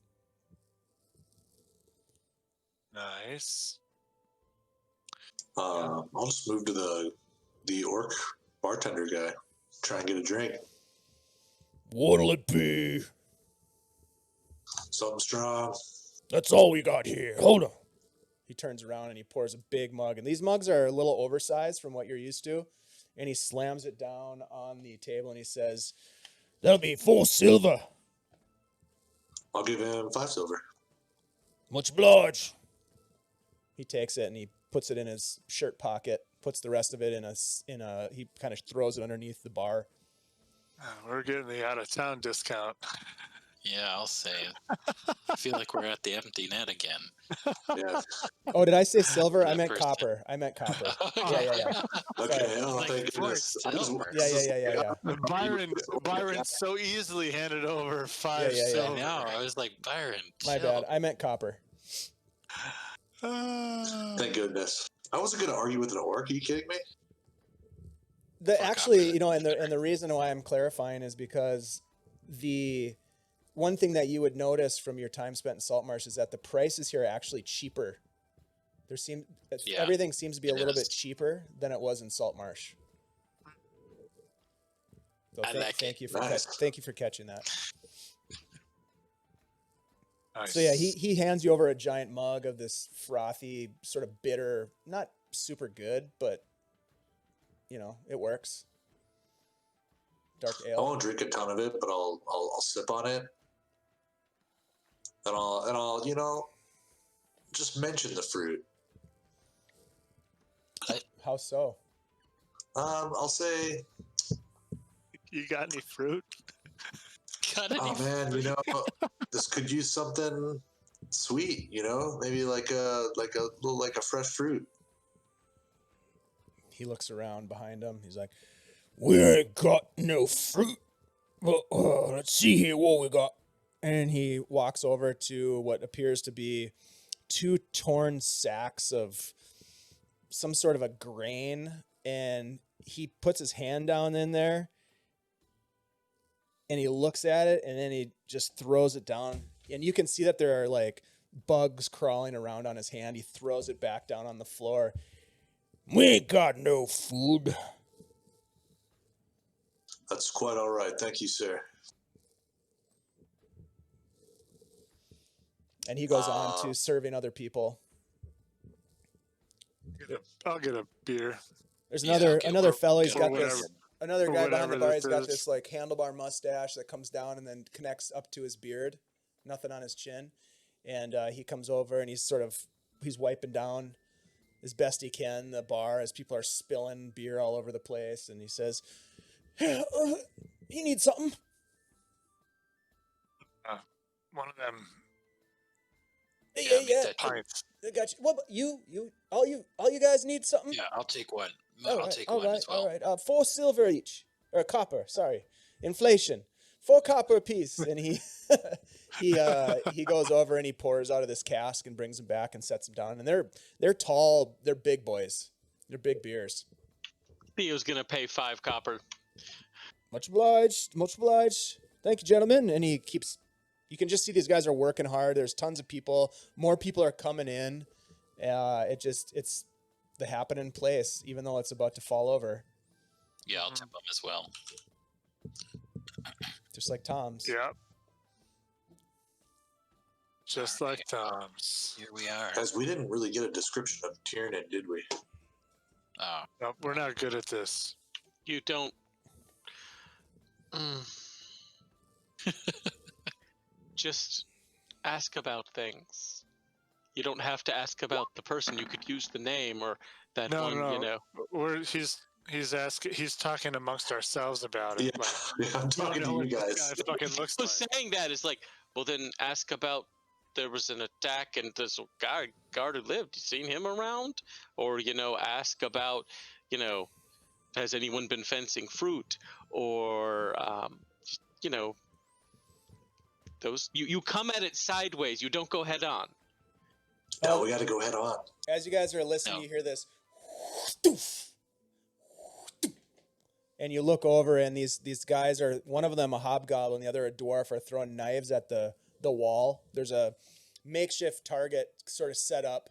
Nice. I'll just move to the orc bartender guy. Try and get a drink. What'll it be? Something strong. That's all we got here. Hold on. He turns around and he pours a big mug. And these mugs are a little oversized from what you're used to. And he slams it down on the table and he says, That'll be 4 silver. I'll give him 5 silver. Much obliged. He takes it and he puts it in his shirt pocket, puts the rest of it he kind of throws it underneath the bar. We're getting the out-of-town discount. Yeah, I'll say it. I feel like we're at the empty net again. Yeah. Oh, did I say silver? I That meant person. copper. Okay. Yeah. Okay. Sorry. Oh, Like, thank goodness. Yeah. Byron so easily handed over 5 Yeah. silver. No, I was like, Byron. My chill. bad. I meant copper. Thank goodness. I wasn't going to argue with an orc. Are you kidding me? Actually, and the reason why I'm clarifying is because the one thing that you would notice from your time spent in Saltmarsh is that the prices here are actually cheaper. Everything seems to be a little bit cheaper than it was in Saltmarsh. So I like thank it. you for Nice. thank you for catching that. Nice. So yeah, he hands you over a giant mug of this frothy, sort of bitter, not super good, but you know, it works. Dark I ale. won't drink a ton of it, but I'll sip on it, and I'll just mention the fruit. How so? I'll say, You got any fruit? Got any oh man, this could use something sweet. Maybe like a fresh fruit. He looks around behind him. He's like, We ain't got no fruit. But let's see here what we got. and he walks over to what appears to be 2 torn sacks of some sort of a grain, and he puts his hand down in there and he looks at it, and then he just throws it down, and you can see that there are like bugs crawling around on his hand. He throws it back down on the floor. We ain't got no food. That's quite all right, thank you, sir. And he goes on to serving other people. I'll get a beer. There's Yeah, another okay, another we're- fellow. He's or got whatever. this another Or guy behind the whatever bar. this He's got is. this like handlebar mustache that comes down and then connects up to his beard. Nothing on his chin, and he comes over and he's wiping down as best he can the bar as people are spilling beer all over the place, and he says, "Yeah, he needs something." One of them Yeah, make yeah. that two. pints. I got you. What about you? All you guys need something? Yeah, I'll take one. All I'll right, take all one right, as well. all right. 4 silver each, or copper. Sorry, inflation. 4 copper apiece, and he he goes over and he pours out of this cask and brings them back and sets them down. And they're tall, they're big boys, they're big beers. Theo's gonna pay 5 copper. Much obliged, much obliged. Thank you, gentlemen. And he keeps. You can just see these guys are working hard. There's tons of people. More people are coming in. It's the happening place, even though it's about to fall over, Yeah, I'll tip them as well. just like Tom's. Yeah. Just Alright. like Tom's. Here we are. Guys, we didn't really get a description of Tyranid, did we? Oh, No, we're not good at this. You don't. Just ask about things. You don't have to ask about the person. You could use the name or that No, one. no. You know. He's asking. He's talking amongst ourselves about it. Yeah, Like, I'm talking to what you this guys. guy fucking looks So like. saying that is like, well, then ask about. There was an attack and there's a guard who lived. You seen him around? Or ask about, has anyone been fencing fruit? Or those you come at it sideways. You don't go head on. No, we got to go head on. As you guys are listening, No. you hear this, and you look over, and these guys are, one of them a hobgoblin, the other a dwarf, are throwing knives at the wall. There's a makeshift target sort of set up,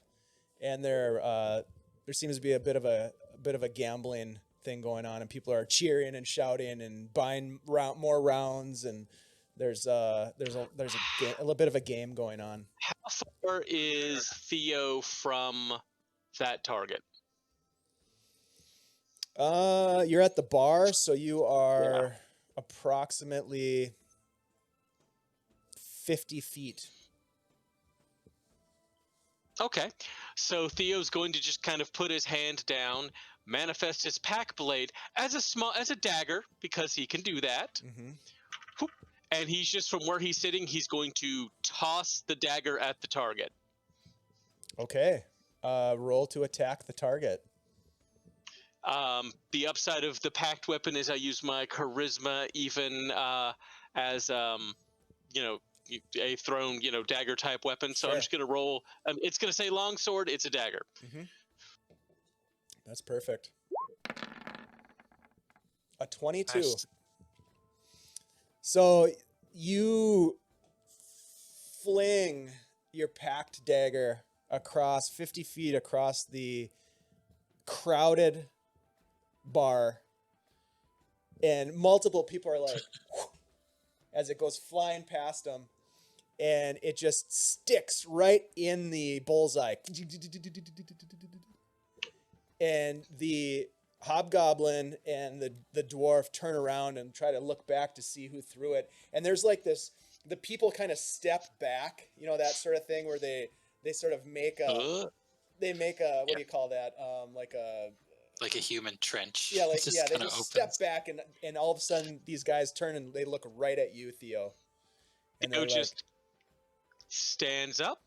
and there seems to be a bit of a gambling thing going on, and people are cheering and shouting and buying more rounds, and there's a little bit of a game going on. How far is Theo from that target? You're at the bar, so you are approximately 50 feet. Okay, so Theo's going to just kind of put his hand down, manifest his pack blade as a dagger because he can do that. Mm-hmm. Whoop. And he's just from where he's sitting, he's going to toss the dagger at the target. Okay. Roll to attack the target. The upside of the packed weapon is I use my charisma even as a thrown dagger type weapon. So Sure. I'm just gonna roll. It's gonna say longsword. It's a dagger. Mm-hmm. That's perfect. A 22. Nice. So you fling your packed dagger across 50 feet across the crowded bar, and multiple people are like, as it goes flying past them, and it just sticks right in the bullseye. And the hobgoblin and the dwarf turn around and try to look back to see who threw it. And there's like this, the people kind of step back, you know, that sort of thing where they sort of make a, what do you call that? Like a human trench. Yeah, like, It just yeah, they kinda just opens. step back and all of a sudden these guys turn and they look right at you, Theo. And Theo they're just stands up,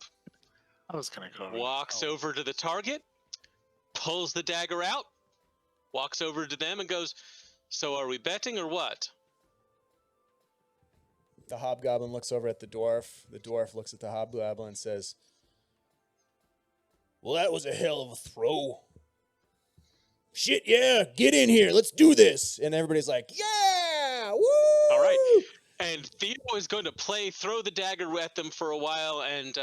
I was gonna go. walks over to the target, pulls the dagger out, walks over to them and goes, "So are we betting or what?" the hobgoblin looks over at the dwarf. The dwarf looks at the hobgoblin and says, Well, that was a hell of a throw. Shit, yeah, get in here. Let's do this. and everybody's like, yeah, woo! All right. And Theo is going to throw the dagger at them for a while, and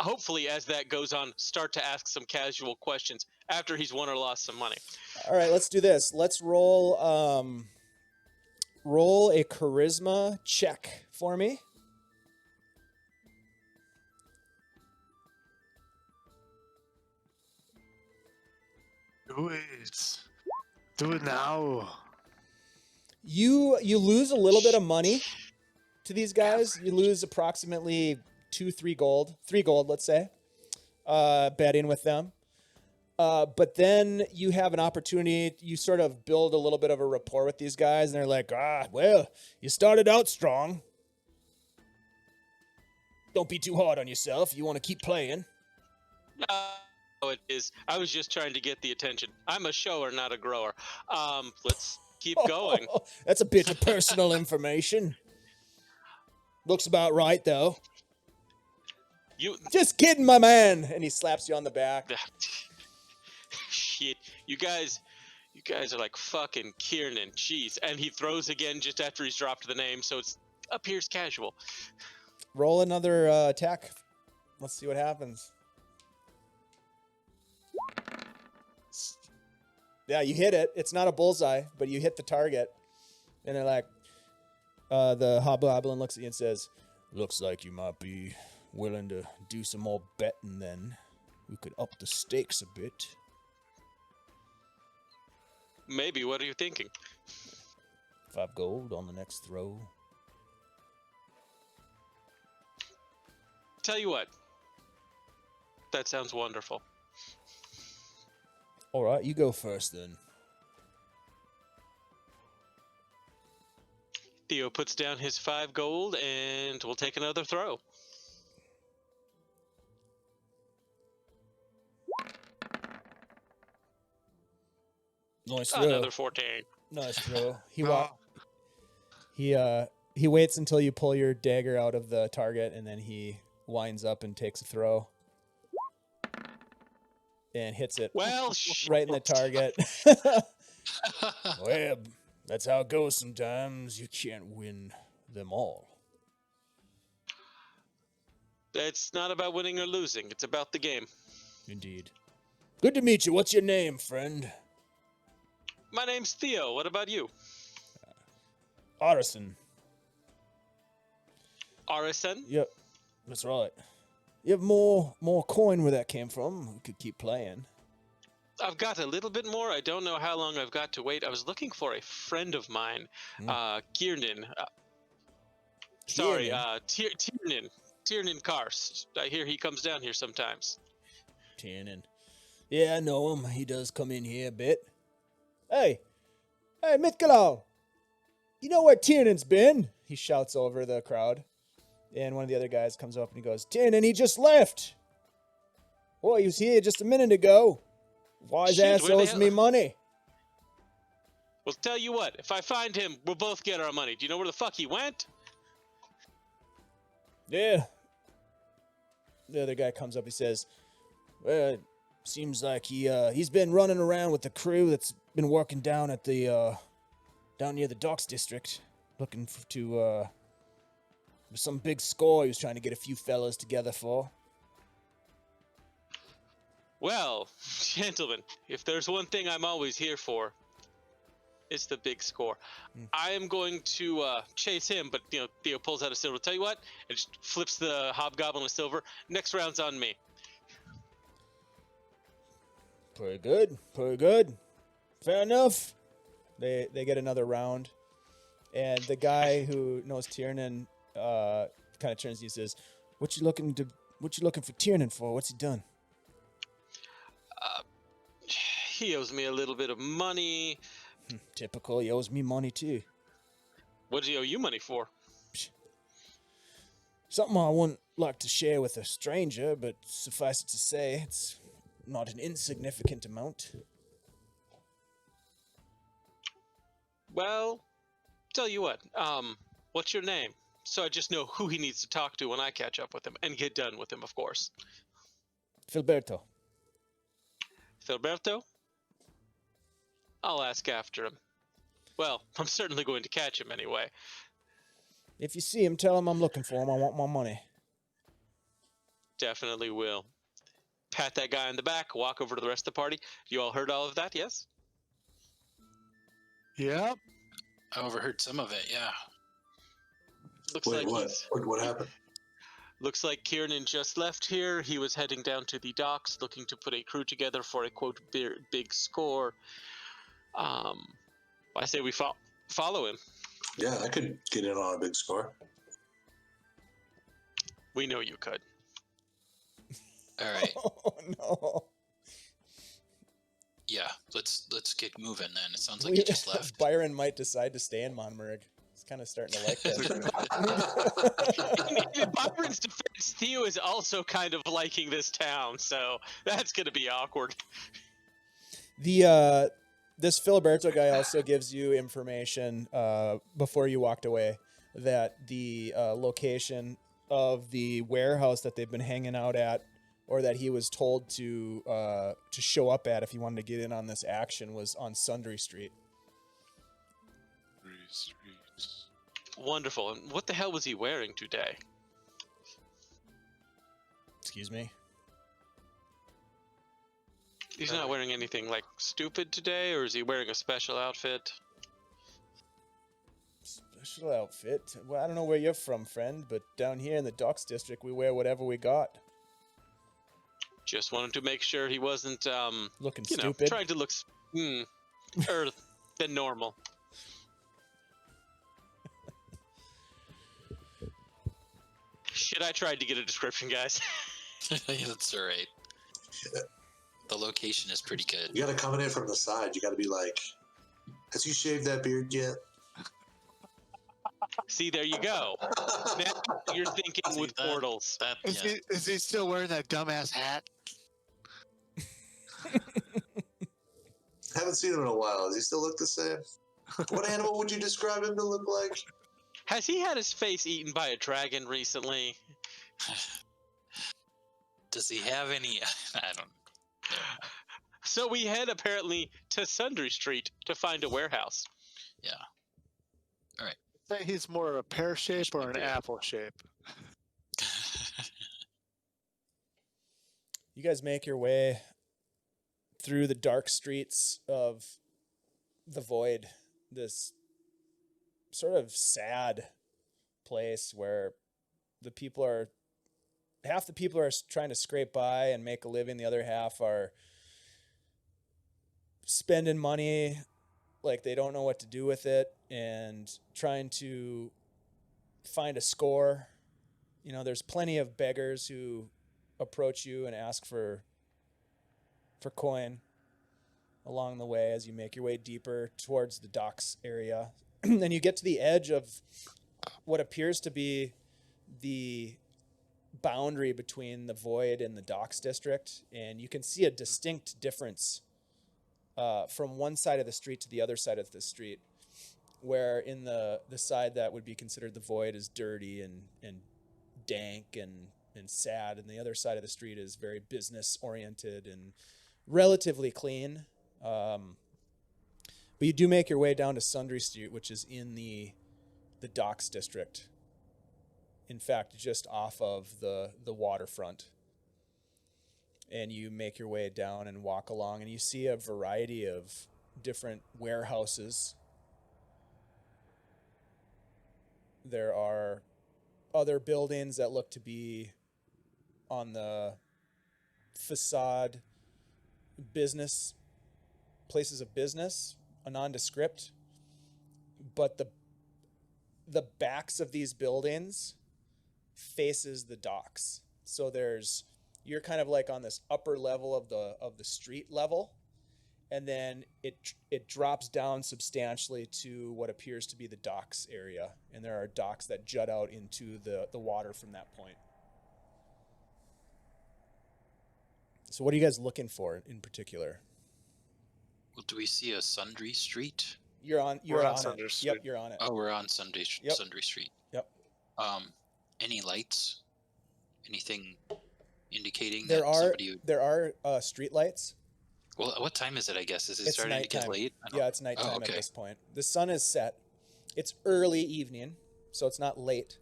hopefully, as that goes on, start to ask some casual questions after he's won or lost some money. All right, let's do this. Let's roll a charisma check for me. Do it. Do it now. You lose a little bit of money to these guys. You lose approximately 3 gold, let's say, betting with them. But then you have an opportunity. You sort of build a little bit of a rapport with these guys, and they're like, Well, you started out strong. Don't be too hard on yourself. You want to keep playing. Oh, it is. I was just trying to get the attention. I'm a shower, not a grower. Let's keep going. That's a bit of personal information. Looks about right, though. just kidding, my man. And he slaps you on the back. Shit, you guys are like fucking Kiernan. Jeez. And he throws again just after he's dropped the name, so it appears casual. Roll another attack. Let's see what happens. Yeah, you hit it. It's not a bullseye, but you hit the target. And they're like, the hobgoblin looks at you and says, Looks like you might be willing to do some more betting then. We could up the stakes a bit. Maybe. What are you thinking? 5 gold on the next throw. Tell you what. That sounds wonderful. All right, you go first then. Theo puts down his 5 gold and we'll take another throw. Nice throw. Another 14. Nice throw. He waits until you pull your dagger out of the target, and then he winds up and takes a throw. And hits it right in the target. Well, that's how it goes sometimes. You can't win them all. It's not about winning or losing. It's about the game. Indeed. Good to meet you. What's your name, friend? My name's Theo. What about you? Arison. Arison? Yep, That's right. you have more coin where that came from. We could keep playing. I've got a little bit more. I don't know how long I've got to wait. I was looking for a friend of mine, Kiernan. Tiernan Kars. I hear he comes down here sometimes. Tiernan. Yeah, I know him. He does come in here a bit. Hey, Mitkelau, you know where Tiernan's been? He shouts over the crowd. And one of the other guys comes up and he goes, Tiernan, he just left. Boy, he was here just a minute ago. Wise Shit, ass where the owes hell- me money. Well, tell you what. If I find him, we'll both get our money. Do you know where the fuck he went? Yeah. The other guy comes up, he says, Well, seems like he's been running around with the crew that's been working down at the down near the docks district, looking to some big score he was trying to get a few fellas together for. Well, gentlemen, if there's one thing I'm always here for, is the big score. I am going to chase him, but Theo pulls out a silver. Tell you what, and just flips the hobgoblin a silver. Next round's on me. Pretty good. Pretty good. Fair enough. They get another round, and the guy who knows Tiernan kind of turns to you and says, "What you looking for Tiernan for? What's he done?" He owes me a little bit of money. Typical. He owes me money too. What does he owe you money for? Something I wouldn't like to share with a stranger, but suffice it to say, it's not an insignificant amount. Well, tell you what. What's your name? So I just know who he needs to talk to when I catch up with him and get done with him, of course. Filberto. Filberto? I'll ask after him. Well, I'm certainly going to catch him anyway. If you see him, tell him I'm looking for him. I want my money. Definitely will. Pat that guy on the back, walk over to the rest of the party. You all heard all of that, yes? Yep. I overheard some of it, yeah. Looks Wait, like what happened? Looks like Kiernan just left here. He was heading down to the docks, looking to put a crew together for a, quote, big score. I say we follow him. Yeah, I could get in on a big score. We know you could. All right. Oh, no. Yeah, let's get moving then. It sounds like he just left. Byron might decide to stay in Monmurg. He's kind of starting to like that. In Byron's defense, Theo is also kind of liking this town, so that's going to be awkward. This Filiberto guy also gives you information before you walked away that the location of the warehouse that they've been hanging out at, or that he was told to show up at if he wanted to get in on this action, was on Sundry Street. Wonderful. And what the hell was he wearing today? Excuse me? He's not wearing anything like stupid today, or is he wearing a special outfit? Special outfit? Well, I don't know where you're from, friend, but down here in the Docks District, we wear whatever we got. Just wanted to make sure he wasn't, looking stupid. Trying to look, than normal. Shit, I tried to get a description, guys. That's all right. The location is pretty good. You gotta come in from the side. You gotta be like, has he shaved that beard yet? See, there you go. Now you're thinking with portals. Is he still wearing that dumbass hat? Haven't seen him in a while. Does he still look the same? What animal would you describe him to look like? Has he had his face eaten by a dragon recently? Does he have any? I don't know. So we head apparently to Sundry Street to find a warehouse. Yeah. All right. Say he's more a pear shape or an apple shape. You guys make your way through the dark streets of the Void, this sort of sad place where half the people are trying to scrape by and make a living. The other half are spending money like they don't know what to do with it and trying to find a score. You know, there's plenty of beggars who approach you and ask for coin along the way as you make your way deeper towards the docks area. Then you get to the edge of what appears to be the boundary between the Void and the Docks District, and you can see a distinct difference from one side of the street to the other side of the street, where in the side that would be considered the Void is dirty and dank and sad, and the other side of the street is very business oriented and relatively clean. But you do make your way down to Sundry Street, which is in the Docks District. In fact, just off of the waterfront. And you make your way down and walk along, and you see a variety of different warehouses There are other buildings that look to be on the facade, places of business, a nondescript, but the backs of these buildings faces the docks. So you're kind of like on this upper level of the street level, and then it drops down substantially to what appears to be the docks area, and there are docks that jut out into the water from that point. So what are you guys looking for in particular? Well, do we see a Sundry Street? You're on Sundry it. Street. Yep, you're on it. Oh, we're on Sundry Street. Yep. Any lights? Anything indicating There that are street lights. Well, what time is it, I guess? Is it It's starting nighttime. to get late? Yeah, it's nighttime okay. at this point. The sun is set. It's early evening, so it's not late,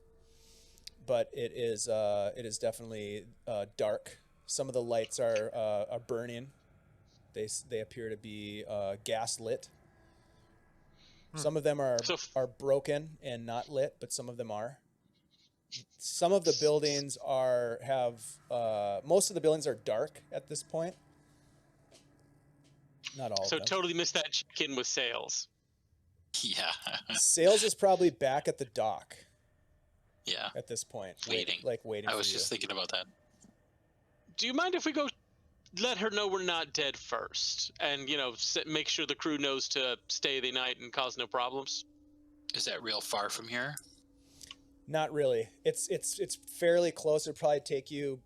but it is definitely dark. Some of the lights are burning. They appear to be gas lit. Some of them are broken and not lit, but some of them are. Some of the buildings most of the buildings are dark at this point. Not all of them. So totally missed that check-in with sales. Yeah. Sales is probably back at the dock Yeah. at this point. Waiting. Waiting I for was you. just thinking about that. Do you mind if we go let her know we're not dead first? And, make sure the crew knows to stay the night and cause no problems? Is that real far from here? Not really. It's fairly close. It'd probably take you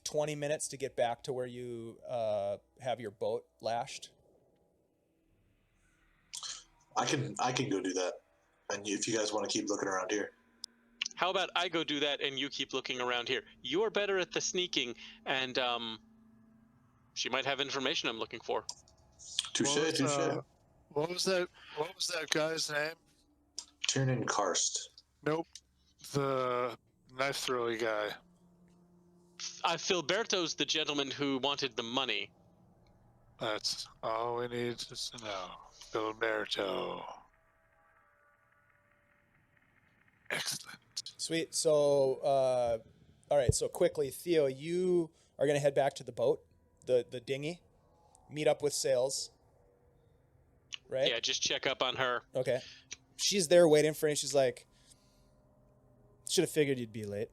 20 minutes to get back to where you have your boat lashed. I can go do that, and if you guys want to keep looking around here. How about I go do that and you keep looking around here? You're better at the sneaking, and she might have information I'm looking for. Touche. What was that guy's name? Tiernan Karst. Nope. The knife throwy guy. Filberto's the gentleman who wanted the money. That's all we need to know. Filberto. Excellent. Sweet. So, all right. So quickly, Theo, you are going to head back to the boat, the dinghy, meet up with Sales. Right? Yeah, just check up on her. Okay. She's there waiting for you. She's like, should have figured you'd be late.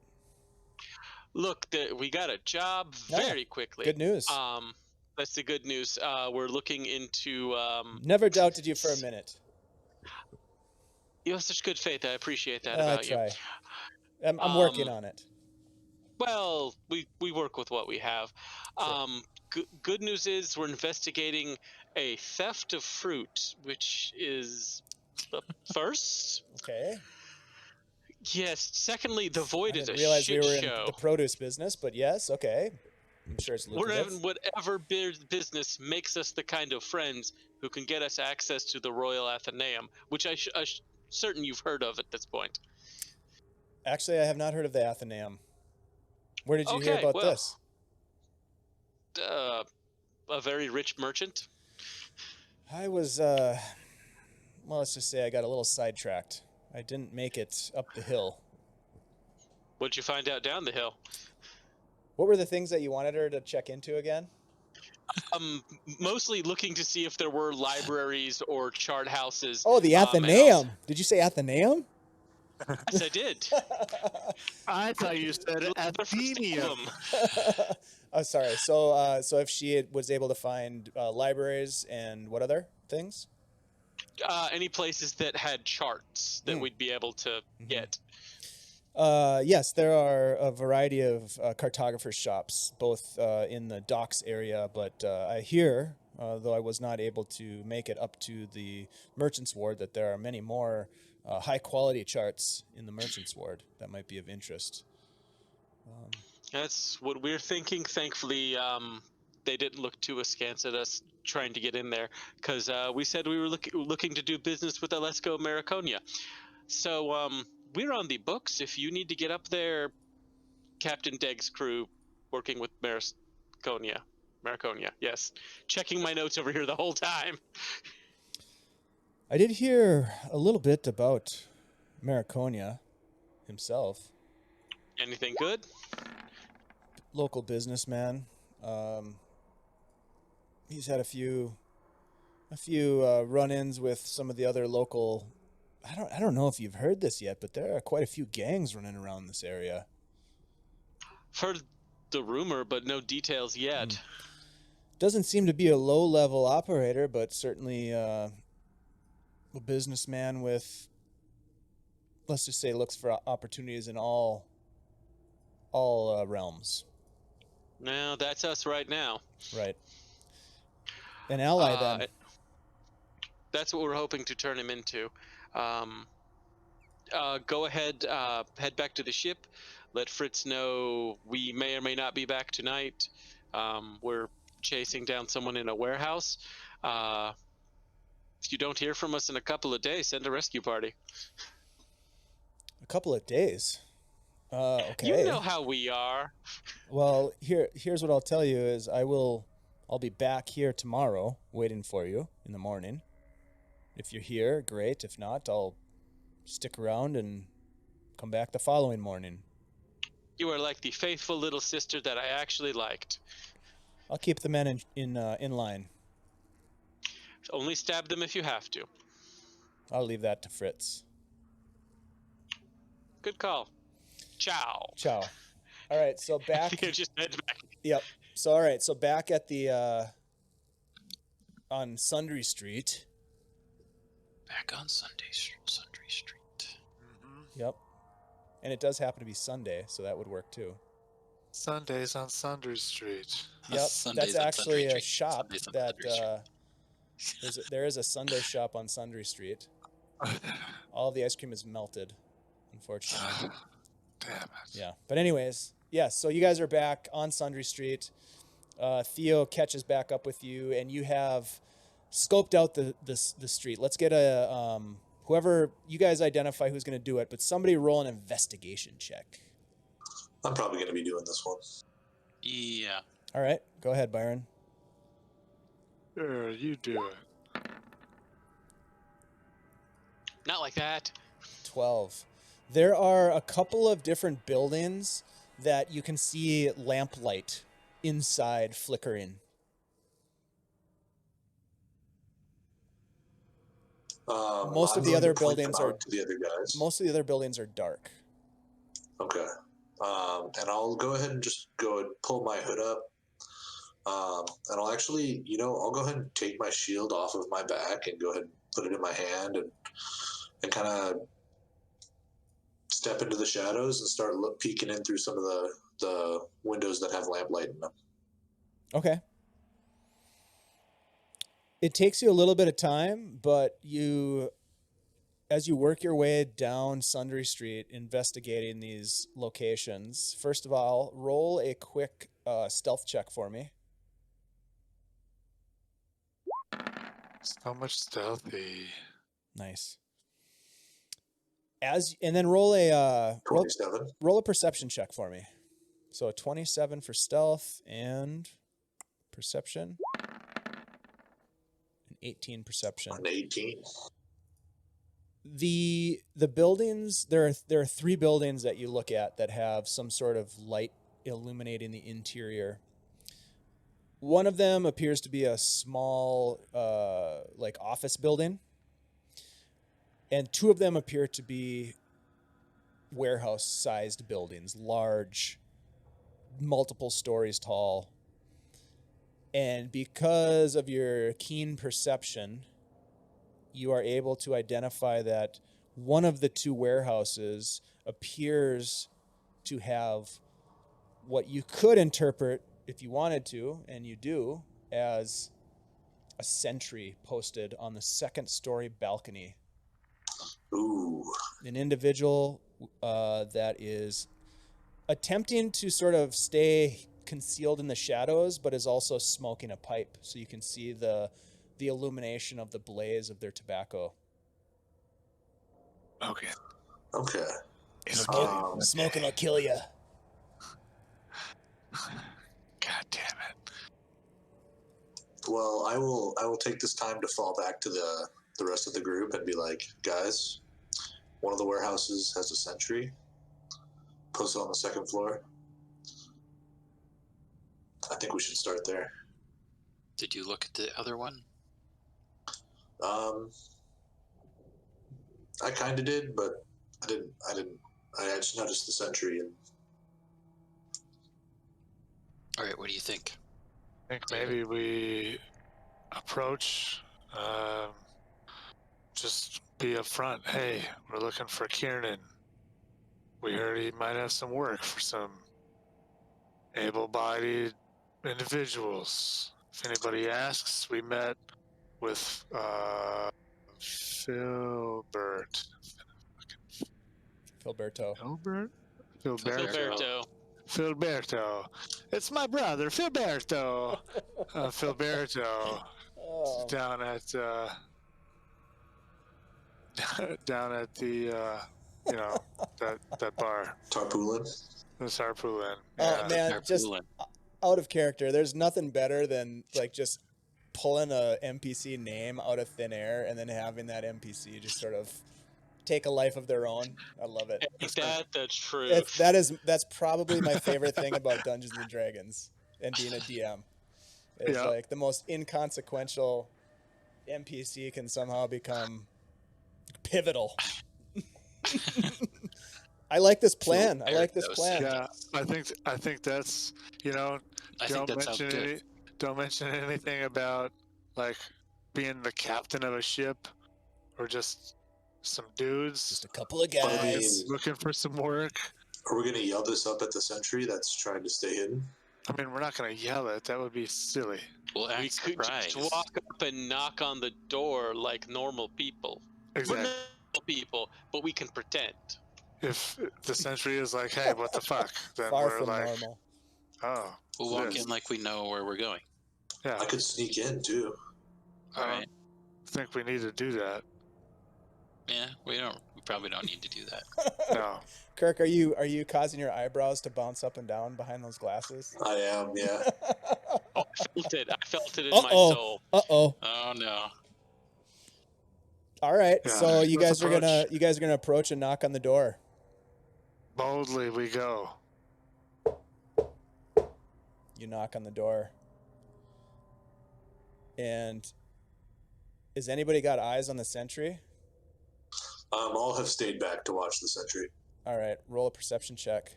Look, we got a job very quickly. Good news. That's the good news. We're looking into... Never doubted you for a minute. You have such good faith. I appreciate that I about try. you. I'm working on it. Well, we work with what we have. Sure. Good news is we're investigating a theft of fruit, which is the first. Okay. Yes. Secondly, the void I is a didn't realize shit we were in show. the produce business, but yes, okay. I'm sure it's We're lucrative. having whatever business makes us the kind of friends who can get us access to the Royal Athenaeum, which I'm certain you've heard of at this point. Actually, I have not heard of the Athenaeum. Where did you hear about this? A very rich merchant. I was, well, let's just say I got a little sidetracked. I didn't make it up the hill. What'd you find out down the hill? What were the things that you wanted her to check into again? Mostly looking to see if there were libraries or chart houses. Oh, the Athenaeum. Did you say Athenaeum? Yes, I did. I thought you said Athenium. Oh, sorry. So if she was able to find libraries and what other things? Any places that had charts that we'd be able to get. Yes, there are a variety of cartographer shops, both in the docks area, but I hear, though I was not able to make it up to the Merchants Ward, that there are many more high-quality charts in the Merchants Ward that might be of interest. That's what we're thinking. Thankfully, they didn't look too askance at us trying to get in there, because we said we were looking to do business with Alesco Mariconia. So we're on the books. If you need to get up there, Captain Degg's crew working with Mariconia, yes. Checking my notes over here the whole time. I did hear a little bit about Mariconia himself. Anything good? Local businessman. He's had a few run-ins with some of the other local. I don't know if you've heard this yet, but there are quite a few gangs running around this area. I've heard the rumor, but no details yet. Doesn't seem to be a low-level operator, but certainly a businessman with, let's just say, looks for opportunities in all realms. No, that's us right now. Right. An ally, then. That's what we're hoping to turn him into. Go ahead, head back to the ship. Let Fritz know we may or may not be back tonight. We're chasing down someone in a warehouse. If you don't hear from us in a couple of days, send a rescue party. A couple of days? Okay. You know how we are. Well, here's what I'll tell you is I'll be back here tomorrow waiting for you in the morning. If you're here, great. If not, I'll stick around and come back the following morning. You are like the faithful little sister that I actually liked. I'll keep the men in line. Only stab them if you have to. I'll leave that to Fritz. Good call. Ciao. Ciao. All right, so back. Just head back. Yep. So all right, so back at the on Sundry Street. Back on Sundry Street. Yep. And it does happen to be Sunday, so that would work too. Sundays on Sundry Street. Yep, Sundays that's on actually Sundry a Street. shop Sundays on that Sundry Street. there is a Sunday shop on Sundry Street. All of the ice cream is melted, unfortunately. Damn it. Yeah, but anyways, yes. So you guys are back on Sundry Street. Theo catches back up with you, and you have scoped out the street. Let's get a whoever you guys identify who's going to do it, but somebody roll an investigation check. I'm probably going to be doing this one. Yeah. All right, go ahead, Byron. Sure, you do it. Not like that. 12. There are a couple of different buildings that you can see lamplight inside flickering. Most of the other buildings are to the other guys. Most of the other buildings are dark. Okay. And I'll go ahead and just go and pull my hood up. And I'll actually, I'll go ahead and take my shield off of my back and go ahead and put it in my hand and kind of step into the shadows and start peeking in through some of the windows that have lamplight in them. Okay. It takes you a little bit of time, but as you work your way down Sundry Street, investigating these locations, first of all, roll a quick stealth check for me. So much stealthy. Nice. And then roll a 27. roll a perception check for me. So a 27 for stealth and perception. An 18 perception. An 18. The buildings, there are 3 buildings that you look at that have some sort of light illuminating the interior. One of them appears to be a small like office building, and 2 of them appear to be warehouse-sized buildings, large, multiple stories tall. And because of your keen perception, you are able to identify that one of the 2 warehouses appears to have what you could interpret, if you wanted to, and you do, as a sentry posted on the 2nd-story balcony. Ooh. An individual that is attempting to sort of stay concealed in the shadows, but is also smoking a pipe, so you can see the illumination of the blaze of their tobacco. Okay. Okay. Smoking will kill you. God damn it. Well, I will take this time to fall back to the rest of the group and be like, guys, one of the warehouses has a sentry posted on the second floor. I think we should start there. Did you look at the other one? I kind of did, but I didn't. I just noticed the sentry. And All right, what do you think? I think maybe we approach, just be upfront. Hey, we're looking for Kiernan. We heard he might have some work for some able-bodied individuals. If anybody asks, we met with Filbert. Filberto. Filbert? Filberto. Filberto. It's my brother, Filberto. Filberto. Oh. Down at the that bar. Tarpaulin. The Sarpoulin. Oh man, just Tarpaulin. out of character. There's nothing better than like just pulling a NPC name out of thin air and then having that NPC just sort of take a life of their own. I love it. Ain't that the truth? That's probably my favorite thing about Dungeons and Dragons and being a DM. It's like the most inconsequential NPC can somehow become pivotal. I like this plan. I like this plan. Yeah, I think that's I think that sounds good. Don't mention anything about like being the captain of a ship or just some dudes Just a couple of guys. looking for some work. Are we going to yell this up at the sentry that's trying to stay hidden? I mean, we're not going to yell it. That would be silly. We'll act We could surprised. just walk up and knock on the door like normal people. Exactly. We're normal people, but we can pretend. If the sentry is like, hey, what the fuck? Then Far we're from like, normal. oh. We'll walk this. in like we know where we're going. Yeah, I could sneak in too. All I right. don't think we need to do that. Yeah, we probably don't need to do that. No. Kirk, are you causing your eyebrows to bounce up and down behind those glasses? I am, yeah. Oh, I felt it. I felt it in my soul. Uh-oh. Oh no. All right. Yeah, So you let's guys are gonna approach and knock on the door. Boldly we go. You knock on the door. And has anybody got eyes on the sentry? All have stayed back to watch the sentry. All right, roll a perception check.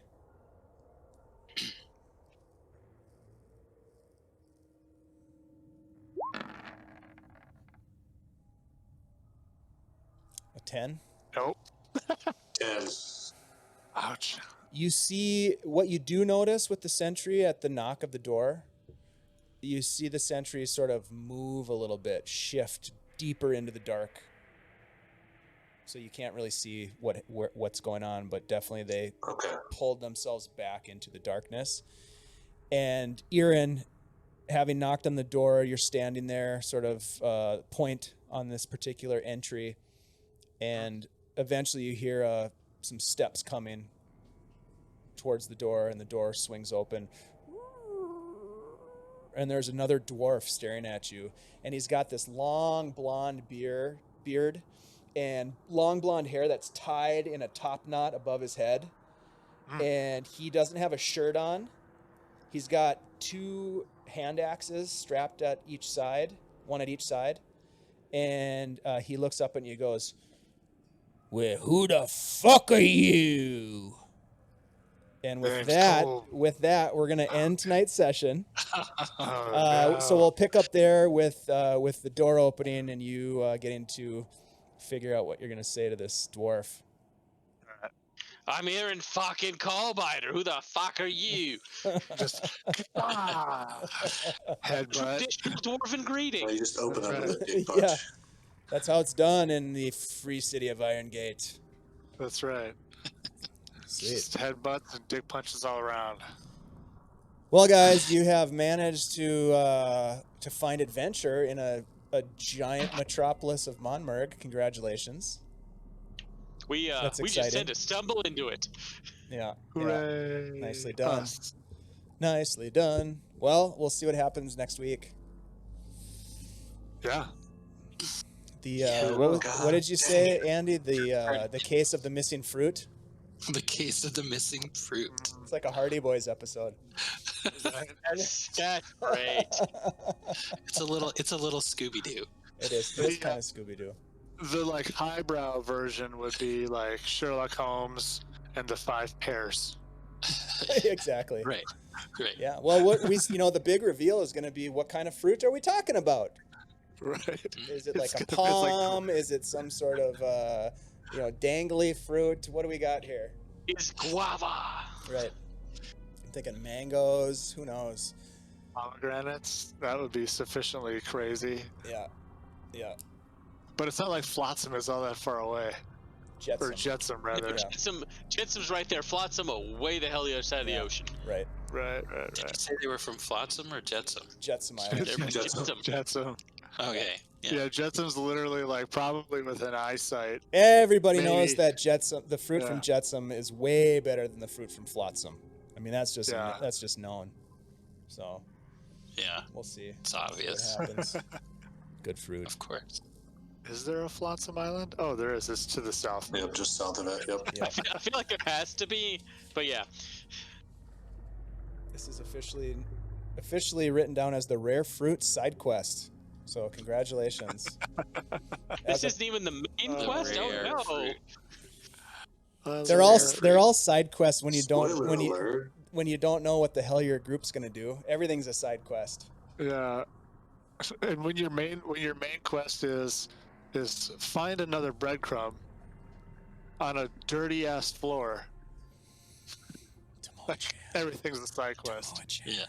A 10? Nope. 10. Ouch. You see what you do notice with the sentry at the knock of the door. You see the sentry sort of move a little bit, shift deeper into the dark. So you can't really see what's going on, but definitely they pulled themselves back into the darkness. And Irin, having knocked on the door, you're standing there, sort of point on this particular entry, and eventually you hear some steps coming towards the door, and the door swings open. And there's another dwarf staring at you, and he's got this long blonde beard and long blonde hair that's tied in a top knot above his head. And he doesn't have a shirt on. He's got 2 hand axes strapped at each side, one at each side. And he looks up and he goes, "Well, who the fuck are you?" And with that, we're gonna end tonight's session. So we'll pick up there with the door opening and you getting to figure out what you're gonna say to this dwarf. I'm Irin fucking Coalbiter. Who the fuck are you? Just headbutt. Traditional dwarven greeting. You just open up with a dick punch. Yeah, that's how it's done in the free city of Iron Gate. That's right. Sweet. Just headbutts and dick punches all around. Well, guys, you have managed to find adventure in a giant metropolis of Monmurg. Congratulations. We That's just exciting. had to stumble into it. Yeah. Hooray. Yeah. Nicely done. Us. Nicely done. Well, we'll see what happens next week. Yeah. what did you say, Andy? The case of the missing fruit. The case of the missing fruit. It's like a Hardy Boys episode. That's great. It's a little Scooby Doo. It is. It's kind of Scooby Doo. The like highbrow version would be like Sherlock Holmes and the 5 Pairs. Exactly. Right. Yeah. Well, the big reveal is going to be what kind of fruit are we talking about? Right. Is it like a palm? Is it some sort of dangly fruit? What do we got here? It's guava. Right. I'm thinking mangoes. Who knows? Pomegranates. That would be sufficiently crazy. Yeah. But it's not like Flotsam is all that far away. Jetsam. Or Jetsam, rather. Yeah. Jetsam's right there. Flotsam away the hell the other side of the ocean. Right. Right. Did you say they were from Flotsam or Jetsam? Jetsam Island. They're from Jetsam. Jetsam. Okay. Yeah, Jetsam's literally like probably within eyesight. Everybody Maybe. knows that the fruit from Jetsam is way better than the fruit from Flotsam. I mean, that's just known. So Yeah. we'll see. It's obvious. What happens. Good fruit. Of course. Is there a Flotsam Island? Oh, there is. It's to the south. Yep, just south of it. Yep. Yeah. I feel like there has to be, but yeah. This is officially written down as the rare fruit side quest. So congratulations. This isn't even the main quest. Oh rare no! fruit. They're all side quests when you Spoiler alert. when you don't know what the hell your group's gonna do. Everything's a side quest. Yeah. And when your main quest is find another breadcrumb on a dirty ass floor. Like, everything's a side quest. Yeah.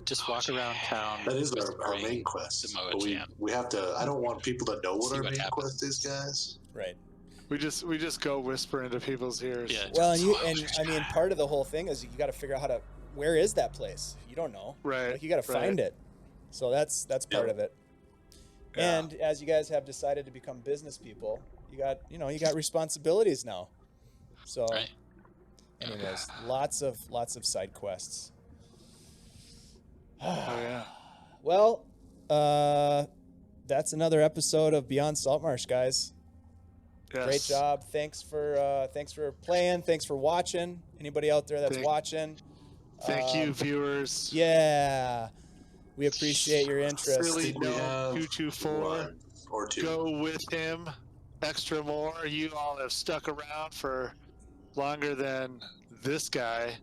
Just walk around town. That is our main quest. But we have to. I don't want people to know what our main quest is, guys. Right. We just go whisper into people's ears. Yeah. Well, I mean, part of the whole thing is you got to figure out where is that place? You don't know. Right. Like you got to find it. So that's part of it. Yeah. And as you guys have decided to become business people, you got responsibilities now. So, Right. anyways, lots of side quests. Oh yeah. Well, that's another episode of Beyond Saltmarsh, guys. Yes. Great job. Thanks for playing. Thanks for watching. Anybody out there that's watching. Thank you, viewers. Yeah. We appreciate your interest. Really We know have 224. one or two. Go with him. Extra more. You all have stuck around for longer than this guy.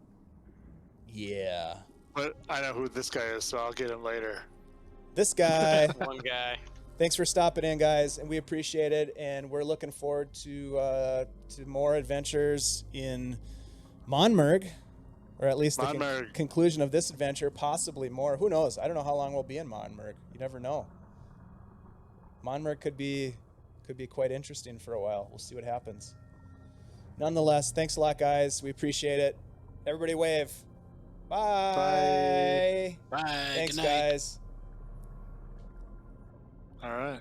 Yeah. But I know who this guy is, so I'll get him later. This guy. One guy. Thanks for stopping in, guys, and we appreciate it. And we're looking forward to more adventures in Monmurg, or at least the conclusion of this adventure. Possibly more. Who knows? I don't know how long we'll be in Monmurg. You never know. Monmurg could be quite interesting for a while. We'll see what happens. Nonetheless, thanks a lot, guys. We appreciate it. Everybody, wave. Bye. Bye. Thanks, Good night. guys. All right.